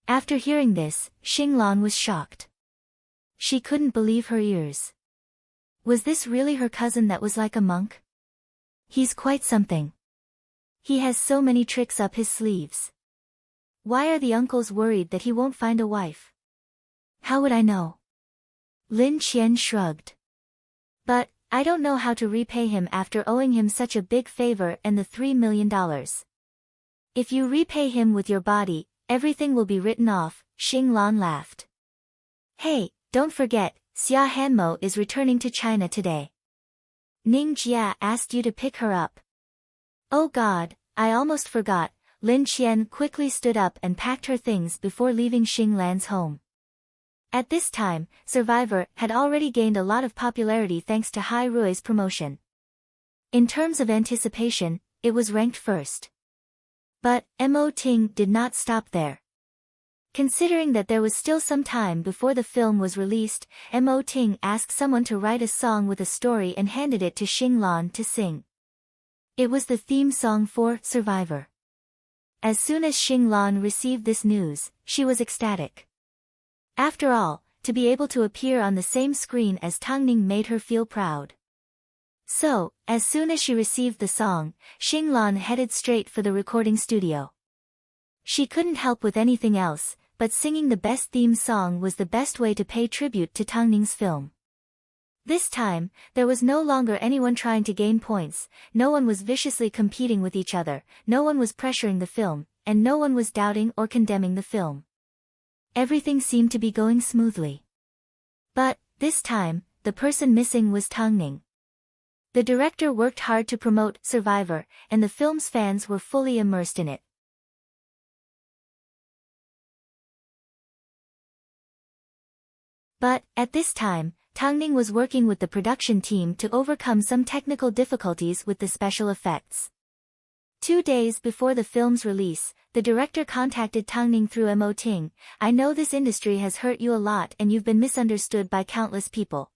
A: After hearing this, Xing Lan was shocked. She couldn't believe her ears. Was this really her cousin that was like a monk? He's quite something. He has so many tricks up his sleeves. Why are the uncles worried that he won't find a wife? How would I know? Lin Qian shrugged. But, I don't know how to repay him after owing him such a big favor and the $3 million. If you repay him with your body, everything will be written off, Xing Lan laughed. Hey, don't forget, Xia Hanmo is returning to China today. Ning Jia asked you to pick her up. Oh God, I almost forgot. Lin Qian quickly stood up and packed her things before leaving Xing Lan's home. At this time, Survivor had already gained a lot of popularity thanks to Hai Rui's promotion. In terms of anticipation, it was ranked first. But, Mo Ting did not stop there. Considering that there was still some time before the film was released, Mo Ting asked someone to write a song with a story and handed it to Xing Lan to sing. It was the theme song for Survivor. As soon as Xing Lan received this news, she was ecstatic. After all, to be able to appear on the same screen as Tang Ning made her feel proud. So, as soon as she received the song, Xing Lan headed straight for the recording studio. She couldn't help with anything else, but singing the best theme song was the best way to pay tribute to Tang Ning's film. This time, there was no longer anyone trying to gain points, no one was viciously competing with each other, no one was pressuring the film, and no one was doubting or condemning the film. Everything seemed to be going smoothly. But, this time, the person missing was Tang Ning. The director worked hard to promote Survivor, and the film's fans were fully immersed in it. But, at this time, Tang Ning was working with the production team to overcome some technical difficulties with the special effects. 2 days before the film's release, the director contacted Tang Ning through Mo Ting. I know this industry has hurt you a lot and you've been misunderstood by countless people.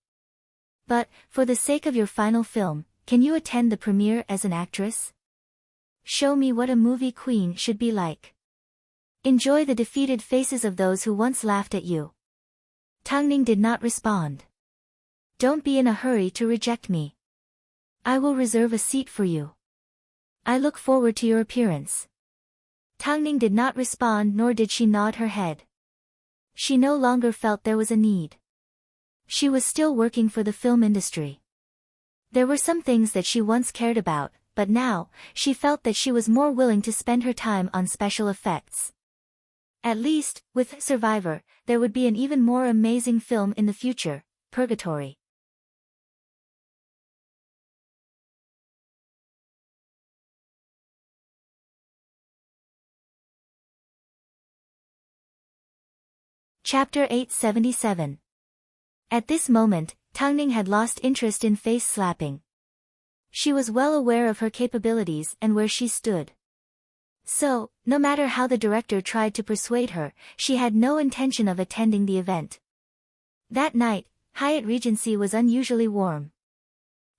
A: But, for the sake of your final film, can you attend the premiere as an actress? Show me what a movie queen should be like. Enjoy the defeated faces of those who once laughed at you. Tang Ning did not respond. Don't be in a hurry to reject me. I will reserve a seat for you. I look forward to your appearance. Tang Ning did not respond nor did she nod her head. She no longer felt there was a need. She was still working for the film industry. There were some things that she once cared about, but now, she felt that she was more willing to spend her time on special effects. At least, with Survivor, there would be an even more amazing film in the future, Purgatory. Chapter 877. At this moment, Tang Ning had lost interest in face slapping. She was well aware of her capabilities and where she stood. So, no matter how the director tried to persuade her, she had no intention of attending the event. That night, Hyatt Regency was unusually warm.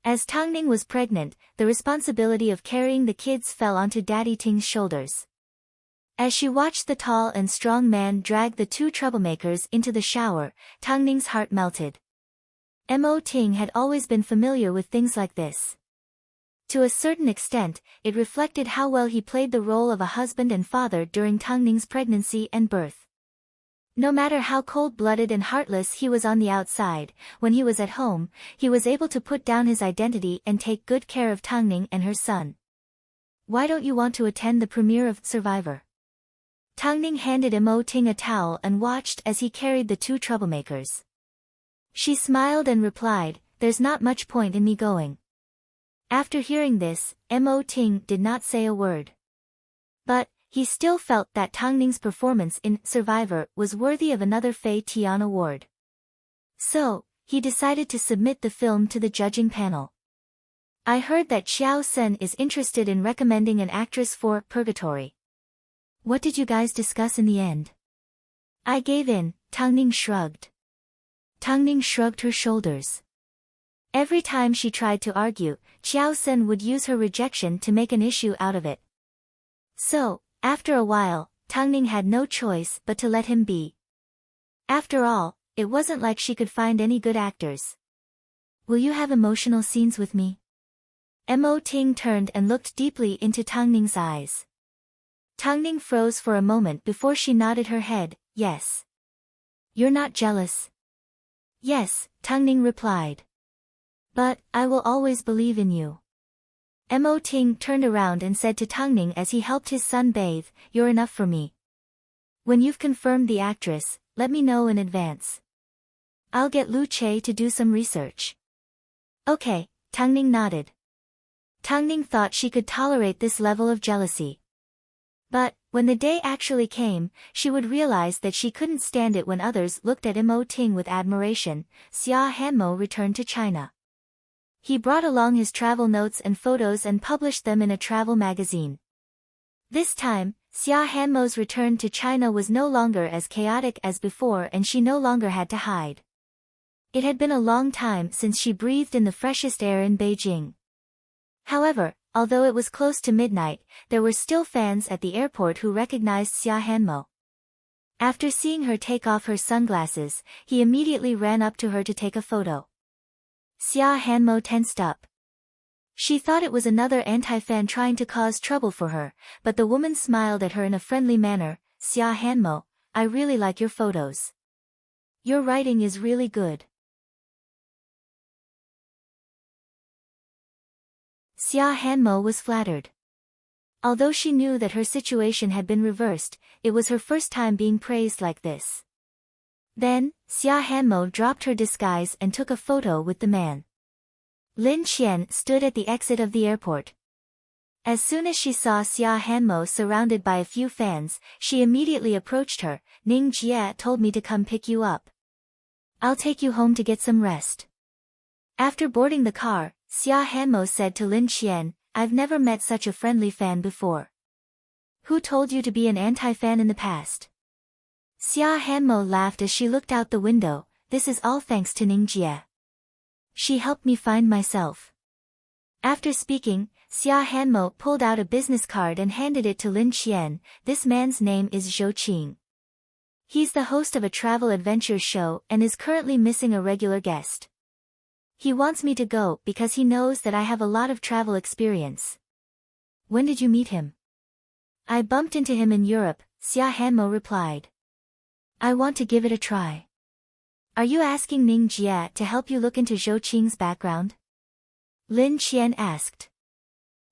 A: As Tang Ning was pregnant, the responsibility of carrying the kids fell onto Daddy Ting's shoulders. As she watched the tall and strong man drag the two troublemakers into the shower, Tang Ning's heart melted. Mo Ting had always been familiar with things like this. To a certain extent, it reflected how well he played the role of a husband and father during Tang Ning's pregnancy and birth. No matter how cold-blooded and heartless he was on the outside, when he was at home, he was able to put down his identity and take good care of Tang Ning and her son. Why don't you want to attend the premiere of Survivor? Tang Ning handed Mo Ting a towel and watched as he carried the two troublemakers. She smiled and replied, "There's not much point in me going." After hearing this, Mo Ting did not say a word. But he still felt that Tang Ning's performance in Survivor was worthy of another Fei Tian award. So, he decided to submit the film to the judging panel. "I heard that Xiao Sen is interested in recommending an actress for Purgatory. What did you guys discuss in the end?" "I gave in," Tang Ning shrugged. Tang Ning shrugged her shoulders. Every time she tried to argue, Xiao Sen would use her rejection to make an issue out of it. So, after a while, Tang Ning had no choice but to let him be. After all, it wasn't like she could find any good actors. "Will you have emotional scenes with me?" Mo Ting turned and looked deeply into Tang Ning's eyes. Tang Ning froze for a moment before she nodded her head, "Yes." "You're not jealous?" "Yes," Tang Ning replied. "But, I will always believe in you." Mo Ting turned around and said to Tang Ning as he helped his son bathe, "You're enough for me. When you've confirmed the actress, let me know in advance. I'll get Lu Che to do some research." "Okay," Tang Ning nodded. Tang Ning thought she could tolerate this level of jealousy. But, when the day actually came, she would realize that she couldn't stand it when others looked at Mo Ting with admiration. Xia Hanmo returned to China. He brought along his travel notes and photos and published them in a travel magazine. This time, Xia Hanmo's return to China was no longer as chaotic as before and she no longer had to hide. It had been a long time since she breathed in the freshest air in Beijing. However, although it was close to midnight, there were still fans at the airport who recognized Xia Hanmo. After seeing her take off her sunglasses, he immediately ran up to her to take a photo. Xia Hanmo tensed up. She thought it was another anti-fan trying to cause trouble for her, but the woman smiled at her in a friendly manner. "Xia Hanmo, I really like your photos. Your writing is really good." Xia Hanmo was flattered. Although she knew that her situation had been reversed, it was her first time being praised like this. Then, Xia Hanmo dropped her disguise and took a photo with the man. Lin Qian stood at the exit of the airport. As soon as she saw Xia Hanmo surrounded by a few fans, she immediately approached her. "Ning Jie told me to come pick you up. I'll take you home to get some rest." After boarding the car, Xia Hanmo said to Lin Qian, "I've never met such a friendly fan before. Who told you to be an anti-fan in the past?" Xia Hanmo laughed as she looked out the window. "This is all thanks to Ning Jie. She helped me find myself." After speaking, Xia Hanmo pulled out a business card and handed it to Lin Qian. "This man's name is Zhou Qing. He's the host of a travel adventures show and is currently missing a regular guest. He wants me to go because he knows that I have a lot of travel experience." "When did you meet him?" "I bumped into him in Europe," Xia Hanmo replied. "I want to give it a try." "Are you asking Ning Jie to help you look into Zhou Qing's background?" Lin Qian asked.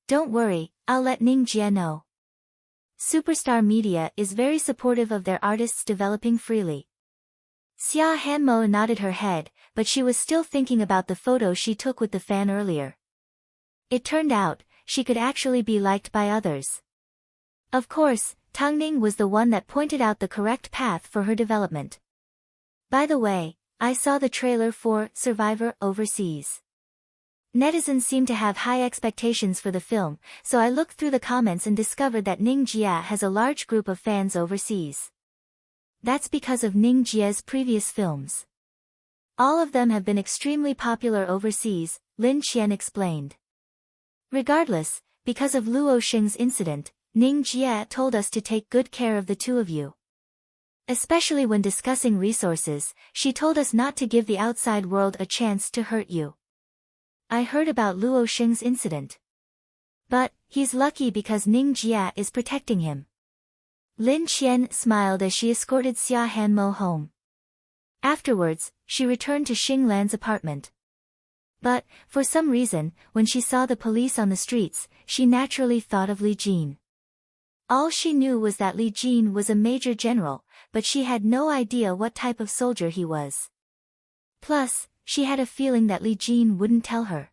A: "Don't worry, I'll let Ning Jie know. Superstar Media is very supportive of their artists developing freely." Xia Hanmo nodded her head, but she was still thinking about the photo she took with the fan earlier. It turned out, she could actually be liked by others. Of course, Tang Ning was the one that pointed out the correct path for her development. "By the way, I saw the trailer for Survivor overseas. Netizens seem to have high expectations for the film, so I looked through the comments and discovered that Ning Jie has a large group of fans overseas. That's because of Ning Jie's previous films. All of them have been extremely popular overseas," Lin Qian explained. "Regardless, because of Luo Xing's incident, Ning Jie told us to take good care of the two of you. Especially when discussing resources, she told us not to give the outside world a chance to hurt you. I heard about Luo Sheng's incident. But, he's lucky because Ning Jia is protecting him. Lin Qian smiled as she escorted Xia Hanmo home. Afterwards, she returned to Xing Lan's apartment. But, for some reason, when she saw the police on the streets, she naturally thought of Li Jin. All she knew was that Li Jin was a major general, but she had no idea what type of soldier he was. Plus, she had a feeling that Li Jin wouldn't tell her.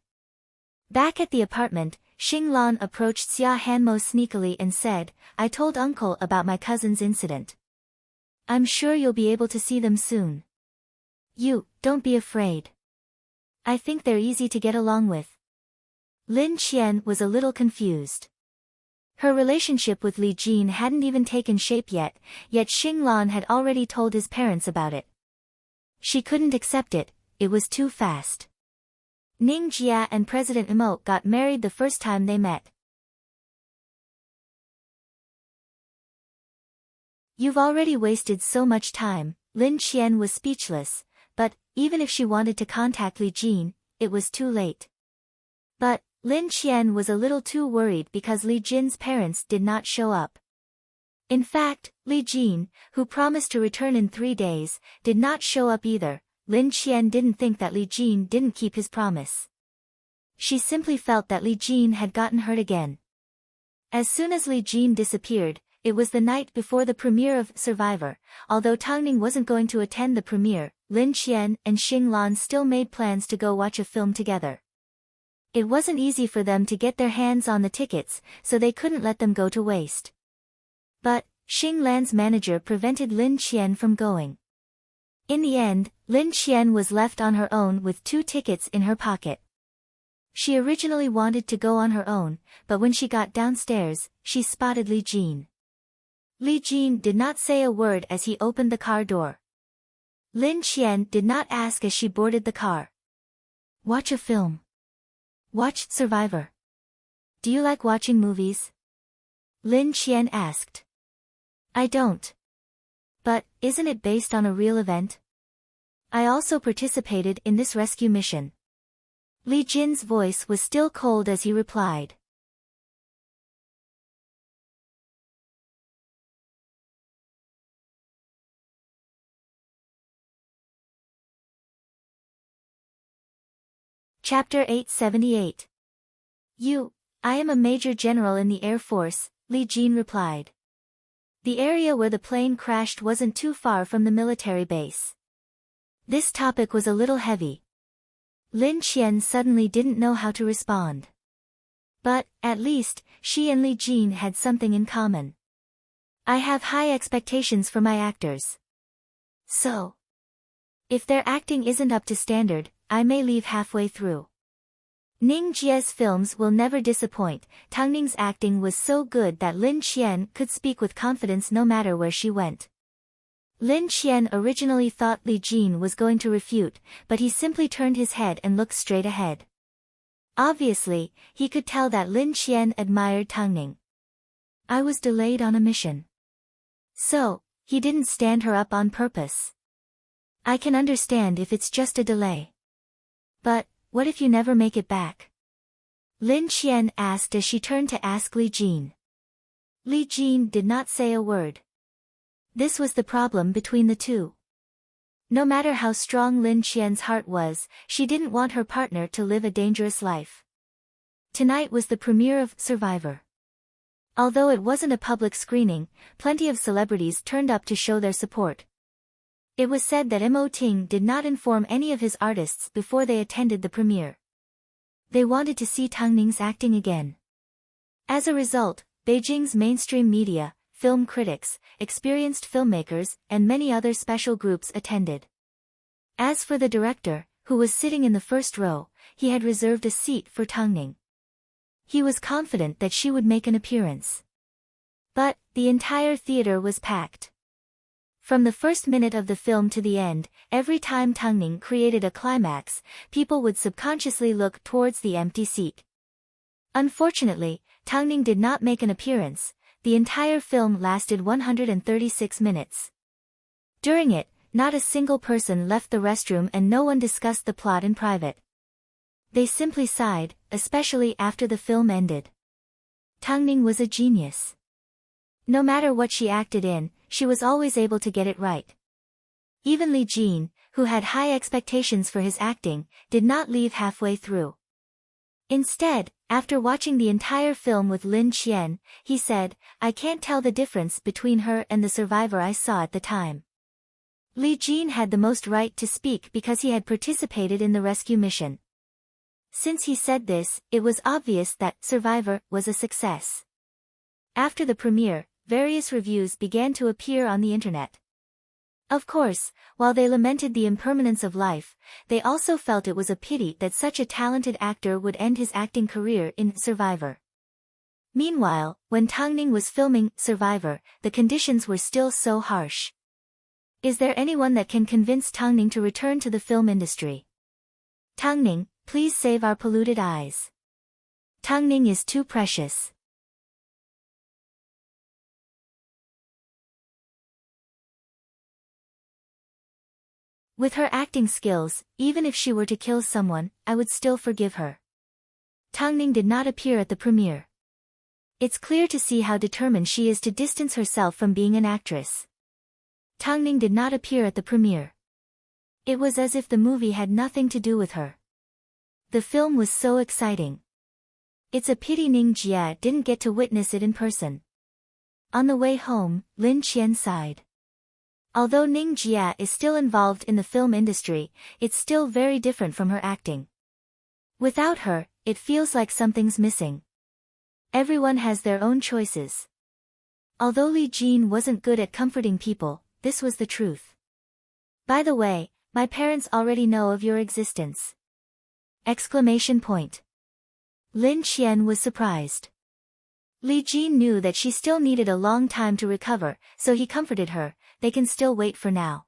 A: Back at the apartment, Xing Lan approached Xia Hanmo sneakily and said, "I told uncle about my cousin's incident. I'm sure you'll be able to see them soon. Don't be afraid. I think they're easy to get along with." Lin Qian was a little confused. Her relationship with Li Jin hadn't even taken shape yet Xing Lan had already told his parents about it. She couldn't accept it, it was too fast. Ning Jia and President Imo got married the first time they met. "You've already wasted so much time," Lin Qian was speechless, but, even if she wanted to contact Li Jin, it was too late. But, Lin Qian was a little too worried because Li Jin's parents did not show up. In fact, Li Jin, who promised to return in 3 days, did not show up either. Lin Qian didn't think that Li Jin didn't keep his promise. She simply felt that Li Jin had gotten hurt again. As soon as Li Jin disappeared, it was the night before the premiere of Survivor. Although Tang Ning wasn't going to attend the premiere, Lin Qian and Xing Lan still made plans to go watch a film together. It wasn't easy for them to get their hands on the tickets, so they couldn't let them go to waste. But, Xing Lan's manager prevented Lin Qian from going. In the end, Lin Qian was left on her own with 2 tickets in her pocket. She originally wanted to go on her own, but when she got downstairs, she spotted Li Jin. Li Jin did not say a word as he opened the car door. Lin Qian did not ask as she boarded the car. "Watch a film. Watch Survivor. Do you like watching movies?" Lin Qian asked. "I don't. But, isn't it based on a real event? I also participated in this rescue mission." Li Jin's voice was still cold as he replied. Chapter 878. I am a major general in the Air Force, Li Jin replied. The area where the plane crashed wasn't too far from the military base. This topic was a little heavy. Lin Qian suddenly didn't know how to respond. But, at least, she and Li Jin had something in common. "I have high expectations for my actors. So, if their acting isn't up to standard, I may leave halfway through." Ning Jia's films will never disappoint. Tang Ning's acting was so good that Lin Qian could speak with confidence no matter where she went. Lin Qian originally thought Li Jin was going to refute, but he simply turned his head and looked straight ahead. Obviously, he could tell that Lin Qian admired Tang Ning. "I was delayed on a mission. So, he didn't stand her up on purpose. I can understand if it's just a delay. But, what if you never make it back?" Lin Qian asked as she turned to ask Li Jin. Li Jin did not say a word. This was the problem between the two. No matter how strong Lin Qian's heart was, she didn't want her partner to live a dangerous life. Tonight was the premiere of Survivor. Although it wasn't a public screening, plenty of celebrities turned up to show their support. It was said that Mo Ting did not inform any of his artists before they attended the premiere. They wanted to see Tang Ning's acting again. As a result, Beijing's mainstream media, film critics, experienced filmmakers, and many other special groups attended. As for the director, who was sitting in the first row, he had reserved a seat for Tang Ning. He was confident that she would make an appearance. But, the entire theater was packed. From the first minute of the film to the end, every time Tang Ning created a climax, people would subconsciously look towards the empty seat. Unfortunately, Tang Ning did not make an appearance. The entire film lasted 136 minutes. During it, not a single person left the restroom and no one discussed the plot in private. They simply sighed, especially after the film ended. Tangning was a genius. No matter what she acted in, she was always able to get it right. Even Li Jin, who had high expectations for his acting, did not leave halfway through. Instead, after watching the entire film with Lin Qian, he said, "I can't tell the difference between her and the survivor I saw at the time." Li Jin had the most right to speak because he had participated in the rescue mission. Since he said this, it was obvious that Survivor was a success. After the premiere, various reviews began to appear on the internet. Of course, while they lamented the impermanence of life, they also felt it was a pity that such a talented actor would end his acting career in Survivor. Meanwhile, when Tangning was filming Survivor, the conditions were still so harsh. Is there anyone that can convince Tangning to return to the film industry? Tangning, please save our polluted eyes. Tangning is too precious. With her acting skills, even if she were to kill someone, I would still forgive her. Tangning did not appear at the premiere. It's clear to see how determined she is to distance herself from being an actress. Tangning did not appear at the premiere. It was as if the movie had nothing to do with her. The film was so exciting. It's a pity Ning Jia didn't get to witness it in person. On the way home, Lin Qian sighed. Although Ning Jia is still involved in the film industry, it's still very different from her acting. Without her, it feels like something's missing. Everyone has their own choices. Although Li Jin wasn't good at comforting people, this was the truth. By the way, my parents already know of your existence. Exclamation point. Lin Qian was surprised. Li Jin knew that she still needed a long time to recover, so he comforted her, "They can still wait for now.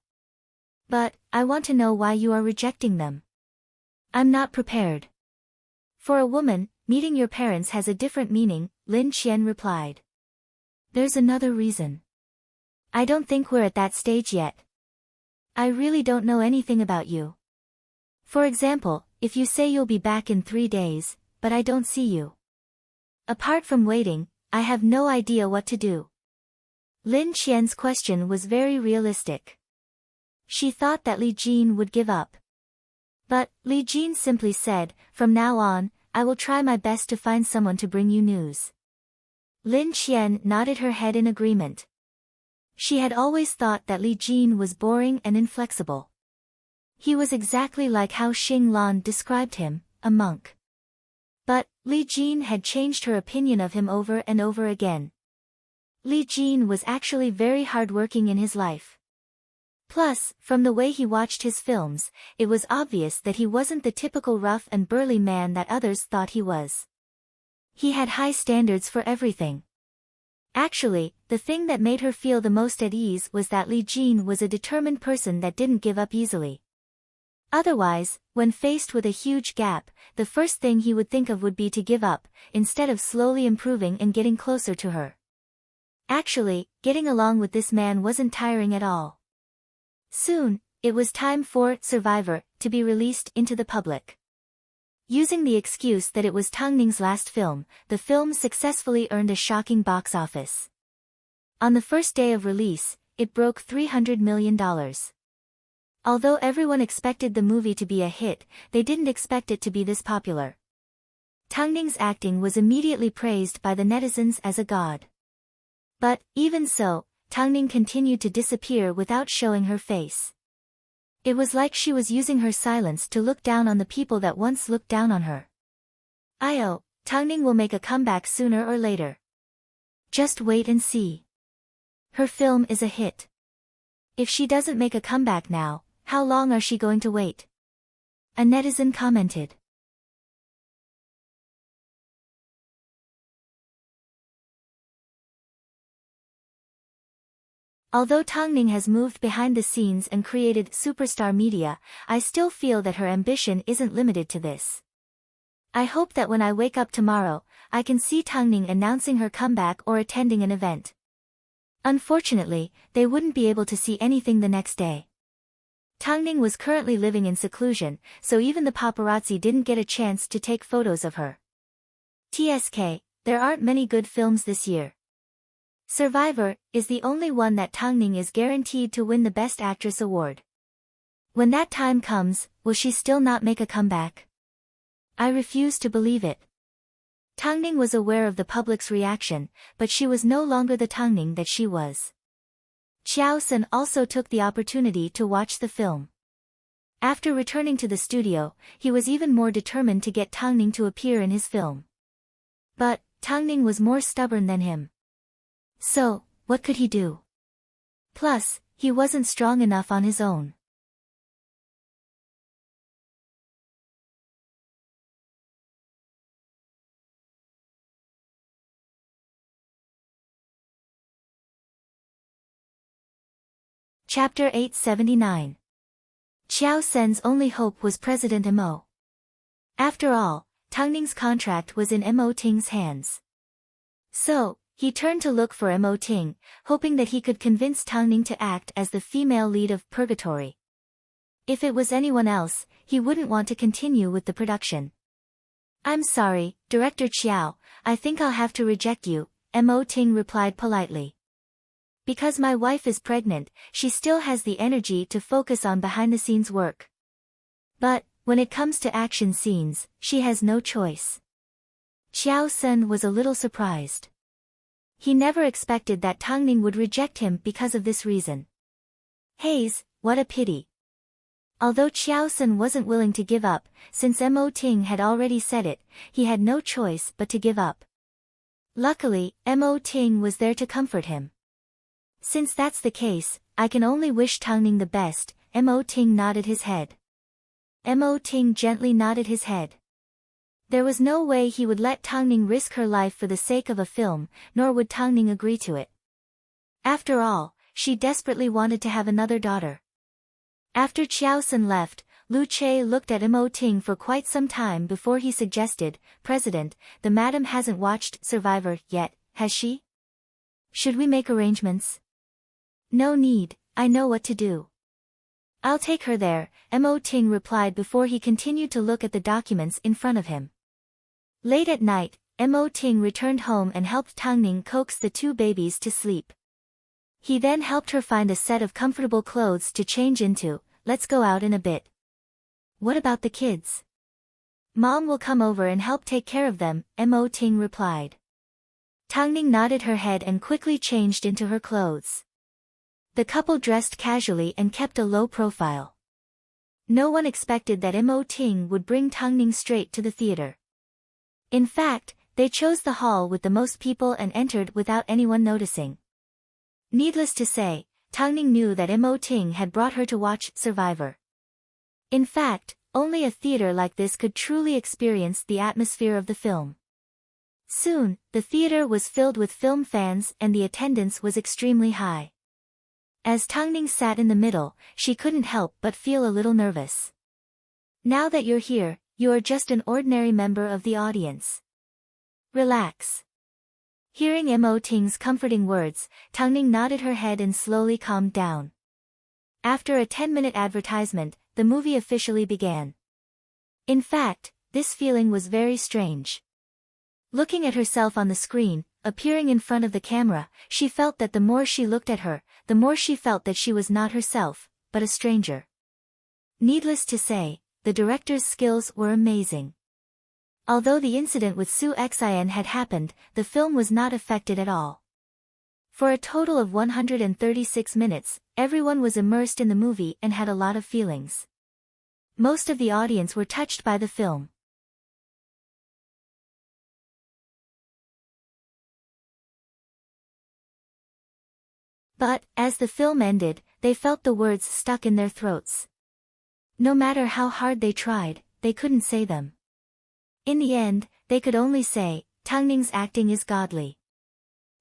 A: But, I want to know why you are rejecting them." "I'm not prepared." "For a woman, meeting your parents has a different meaning," Lin Qian replied. "There's another reason. I don't think we're at that stage yet. I really don't know anything about you. For example, if you say you'll be back in 3 days, but I don't see you. Apart from waiting, I have no idea what to do." Lin Qian's question was very realistic. She thought that Li Jin would give up. But, Li Jin simply said, "From now on, I will try my best to find someone to bring you news." Lin Qian nodded her head in agreement. She had always thought that Li Jin was boring and inflexible. He was exactly like how Xing Lan described him, a monk. But, Li Jin had changed her opinion of him over and over again. Li Jin was actually very hardworking in his life. Plus, from the way he watched his films, it was obvious that he wasn't the typical rough and burly man that others thought he was. He had high standards for everything. Actually, the thing that made her feel the most at ease was that Li Jin was a determined person that didn't give up easily. Otherwise, when faced with a huge gap, the first thing he would think of would be to give up, instead of slowly improving and getting closer to her. Actually, getting along with this man wasn't tiring at all. Soon, it was time for Survivor to be released into the public. Using the excuse that it was Tangning's last film, the film successfully earned a shocking box office. On the first day of release, it broke $300 million. Although everyone expected the movie to be a hit, they didn't expect it to be this popular. Tangning's acting was immediately praised by the netizens as a god. But, even so, Tangning continued to disappear without showing her face. It was like she was using her silence to look down on the people that once looked down on her. Tangning will make a comeback sooner or later. Just wait and see. Her film is a hit. If she doesn't make a comeback now, how long are she going to wait? A netizen commented. Although Tangning has moved behind the scenes and created superstar media, I still feel that her ambition isn't limited to this. I hope that when I wake up tomorrow, I can see Tangning announcing her comeback or attending an event. Unfortunately, they wouldn't be able to see anything the next day. Tangning was currently living in seclusion, so even the paparazzi didn't get a chance to take photos of her. TSK, there aren't many good films this year. Survivor is the only one that Tangning is guaranteed to win the Best Actress award. When that time comes, will she still not make a comeback? I refuse to believe it. Tangning was aware of the public's reaction, but she was no longer the Tangning that she was. Xiao Sun also took the opportunity to watch the film. After returning to the studio, he was even more determined to get Tangning to appear in his film. But, Tangning was more stubborn than him. So, what could he do? Plus, he wasn't strong enough on his own. Chapter 879. Xiao Sen's only hope was President Mo. After all, Tangning's contract was in Mo Ting's hands. So, he turned to look for Mo Ting, hoping that he could convince Tangning to act as the female lead of Purgatory. If it was anyone else, he wouldn't want to continue with the production. I'm sorry, Director Xiao, I think I'll have to reject you, Mo Ting replied politely. Because my wife is pregnant, she still has the energy to focus on behind-the-scenes work. But, when it comes to action scenes, she has no choice. Xiao Sun was a little surprised. He never expected that Tangning would reject him because of this reason. Haze, what a pity. Although Xiao Sun wasn't willing to give up, since Mo Ting had already said it, he had no choice but to give up. Luckily, Mo Ting was there to comfort him. Since that's the case, I can only wish Tangning the best, Mo Ting nodded his head. Mo Ting gently nodded his head. There was no way he would let Tangning risk her life for the sake of a film, nor would Tangning agree to it. After all, she desperately wanted to have another daughter. After Xiao Sun left, Lu Che looked at Mo Ting for quite some time before he suggested, President, the madam hasn't watched Survivor yet, has she? Should we make arrangements? No need, I know what to do. I'll take her there, Mo Ting replied before he continued to look at the documents in front of him. Late at night, Mo Ting returned home and helped Tangning coax the two babies to sleep. He then helped her find a set of comfortable clothes to change into. Let's go out in a bit. What about the kids? Mom will come over and help take care of them, Mo Ting replied. Tangning nodded her head and quickly changed into her clothes. The couple dressed casually and kept a low profile. No one expected that Mo Ting would bring Tangning straight to the theater. In fact, they chose the hall with the most people and entered without anyone noticing. Needless to say, Tangning knew that Mo Ting had brought her to watch Survivor. In fact, only a theater like this could truly experience the atmosphere of the film. Soon, the theater was filled with film fans and the attendance was extremely high. As Tangning sat in the middle, she couldn't help but feel a little nervous. Now that you're here, you are just an ordinary member of the audience. Relax. Hearing Mo Ting's comforting words, Tangning nodded her head and slowly calmed down. After a 10-minute advertisement, the movie officially began. In fact, this feeling was very strange. Looking at herself on the screen, appearing in front of the camera, she felt that the more she looked at her, the more she felt that she was not herself, but a stranger. Needless to say, the director's skills were amazing. Although the incident with Su Xin had happened, the film was not affected at all. For a total of 136 minutes, everyone was immersed in the movie and had a lot of feelings. Most of the audience were touched by the film. But, as the film ended, they felt the words stuck in their throats. No matter how hard they tried, they couldn't say them. In the end, they could only say, Tangning's acting is godly.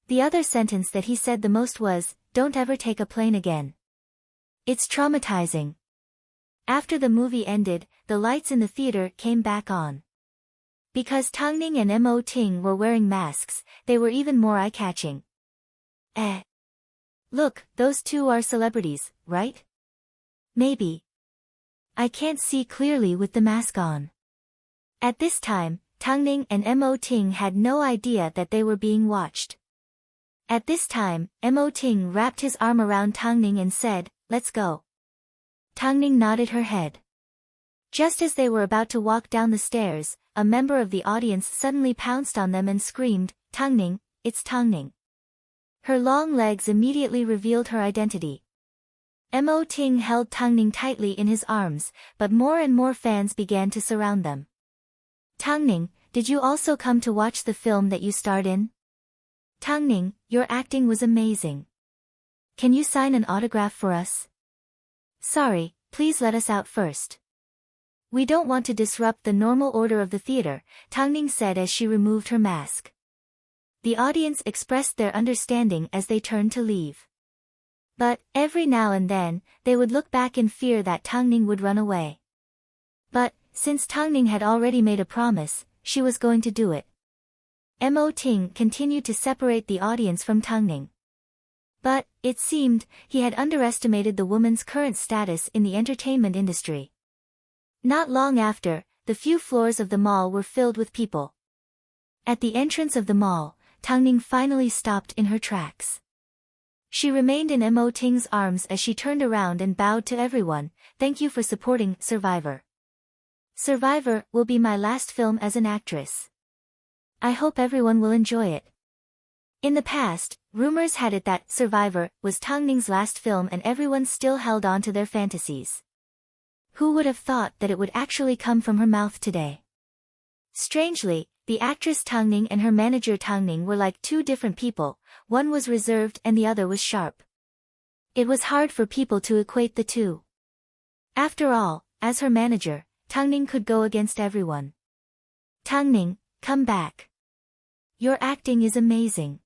A: The other sentence that he said the most was, don't ever take a plane again. It's traumatizing. After the movie ended, the lights in the theater came back on. Because Tangning and Mo Ting were wearing masks, they were even more eye-catching. Look, those two are celebrities, right? Maybe. I can't see clearly with the mask on. At this time, Tangning and Mo Ting had no idea that they were being watched. At this time, Mo Ting wrapped his arm around Tangning and said, "Let's go." Tangning nodded her head. Just as they were about to walk down the stairs, a member of the audience suddenly pounced on them and screamed, "Tangning, it's Tangning." Her long legs immediately revealed her identity. Mo Ting held Tangning tightly in his arms, but more and more fans began to surround them. "Tangning, did you also come to watch the film that you starred in? Tangning, your acting was amazing. Can you sign an autograph for us?" "Sorry, please let us out first. We don't want to disrupt the normal order of the theater," Tangning said as she removed her mask. The audience expressed their understanding as they turned to leave. But, every now and then, they would look back in fear that Tangning would run away. But, since Tangning had already made a promise, she was going to do it. Mo Ting continued to separate the audience from Tangning. But, it seemed, he had underestimated the woman's current status in the entertainment industry. Not long after, the few floors of the mall were filled with people. At the entrance of the mall, Tangning finally stopped in her tracks. She remained in Mo Ting's arms as she turned around and bowed to everyone. "Thank you for supporting Survivor. Survivor will be my last film as an actress. I hope everyone will enjoy it." In the past, rumors had it that Survivor was Tangning's last film and everyone still held on to their fantasies. Who would have thought that it would actually come from her mouth today? Strangely, the actress Tangning and her manager Tangning were like two different people, one was reserved and the other was sharp. It was hard for people to equate the two. After all, as her manager, Tangning could go against everyone. "Tangning, come back. Your acting is amazing.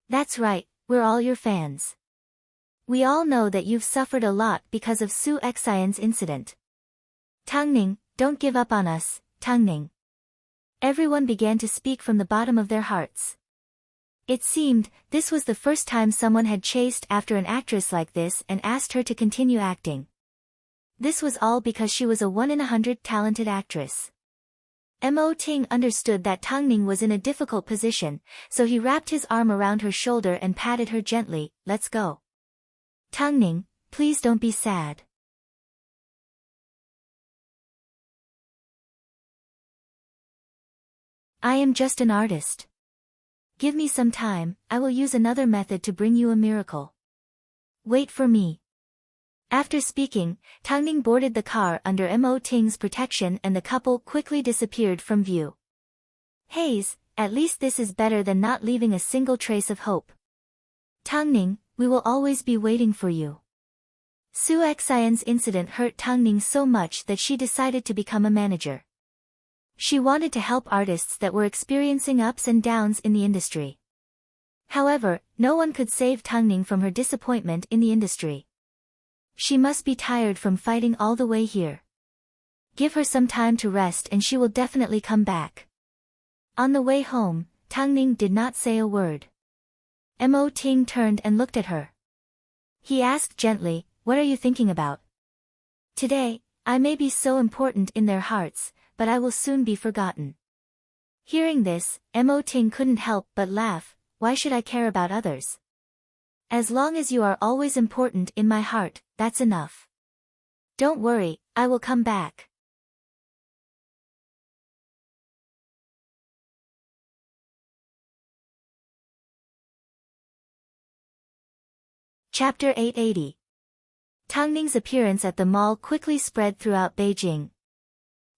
A: That's right, we're all your fans. We all know that you've suffered a lot because of Su Xian's incident. Tangning, don't give up on us, Tangning." Everyone began to speak from the bottom of their hearts. It seemed, this was the first time someone had chased after an actress like this and asked her to continue acting. This was all because she was a 1 in 100 talented actress. Mo Ting understood that Tangning was in a difficult position, so he wrapped his arm around her shoulder and patted her gently. "Let's go. Tangning, please don't be sad. I am just an artist. Give me some time, I will use another method to bring you a miracle. Wait for me." After speaking, Tangning boarded the car under Mo Ting's protection and the couple quickly disappeared from view. "Haze, at least this is better than not leaving a single trace of hope. Tangning, we will always be waiting for you." Su Xian's incident hurt Tangning so much that she decided to become a manager. She wanted to help artists that were experiencing ups and downs in the industry. However, no one could save Tangning from her disappointment in the industry. She must be tired from fighting all the way here. Give her some time to rest and she will definitely come back. On the way home, Tangning did not say a word. Mo Ting turned and looked at her. He asked gently, "What are you thinking about?" "Today, I may be so important in their hearts, but I will soon be forgotten." Hearing this, Mo Ting couldn't help but laugh. "Why should I care about others? As long as you are always important in my heart, that's enough. Don't worry, I will come back." Chapter 880. Tangning's appearance at the mall quickly spread throughout Beijing.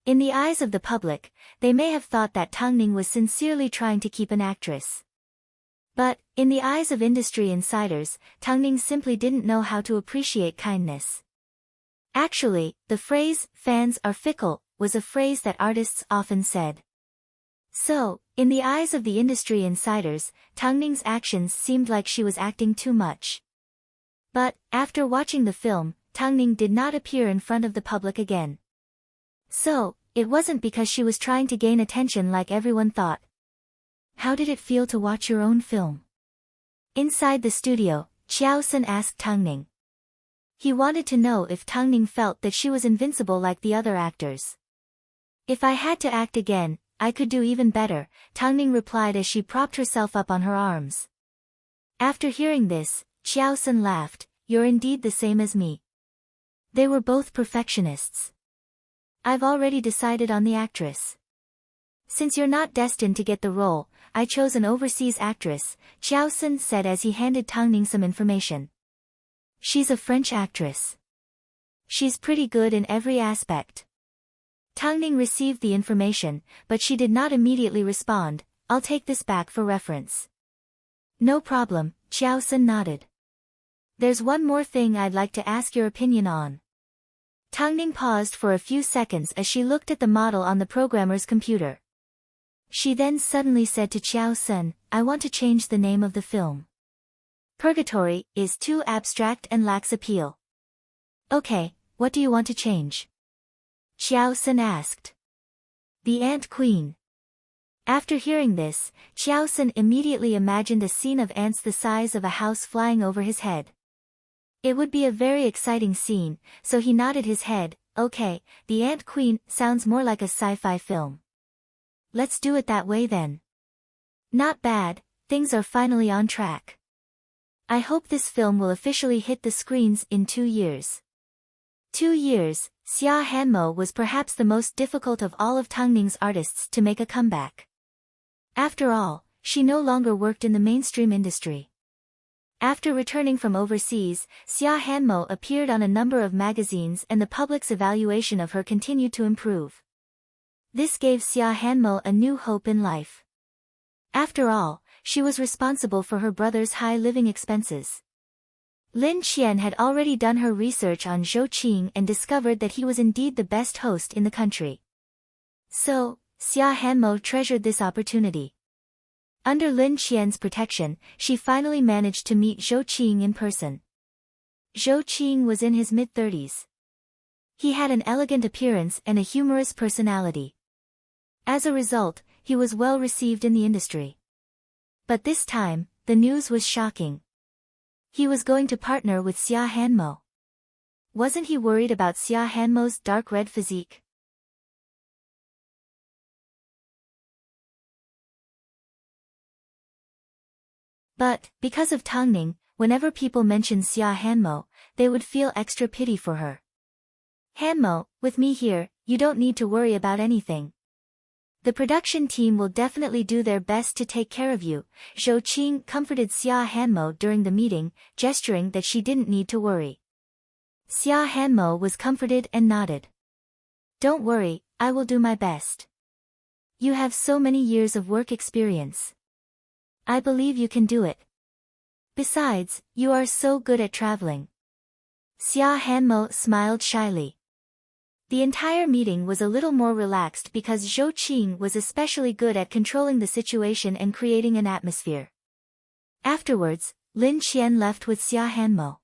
A: In the eyes of the public, they may have thought that Tangning was sincerely trying to keep an actress. But, in the eyes of industry insiders, Tangning simply didn't know how to appreciate kindness. Actually, the phrase, "fans are fickle," was a phrase that artists often said. So, in the eyes of the industry insiders, Tangning's actions seemed like she was acting too much. But, after watching the film, Tangning did not appear in front of the public again. So, it wasn't because she was trying to gain attention like everyone thought. How did it feel to watch your own film? Inside the studio, Xiao Sun asked Tang Ning. He wanted to know if Tang Ning felt that she was invincible like the other actors. If I had to act again, I could do even better, Tang Ning replied as she propped herself up on her arms. After hearing this, Xiao Sun laughed, you're indeed the same as me. They were both perfectionists. I've already decided on the actress. Since you're not destined to get the role, I chose an overseas actress, Xiao Sun said as he handed Tang Ning some information. She's a French actress. She's pretty good in every aspect. Tang Ning received the information, but she did not immediately respond. I'll take this back for reference. No problem, Xiao Sun nodded. There's one more thing I'd like to ask your opinion on. Tang Ning paused for a few seconds as she looked at the model on the programmer's computer. She then suddenly said to Xiao Sun, I want to change the name of the film. Purgatory is too abstract and lacks appeal. Okay, what do you want to change? Xiao Sun asked. The Ant Queen. After hearing this, Xiao Sun immediately imagined a scene of ants the size of a house flying over his head. It would be a very exciting scene, so he nodded his head. Okay, the Ant Queen sounds more like a sci-fi film. Let's do it that way then. Not bad, things are finally on track. I hope this film will officially hit the screens in 2 years. 2 years, Xia Hanmo was perhaps the most difficult of all of Tang Ning's artists to make a comeback. After all, she no longer worked in the mainstream industry. After returning from overseas, Xia Hanmo appeared on a number of magazines and the public's evaluation of her continued to improve. This gave Xia Hanmo a new hope in life. After all, she was responsible for her brother's high living expenses. Lin Qian had already done her research on Zhou Qing and discovered that he was indeed the best host in the country. So, Xia Hanmo treasured this opportunity. Under Lin Qian's protection, she finally managed to meet Zhou Qing in person. Zhou Qing was in his mid-30s. He had an elegant appearance and a humorous personality. As a result, he was well received in the industry. But this time, the news was shocking. He was going to partner with Xia Hanmo. Wasn't he worried about Xia Hanmo's dark red physique? But, because of Tang Ning, whenever people mentioned Xia Hanmo, they would feel extra pity for her. Hanmo, with me here, you don't need to worry about anything. The production team will definitely do their best to take care of you, Zhou Qing comforted Xia Hanmo during the meeting, gesturing that she didn't need to worry. Xia Hanmo was comforted and nodded. Don't worry, I will do my best. You have so many years of work experience. I believe you can do it. Besides, you are so good at traveling. Xia Hanmo smiled shyly. The entire meeting was a little more relaxed because Zhou Qing was especially good at controlling the situation and creating an atmosphere. Afterwards, Lin Qian left with Xia Hanmo.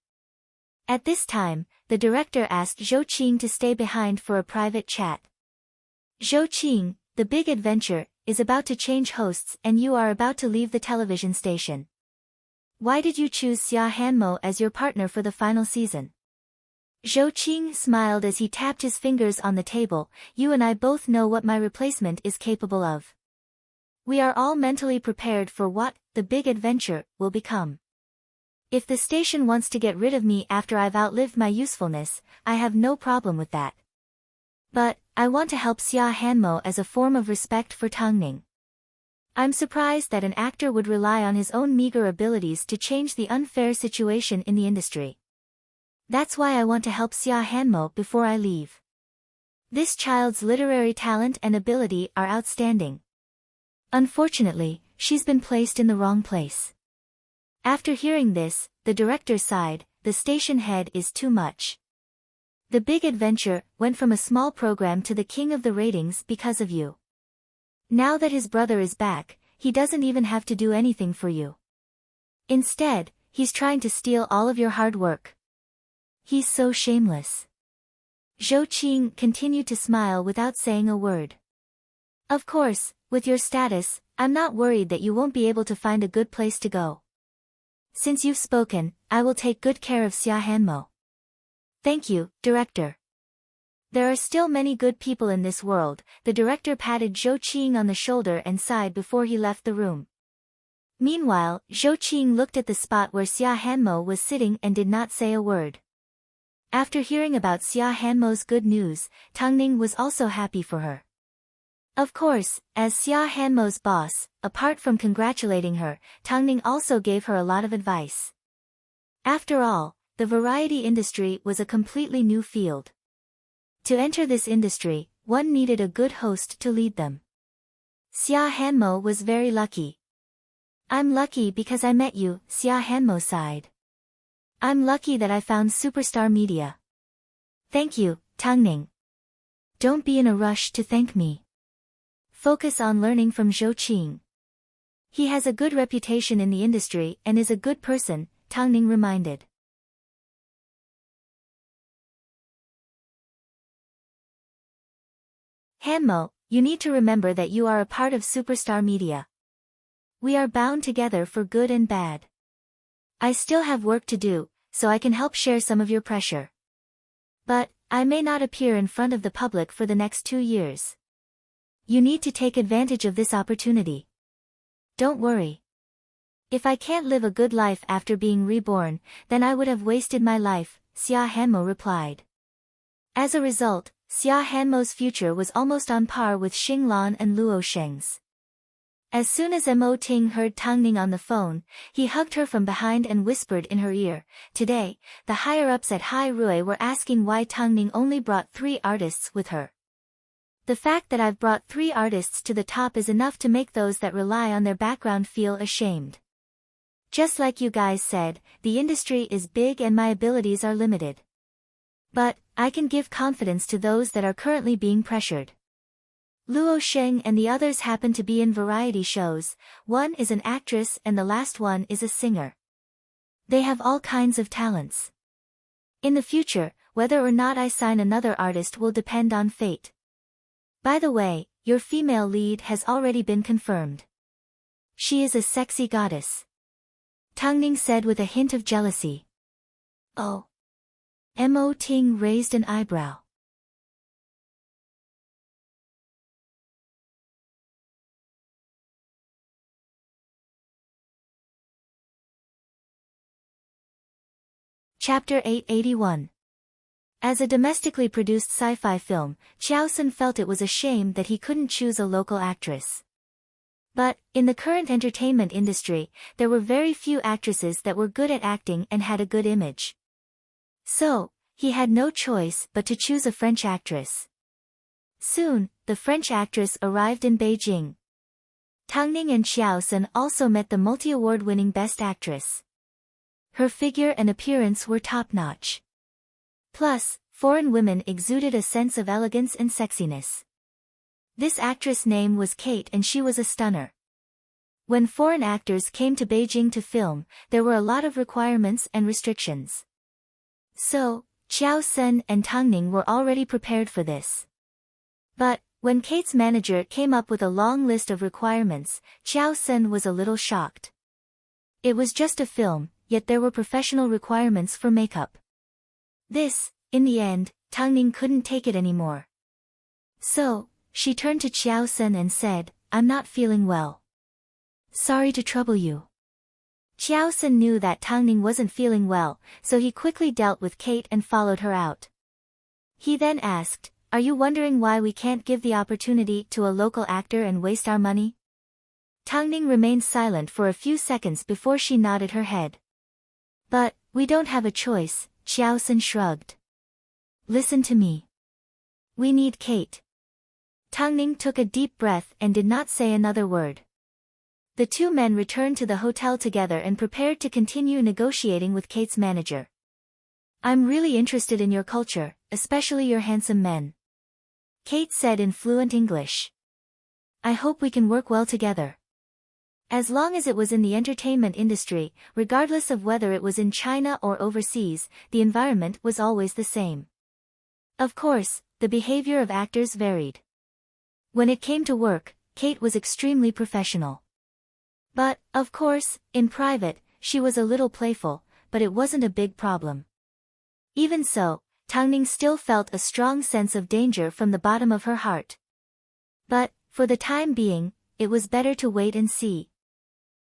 A: At this time, the director asked Zhou Qing to stay behind for a private chat. Zhou Qing, the big adventure, is about to change hosts and you are about to leave the television station. Why did you choose Xia Hanmo as your partner for the final season? Zhou Qing smiled as he tapped his fingers on the table. You and I both know what my replacement is capable of. We are all mentally prepared for what the big adventure will become. If the station wants to get rid of me after I've outlived my usefulness, I have no problem with that. But, I want to help Xia Hanmo as a form of respect for Tang Ning. I'm surprised that an actor would rely on his own meager abilities to change the unfair situation in the industry. That's why I want to help Xia Hanmo before I leave. This child's literary talent and ability are outstanding. Unfortunately, she's been placed in the wrong place. After hearing this, the director sighed, the station head is too much. The big adventure went from a small program to the king of the ratings because of you. Now that his brother is back, he doesn't even have to do anything for you. Instead, he's trying to steal all of your hard work. He's so shameless. Zhou Qing continued to smile without saying a word. Of course, with your status, I'm not worried that you won't be able to find a good place to go. Since you've spoken, I will take good care of Xia Hanmo. Thank you, director. There are still many good people in this world. The director patted Zhou Qing on the shoulder and sighed before he left the room. Meanwhile, Zhou Qing looked at the spot where Xia Hanmo was sitting and did not say a word. After hearing about Xia Hanmo's good news, Tang Ning was also happy for her. Of course, as Xia Hanmo's boss, apart from congratulating her, Tang Ning also gave her a lot of advice. After all, the variety industry was a completely new field. To enter this industry, one needed a good host to lead them. Xia Hanmo was very lucky. I'm lucky because I met you, Xia Hanmo sighed. I'm lucky that I found Superstar Media. Thank you, Tang Ning. Don't be in a rush to thank me. Focus on learning from Zhou Qing. He has a good reputation in the industry and is a good person, Tang Ning reminded. Hanmo, you need to remember that you are a part of Superstar Media. We are bound together for good and bad. I still have work to do, so I can help share some of your pressure. But, I may not appear in front of the public for the next 2 years. You need to take advantage of this opportunity. Don't worry. If I can't live a good life after being reborn, then I would have wasted my life, Xia Hanmo replied. As a result, Xia Hanmo's future was almost on par with Xing Lan and Luo Sheng's. As soon as Mo Ting heard Tang Ning on the phone, he hugged her from behind and whispered in her ear. Today, the higher-ups at Hai Rui were asking why Tang Ning only brought 3 artists with her. The fact that I've brought 3 artists to the top is enough to make those that rely on their background feel ashamed. Just like you guys said, the industry is big and my abilities are limited. But, I can give confidence to those that are currently being pressured. Luo Sheng and the others happen to be in variety shows, one is an actress and the last one is a singer. They have all kinds of talents. In the future, whether or not I sign another artist will depend on fate. By the way, your female lead has already been confirmed. She is a sexy goddess. Tang Ning said with a hint of jealousy. Oh. Mo Ting raised an eyebrow. Chapter 881. As a domestically produced sci-fi film, Qiaosun felt it was a shame that he couldn't choose a local actress. But, in the current entertainment industry, there were very few actresses that were good at acting and had a good image. So, he had no choice but to choose a French actress. Soon, the French actress arrived in Beijing. Tang Ning and Qiaosun also met the multi-award-winning Best Actress. Her figure and appearance were top-notch. Plus, foreign women exuded a sense of elegance and sexiness. This actress' name was Kate and she was a stunner. When foreign actors came to Beijing to film, there were a lot of requirements and restrictions. So, Qiaosun and Tang Ning were already prepared for this. But, when Kate's manager came up with a long list of requirements, Qiaosun was a little shocked. It was just a film, yet there were professional requirements for makeup. This, in the end, Tang Ning couldn't take it anymore. So, she turned to Qiaosun and said, I'm not feeling well. Sorry to trouble you. Qiaosun knew that Tang Ning wasn't feeling well, so he quickly dealt with Kate and followed her out. He then asked, Are you wondering why we can't give the opportunity to a local actor and waste our money? Tang Ning remained silent for a few seconds before she nodded her head. But, we don't have a choice, Qiaosun shrugged. Listen to me. We need Kate. Tang Ning took a deep breath and did not say another word. The 2 men returned to the hotel together and prepared to continue negotiating with Kate's manager. I'm really interested in your culture, especially your handsome men. Kate said in fluent English. I hope we can work well together. As long as it was in the entertainment industry, regardless of whether it was in China or overseas, the environment was always the same. Of course, the behavior of actors varied. When it came to work, Kate was extremely professional. But, of course, in private, she was a little playful, but it wasn't a big problem. Even so, Tangning still felt a strong sense of danger from the bottom of her heart. But, for the time being, it was better to wait and see.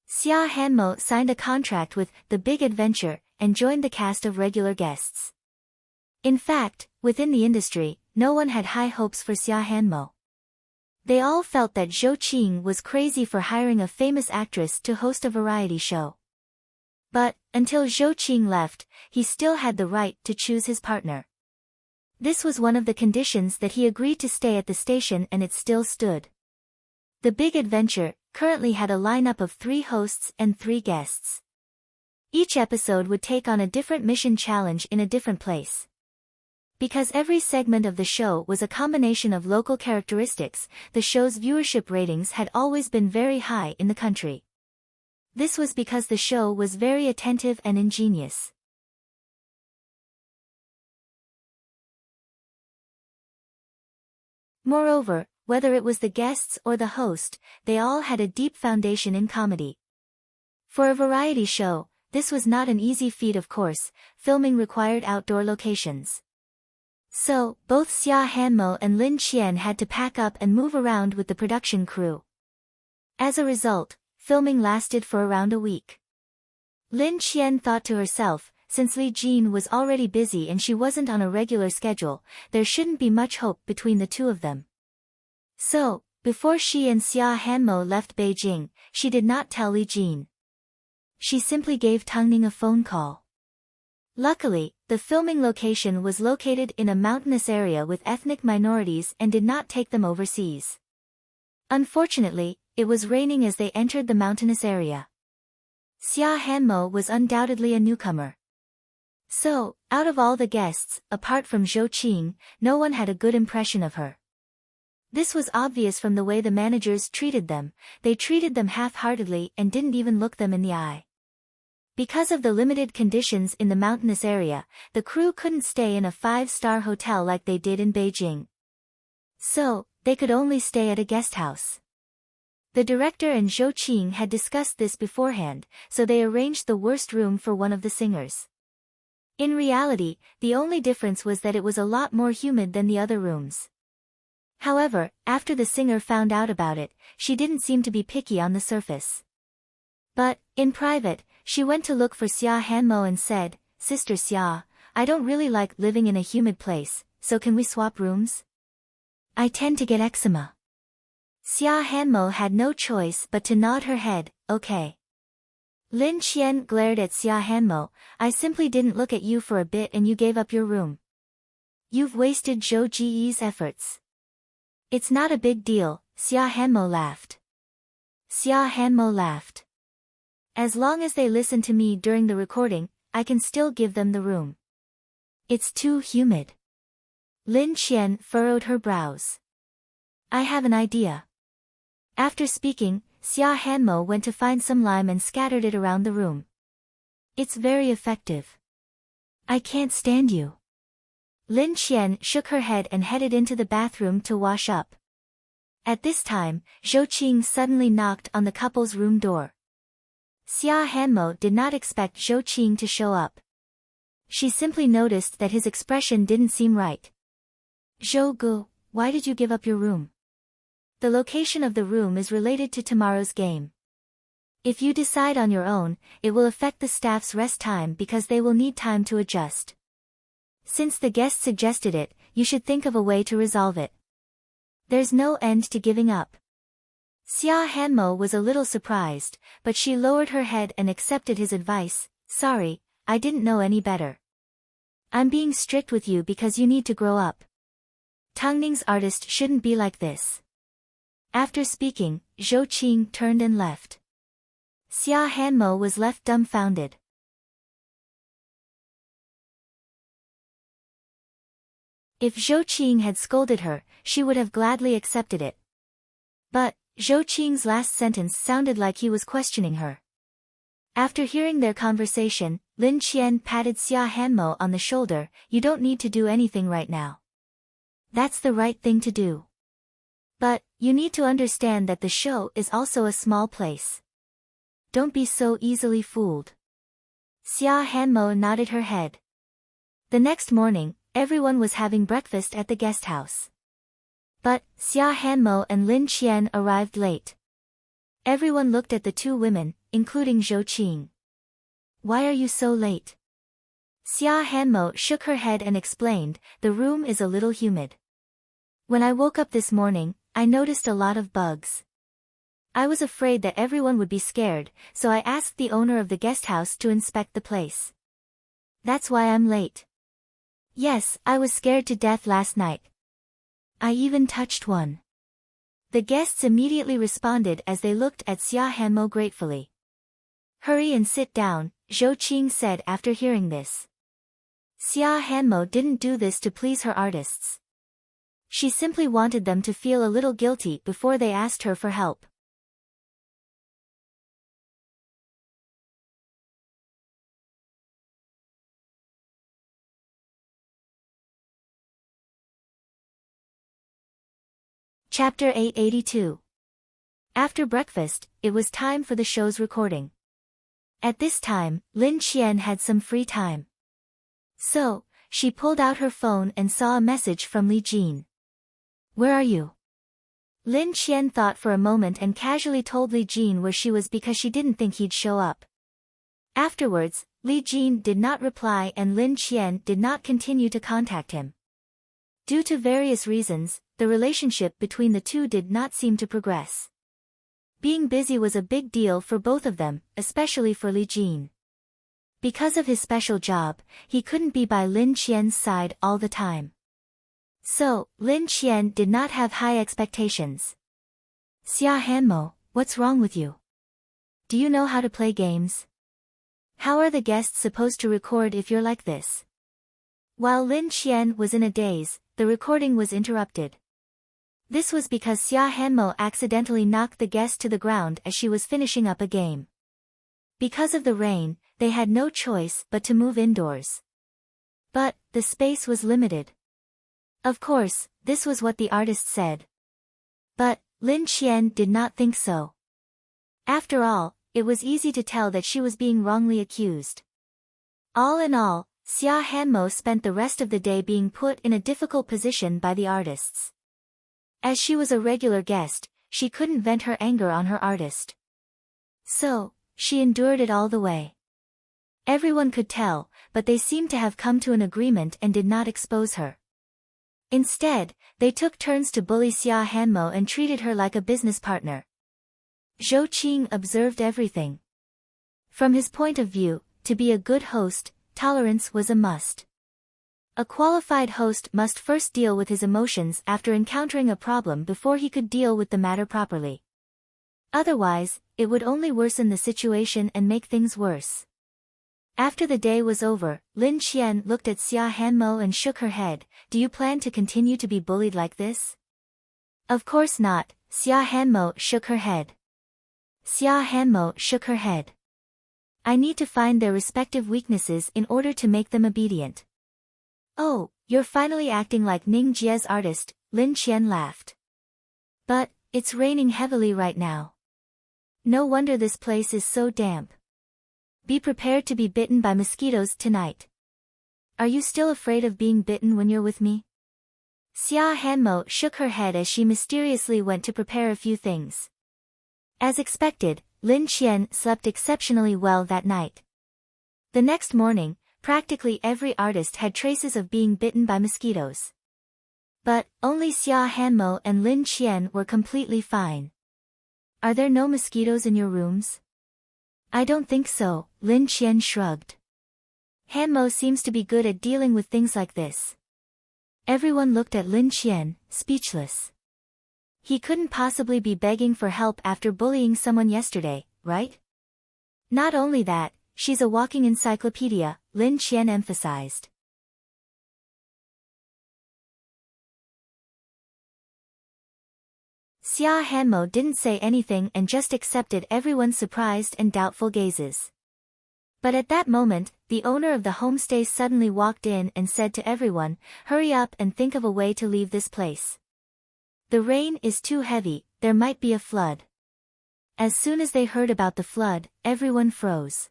A: Xia Hanmo signed a contract with The Big Adventure and joined the cast of regular guests. In fact, within the industry, no one had high hopes for Xia Hanmo. They all felt that Zhou Qing was crazy for hiring a famous actress to host a variety show. But, until Zhou Qing left, he still had the right to choose his partner. This was one of the conditions that he agreed to stay at the station, and it still stood. The Big Adventure currently had a lineup of 3 hosts and 3 guests. Each episode would take on a different mission challenge in a different place. Because every segment of the show was a combination of local characteristics, the show's viewership ratings had always been very high in the country. This was because the show was very attentive and ingenious. Moreover, whether it was the guests or the host, they all had a deep foundation in comedy. For a variety show, this was not an easy feat, of course. Filming required outdoor locations. So, both Xia Hanmo and Lin Qian had to pack up and move around with the production crew. As a result, filming lasted for around a week. Lin Qian thought to herself, since Li Jin was already busy and she wasn't on a regular schedule, there shouldn't be much hope between the two of them. So, before she and Xia Hanmo left Beijing, she did not tell Li Jin. She simply gave Tangning a phone call. Luckily, the filming location was located in a mountainous area with ethnic minorities and did not take them overseas. Unfortunately, it was raining as they entered the mountainous area. Xia Hanmo was undoubtedly a newcomer. So, out of all the guests, apart from Zhou Qing, no one had a good impression of her. This was obvious from the way the managers treated them. They treated them half-heartedly and didn't even look them in the eye. Because of the limited conditions in the mountainous area, the crew couldn't stay in a 5-star hotel like they did in Beijing. So, they could only stay at a guest house. The director and Zhou Qing had discussed this beforehand, so they arranged the worst room for one of the singers. In reality, the only difference was that it was a lot more humid than the other rooms. However, after the singer found out about it, she didn't seem to be picky on the surface. But, in private, she went to look for Xia Hanmo and said, "Sister Xia, I don't really like living in a humid place, so can we swap rooms? I tend to get eczema." Xia Hanmo had no choice but to nod her head, "Okay." Lin Qian glared at Xia Hanmo, "I simply didn't look at you for a bit and you gave up your room. You've wasted Zhou Ji's efforts." "It's not a big deal," Xia Hanmo laughed. Xia Hanmo laughed. "As long as they listen to me during the recording, I can still give them the room." "It's too humid." Lin Qian furrowed her brows. "I have an idea." After speaking, Xia Hanmo went to find some lime and scattered it around the room. "It's very effective." "I can't stand you." Lin Qian shook her head and headed into the bathroom to wash up. At this time, Zhou Qing suddenly knocked on the couple's room door. Xia Hanmo did not expect Zhou Qing to show up. She simply noticed that his expression didn't seem right. "Zhou Gu, why did you give up your room?" "The location of the room is related to tomorrow's game. If you decide on your own, it will affect the staff's rest time because they will need time to adjust. Since the guest suggested it, you should think of a way to resolve it. There's no end to giving up." Xia Hanmo was a little surprised, but she lowered her head and accepted his advice. "Sorry, I didn't know any better. I'm being strict with you because you need to grow up. Tangning's artist shouldn't be like this." After speaking, Zhou Qing turned and left. Xia Hanmo was left dumbfounded. If Zhou Qing had scolded her, she would have gladly accepted it. But, Zhou Qing's last sentence sounded like he was questioning her. After hearing their conversation, Lin Qian patted Xia Hanmo on the shoulder. "You don't need to do anything right now. That's the right thing to do. But, you need to understand that the show is also a small place. Don't be so easily fooled." Xia Hanmo nodded her head. The next morning, everyone was having breakfast at the guest house. But, Xia Hanmo and Lin Qian arrived late. Everyone looked at the two women, including Zhou Qing. Why are you so late? Xia Hanmo shook her head and explained, the room is a little humid. When I woke up this morning, I noticed a lot of bugs. I was afraid that everyone would be scared, so I asked the owner of the guest house to inspect the place. That's why I'm late. Yes, I was scared to death last night. I even touched one. The guests immediately responded as they looked at Xia Hanmo gratefully. Hurry and sit down, Zhou Qing said after hearing this. Xia Hanmo didn't do this to please her artists. She simply wanted them to feel a little guilty before they asked her for help. Chapter 882. After breakfast, it was time for the show's recording. At this time, Lin Qian had some free time. So, she pulled out her phone and saw a message from Li Jin. Where are you? Lin Qian thought for a moment and casually told Li Jin where she was because she didn't think he'd show up. Afterwards, Li Jin did not reply and Lin Qian did not continue to contact him. Due to various reasons, the relationship between the two did not seem to progress. Being busy was a big deal for both of them, especially for Li Jin. Because of his special job, he couldn't be by Lin Qian's side all the time. So, Lin Qian did not have high expectations. Xia Hanmo, what's wrong with you? Do you know how to play games? How are the guests supposed to record if you're like this? While Lin Qian was in a daze, the recording was interrupted. This was because Xia Hanmo accidentally knocked the guest to the ground as she was finishing up a game. Because of the rain, they had no choice but to move indoors. But, the space was limited. Of course, this was what the artist said. But, Lin Qian did not think so. After all, it was easy to tell that she was being wrongly accused. All in all, Xia Hanmo spent the rest of the day being put in a difficult position by the artists. As she was a regular guest, she couldn't vent her anger on her artist. So, she endured it all the way. Everyone could tell, but they seemed to have come to an agreement and did not expose her. Instead, they took turns to bully Xia Hanmo and treated her like a business partner. Zhou Qing observed everything. From his point of view, to be a good host, tolerance was a must. A qualified host must first deal with his emotions after encountering a problem before he could deal with the matter properly. Otherwise, it would only worsen the situation and make things worse. After the day was over, Lin Qian looked at Xia Hanmo and shook her head. Do you plan to continue to be bullied like this? Of course not, Xia Hanmo shook her head. Xia Hanmo shook her head. I need to find their respective weaknesses in order to make them obedient. Oh, you're finally acting like Ning Jie's artist, Lin Qian laughed. But, it's raining heavily right now. No wonder this place is so damp. Be prepared to be bitten by mosquitoes tonight. Are you still afraid of being bitten when you're with me? Xia Hanmo shook her head as she mysteriously went to prepare a few things. As expected, Lin Qian slept exceptionally well that night. The next morning, practically every artist had traces of being bitten by mosquitoes. But, only Xia Hanmo and Lin Qian were completely fine. Are there no mosquitoes in your rooms? I don't think so, Lin Qian shrugged. Hanmo seems to be good at dealing with things like this. Everyone looked at Lin Qian, speechless. He couldn't possibly be begging for help after bullying someone yesterday, right? Not only that, she's a walking encyclopedia, Lin Qian emphasized. Xia Hanmo didn't say anything and just accepted everyone's surprised and doubtful gazes. But at that moment, the owner of the homestay suddenly walked in and said to everyone, hurry up and think of a way to leave this place. The rain is too heavy, there might be a flood. As soon as they heard about the flood, everyone froze.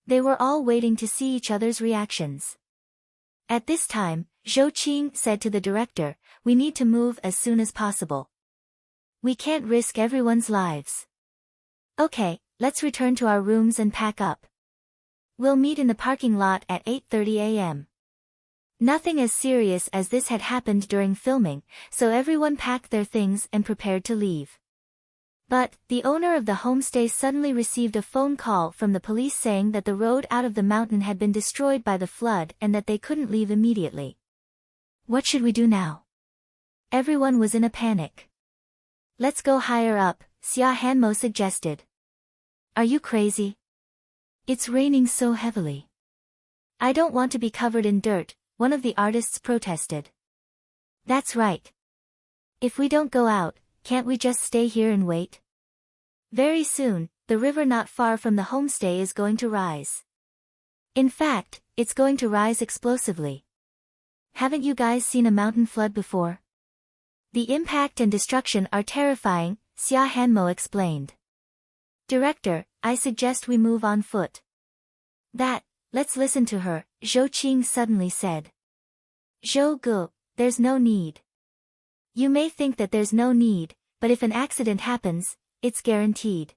A: They were all waiting to see each other's reactions. At this time, Zhou Qing said to the director, "We need to move as soon as possible. We can't risk everyone's lives. Okay, let's return to our rooms and pack up. We'll meet in the parking lot at 8:30 a.m. Nothing as serious as this had happened during filming, so everyone packed their things and prepared to leave. But, the owner of the homestay suddenly received a phone call from the police saying that the road out of the mountain had been destroyed by the flood and that they couldn't leave immediately. What should we do now? Everyone was in a panic. Let's go higher up, Xia Hanmo suggested. Are you crazy? It's raining so heavily. I don't want to be covered in dirt, one of the artists protested. That's right. If we don't go out, can't we just stay here and wait? Very soon, the river not far from the homestay is going to rise. In fact, it's going to rise explosively. Haven't you guys seen a mountain flood before? The impact and destruction are terrifying, Xia Hanmo explained. Director, I suggest we move on foot. Let's listen to her, Zhou Qing suddenly said. Zhou Gu, there's no need. You may think that there's no need, but if an accident happens, it's guaranteed.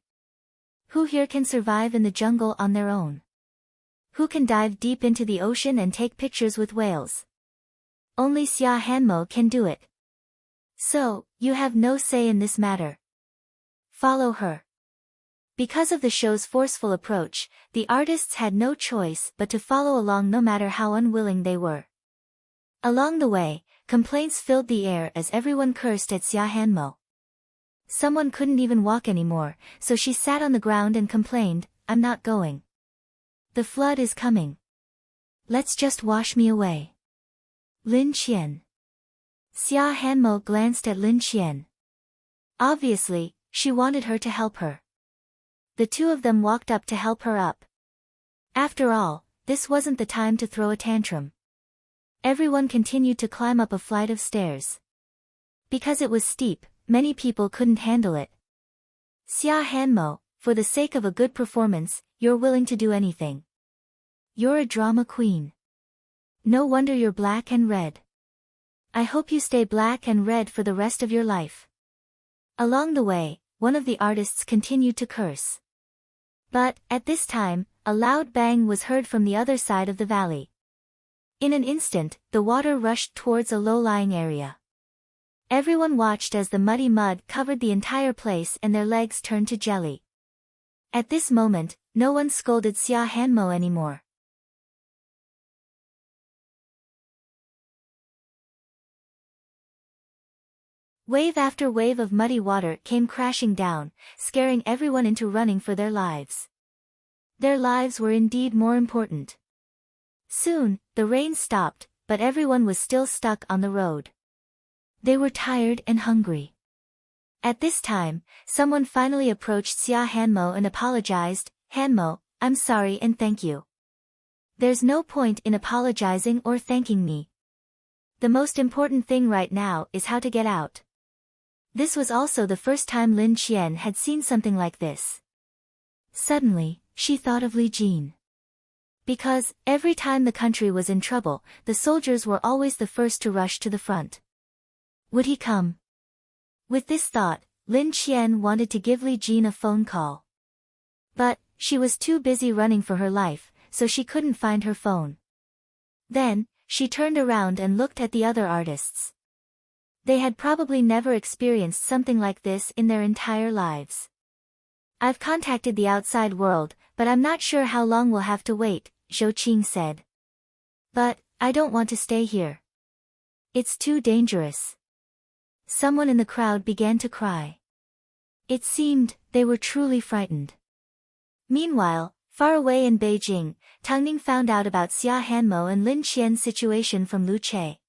A: Who here can survive in the jungle on their own? Who can dive deep into the ocean and take pictures with whales? Only Xia Hanmo can do it. So, you have no say in this matter. Follow her. Because of the show's forceful approach, the artists had no choice but to follow along no matter how unwilling they were. Along the way, complaints filled the air as everyone cursed at Xia Hanmo. Someone couldn't even walk anymore, so she sat on the ground and complained, "I'm not going. The flood is coming. Let's just wash me away." Lin Qian. Xia Hanmo glanced at Lin Qian. Obviously, she wanted her to help her. The two of them walked up to help her up. After all, this wasn't the time to throw a tantrum. Everyone continued to climb up a flight of stairs. Because it was steep, many people couldn't handle it. Xia Hanmo, for the sake of a good performance, you're willing to do anything. You're a drama queen. No wonder you're black and red. I hope you stay black and red for the rest of your life. Along the way, one of the artists continued to curse. But, at this time, a loud bang was heard from the other side of the valley. In an instant, the water rushed towards a low-lying area. Everyone watched as the muddy mud covered the entire place and their legs turned to jelly. At this moment, no one scolded Xia Hanmo anymore. Wave after wave of muddy water came crashing down, scaring everyone into running for their lives. Their lives were indeed more important. Soon, the rain stopped, but everyone was still stuck on the road. They were tired and hungry. At this time, someone finally approached Xia Hanmo and apologized, "Hanmo, I'm sorry and thank you. There's no point in apologizing or thanking me. The most important thing right now is how to get out." This was also the first time Lin Qian had seen something like this. Suddenly, she thought of Li Jin. Because, every time the country was in trouble, the soldiers were always the first to rush to the front. Would he come? With this thought, Lin Qian wanted to give Li Jin a phone call. But, she was too busy running for her life, so she couldn't find her phone. Then, she turned around and looked at the other artists. They had probably never experienced something like this in their entire lives. "I've contacted the outside world, but I'm not sure how long we'll have to wait," Zhou Qing said. "But, I don't want to stay here. It's too dangerous." Someone in the crowd began to cry. It seemed, they were truly frightened. Meanwhile, far away in Beijing, Tang Ning found out about Xia Hanmo and Lin Qian's situation from Lu Che.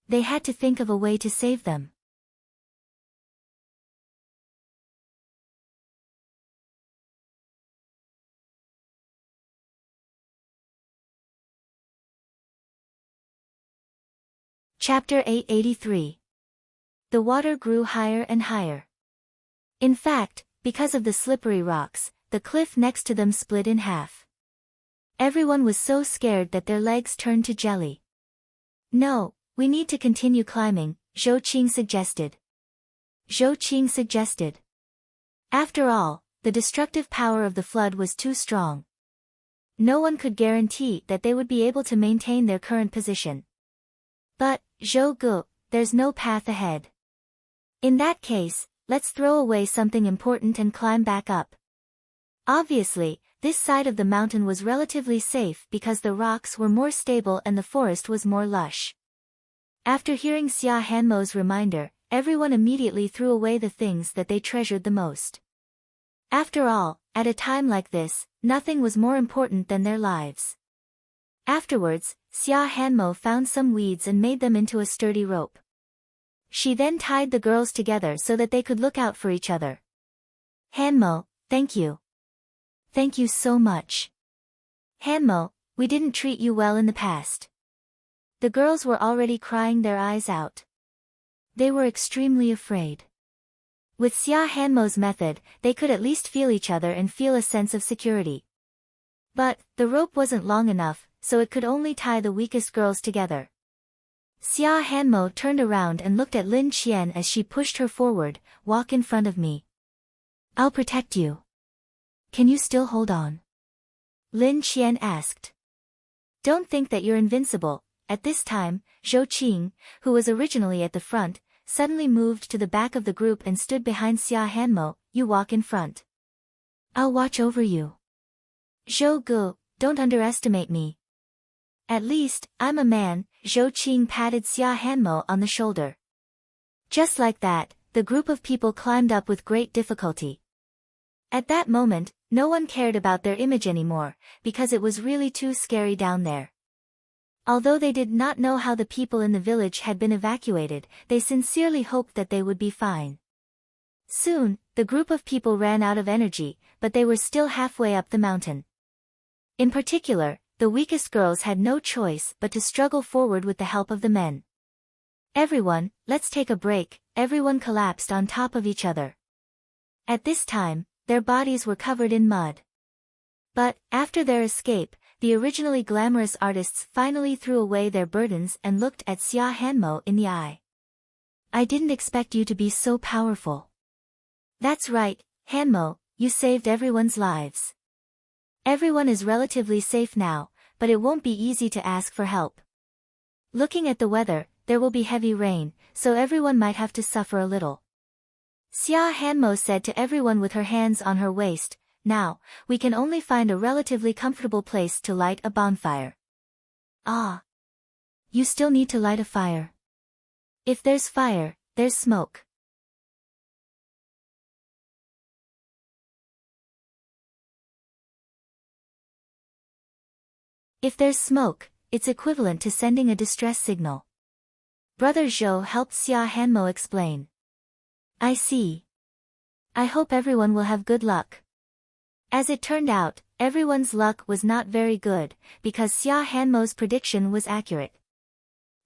A: They had to think of a way to save them. Chapter 883. The water grew higher and higher. In fact, because of the slippery rocks, the cliff next to them split in half. Everyone was so scared that their legs turned to jelly. No, we need to continue climbing, Zhou Qing suggested. After all, the destructive power of the flood was too strong. No one could guarantee that they would be able to maintain their current position. But, Zhou Gu, there's no path ahead. In that case, let's throw away something important and climb back up. Obviously, this side of the mountain was relatively safe because the rocks were more stable and the forest was more lush. After hearing Xia Hanmo's reminder, everyone immediately threw away the things that they treasured the most. After all, at a time like this, nothing was more important than their lives. Afterwards, Xia Hanmo found some weeds and made them into a sturdy rope. She then tied the girls together so that they could look out for each other. Hanmo, thank you. Thank you so much. Hanmo, we didn't treat you well in the past. The girls were already crying their eyes out. They were extremely afraid. With Xia Hanmo's method, they could at least feel each other and feel a sense of security. But, the rope wasn't long enough, so it could only tie the weakest girls together. Xia Hanmo turned around and looked at Lin Qian as she pushed her forward. Walk in front of me. I'll protect you. Can you still hold on? Lin Qian asked. Don't think that you're invincible. At this time, Zhou Qing, who was originally at the front, suddenly moved to the back of the group and stood behind Xia Hanmo. You walk in front. I'll watch over you. Zhou Gu, don't underestimate me. At least, I'm a man, Zhou Qing patted Xia Hanmo on the shoulder. Just like that, the group of people climbed up with great difficulty. At that moment, no one cared about their image anymore, because it was really too scary down there. Although they did not know how the people in the village had been evacuated, they sincerely hoped that they would be fine. Soon, the group of people ran out of energy, but they were still halfway up the mountain. In particular, the weakest girls had no choice but to struggle forward with the help of the men. Everyone, let's take a break. Everyone collapsed on top of each other. At this time, their bodies were covered in mud. But, after their escape, the originally glamorous artists finally threw away their burdens and looked at Xia Hanmo in the eye. I didn't expect you to be so powerful. That's right, Hanmo, you saved everyone's lives. Everyone is relatively safe now, but it won't be easy to ask for help. Looking at the weather, there will be heavy rain, so everyone might have to suffer a little. Xia Hanmo said to everyone with her hands on her waist, now, we can only find a relatively comfortable place to light a bonfire. Ah. You still need to light a fire. If there's fire, there's smoke. If there's smoke, it's equivalent to sending a distress signal. Brother Zhou helped Xia Hanmo explain. I see. I hope everyone will have good luck. As it turned out, everyone's luck was not very good, because Xia Hanmo's prediction was accurate.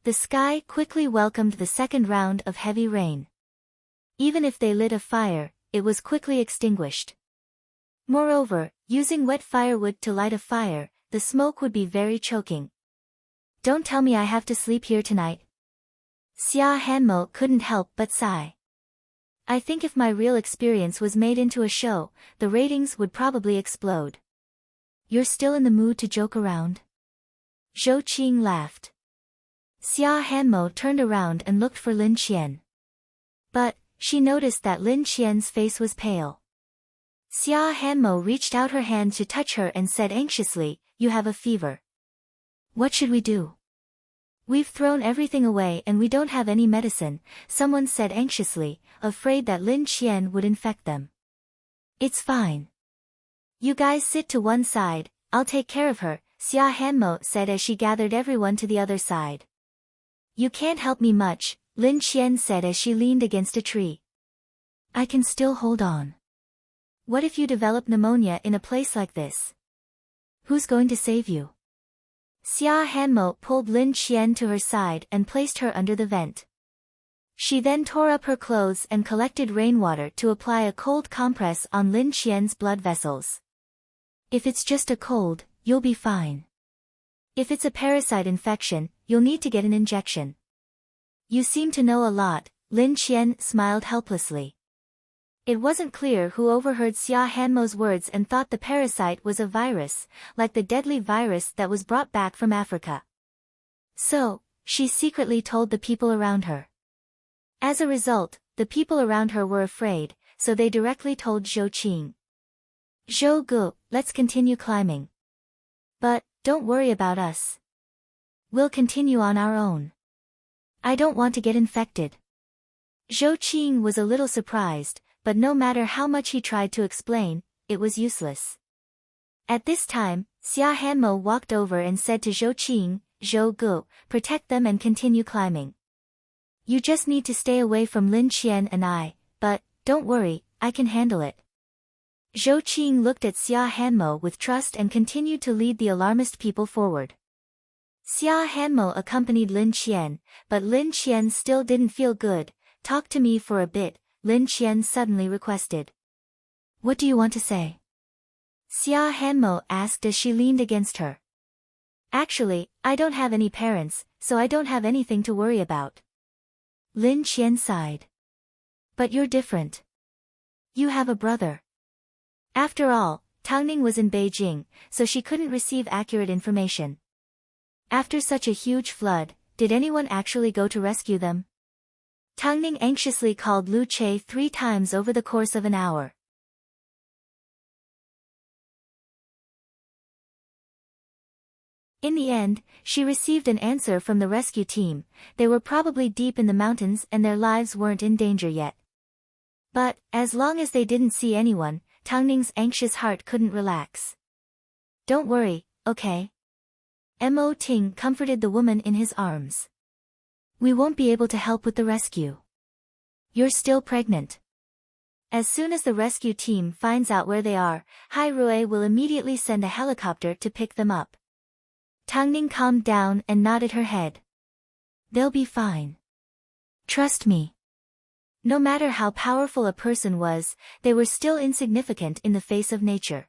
A: The sky quickly welcomed the second round of heavy rain. Even if they lit a fire, it was quickly extinguished. Moreover, using wet firewood to light a fire, the smoke would be very choking. Don't tell me I have to sleep here tonight. Xia Hanmo couldn't help but sigh. I think if my real experience was made into a show, the ratings would probably explode. You're still in the mood to joke around? Zhou Qing laughed. Xia Hanmo turned around and looked for Lin Qian. But, she noticed that Lin Qian's face was pale. Xia Hanmo reached out her hand to touch her and said anxiously, you have a fever. What should we do? We've thrown everything away and we don't have any medicine, someone said anxiously, afraid that Lin Qian would infect them. It's fine. You guys sit to one side, I'll take care of her, Xia Hanmo said as she gathered everyone to the other side. You can't help me much, Lin Qian said as she leaned against a tree. I can still hold on. What if you develop pneumonia in a place like this? Who's going to save you? Xia Hanmo pulled Lin Qian to her side and placed her under the vent. She then tore up her clothes and collected rainwater to apply a cold compress on Lin Qian's blood vessels. If it's just a cold, you'll be fine. If it's a parasite infection, you'll need to get an injection. You seem to know a lot, Lin Qian smiled helplessly. It wasn't clear who overheard Xia Hanmo's words and thought the parasite was a virus, like the deadly virus that was brought back from Africa. So, she secretly told the people around her. As a result, the people around her were afraid, so they directly told Zhou Qing. Zhou Gu, let's continue climbing. But, don't worry about us. We'll continue on our own. I don't want to get infected. Zhou Qing was a little surprised, but no matter how much he tried to explain, it was useless. At this time, Xia Hanmo walked over and said to Zhou Qing, Zhou Gu, protect them and continue climbing. You just need to stay away from Lin Qian and I, but, don't worry, I can handle it. Zhou Qing looked at Xia Hanmo with trust and continued to lead the alarmist people forward. Xia Hanmo accompanied Lin Qian, but Lin Qian still didn't feel good. Talk to me for a bit, Lin Qian suddenly requested. What do you want to say? Xia Hanmo asked as she leaned against her. Actually, I don't have any parents, so I don't have anything to worry about. Lin Qian sighed. But you're different. You have a brother. After all, Tangning was in Beijing, so she couldn't receive accurate information. After such a huge flood, did anyone actually go to rescue them? Tangning anxiously called Lu Che 3 times over the course of an hour. In the end, she received an answer from the rescue team. They were probably deep in the mountains and their lives weren't in danger yet. But, as long as they didn't see anyone, Tangning's anxious heart couldn't relax. Don't worry, okay? Mo Ting comforted the woman in his arms. We won't be able to help with the rescue. You're still pregnant. As soon as the rescue team finds out where they are, Hai Rui will immediately send a helicopter to pick them up. Tangning calmed down and nodded her head. They'll be fine. Trust me. No matter how powerful a person was, they were still insignificant in the face of nature.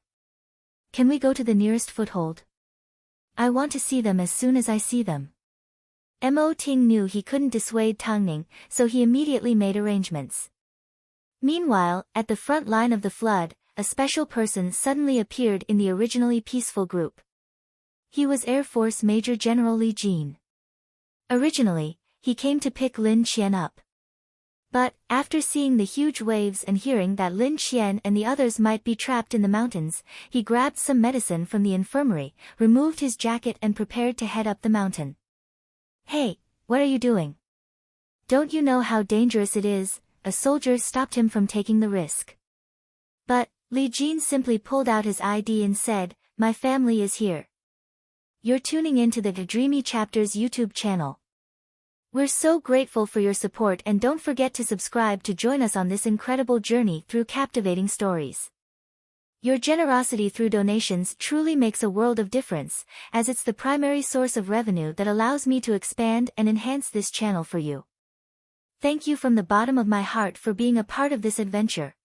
A: Can we go to the nearest foothold? I want to see them as soon as I see them. Mo Ting knew he couldn't dissuade Tangning, so he immediately made arrangements. Meanwhile, at the front line of the flood, a special person suddenly appeared in the originally peaceful group. He was Air Force Major General Li Jin. Originally, he came to pick Lin Qian up. But, after seeing the huge waves and hearing that Lin Qian and the others might be trapped in the mountains, he grabbed some medicine from the infirmary, removed his jacket and prepared to head up the mountain. Hey, what are you doing? Don't you know how dangerous it is? A soldier stopped him from taking the risk. But, Li Jin simply pulled out his ID and said, my family is here. You're tuning into the Dreamy Chapters YouTube channel. We're so grateful for your support and don't forget to subscribe to join us on this incredible journey through captivating stories. Your generosity through donations truly makes a world of difference, as it's the primary source of revenue that allows me to expand and enhance this channel for you. Thank you from the bottom of my heart for being a part of this adventure.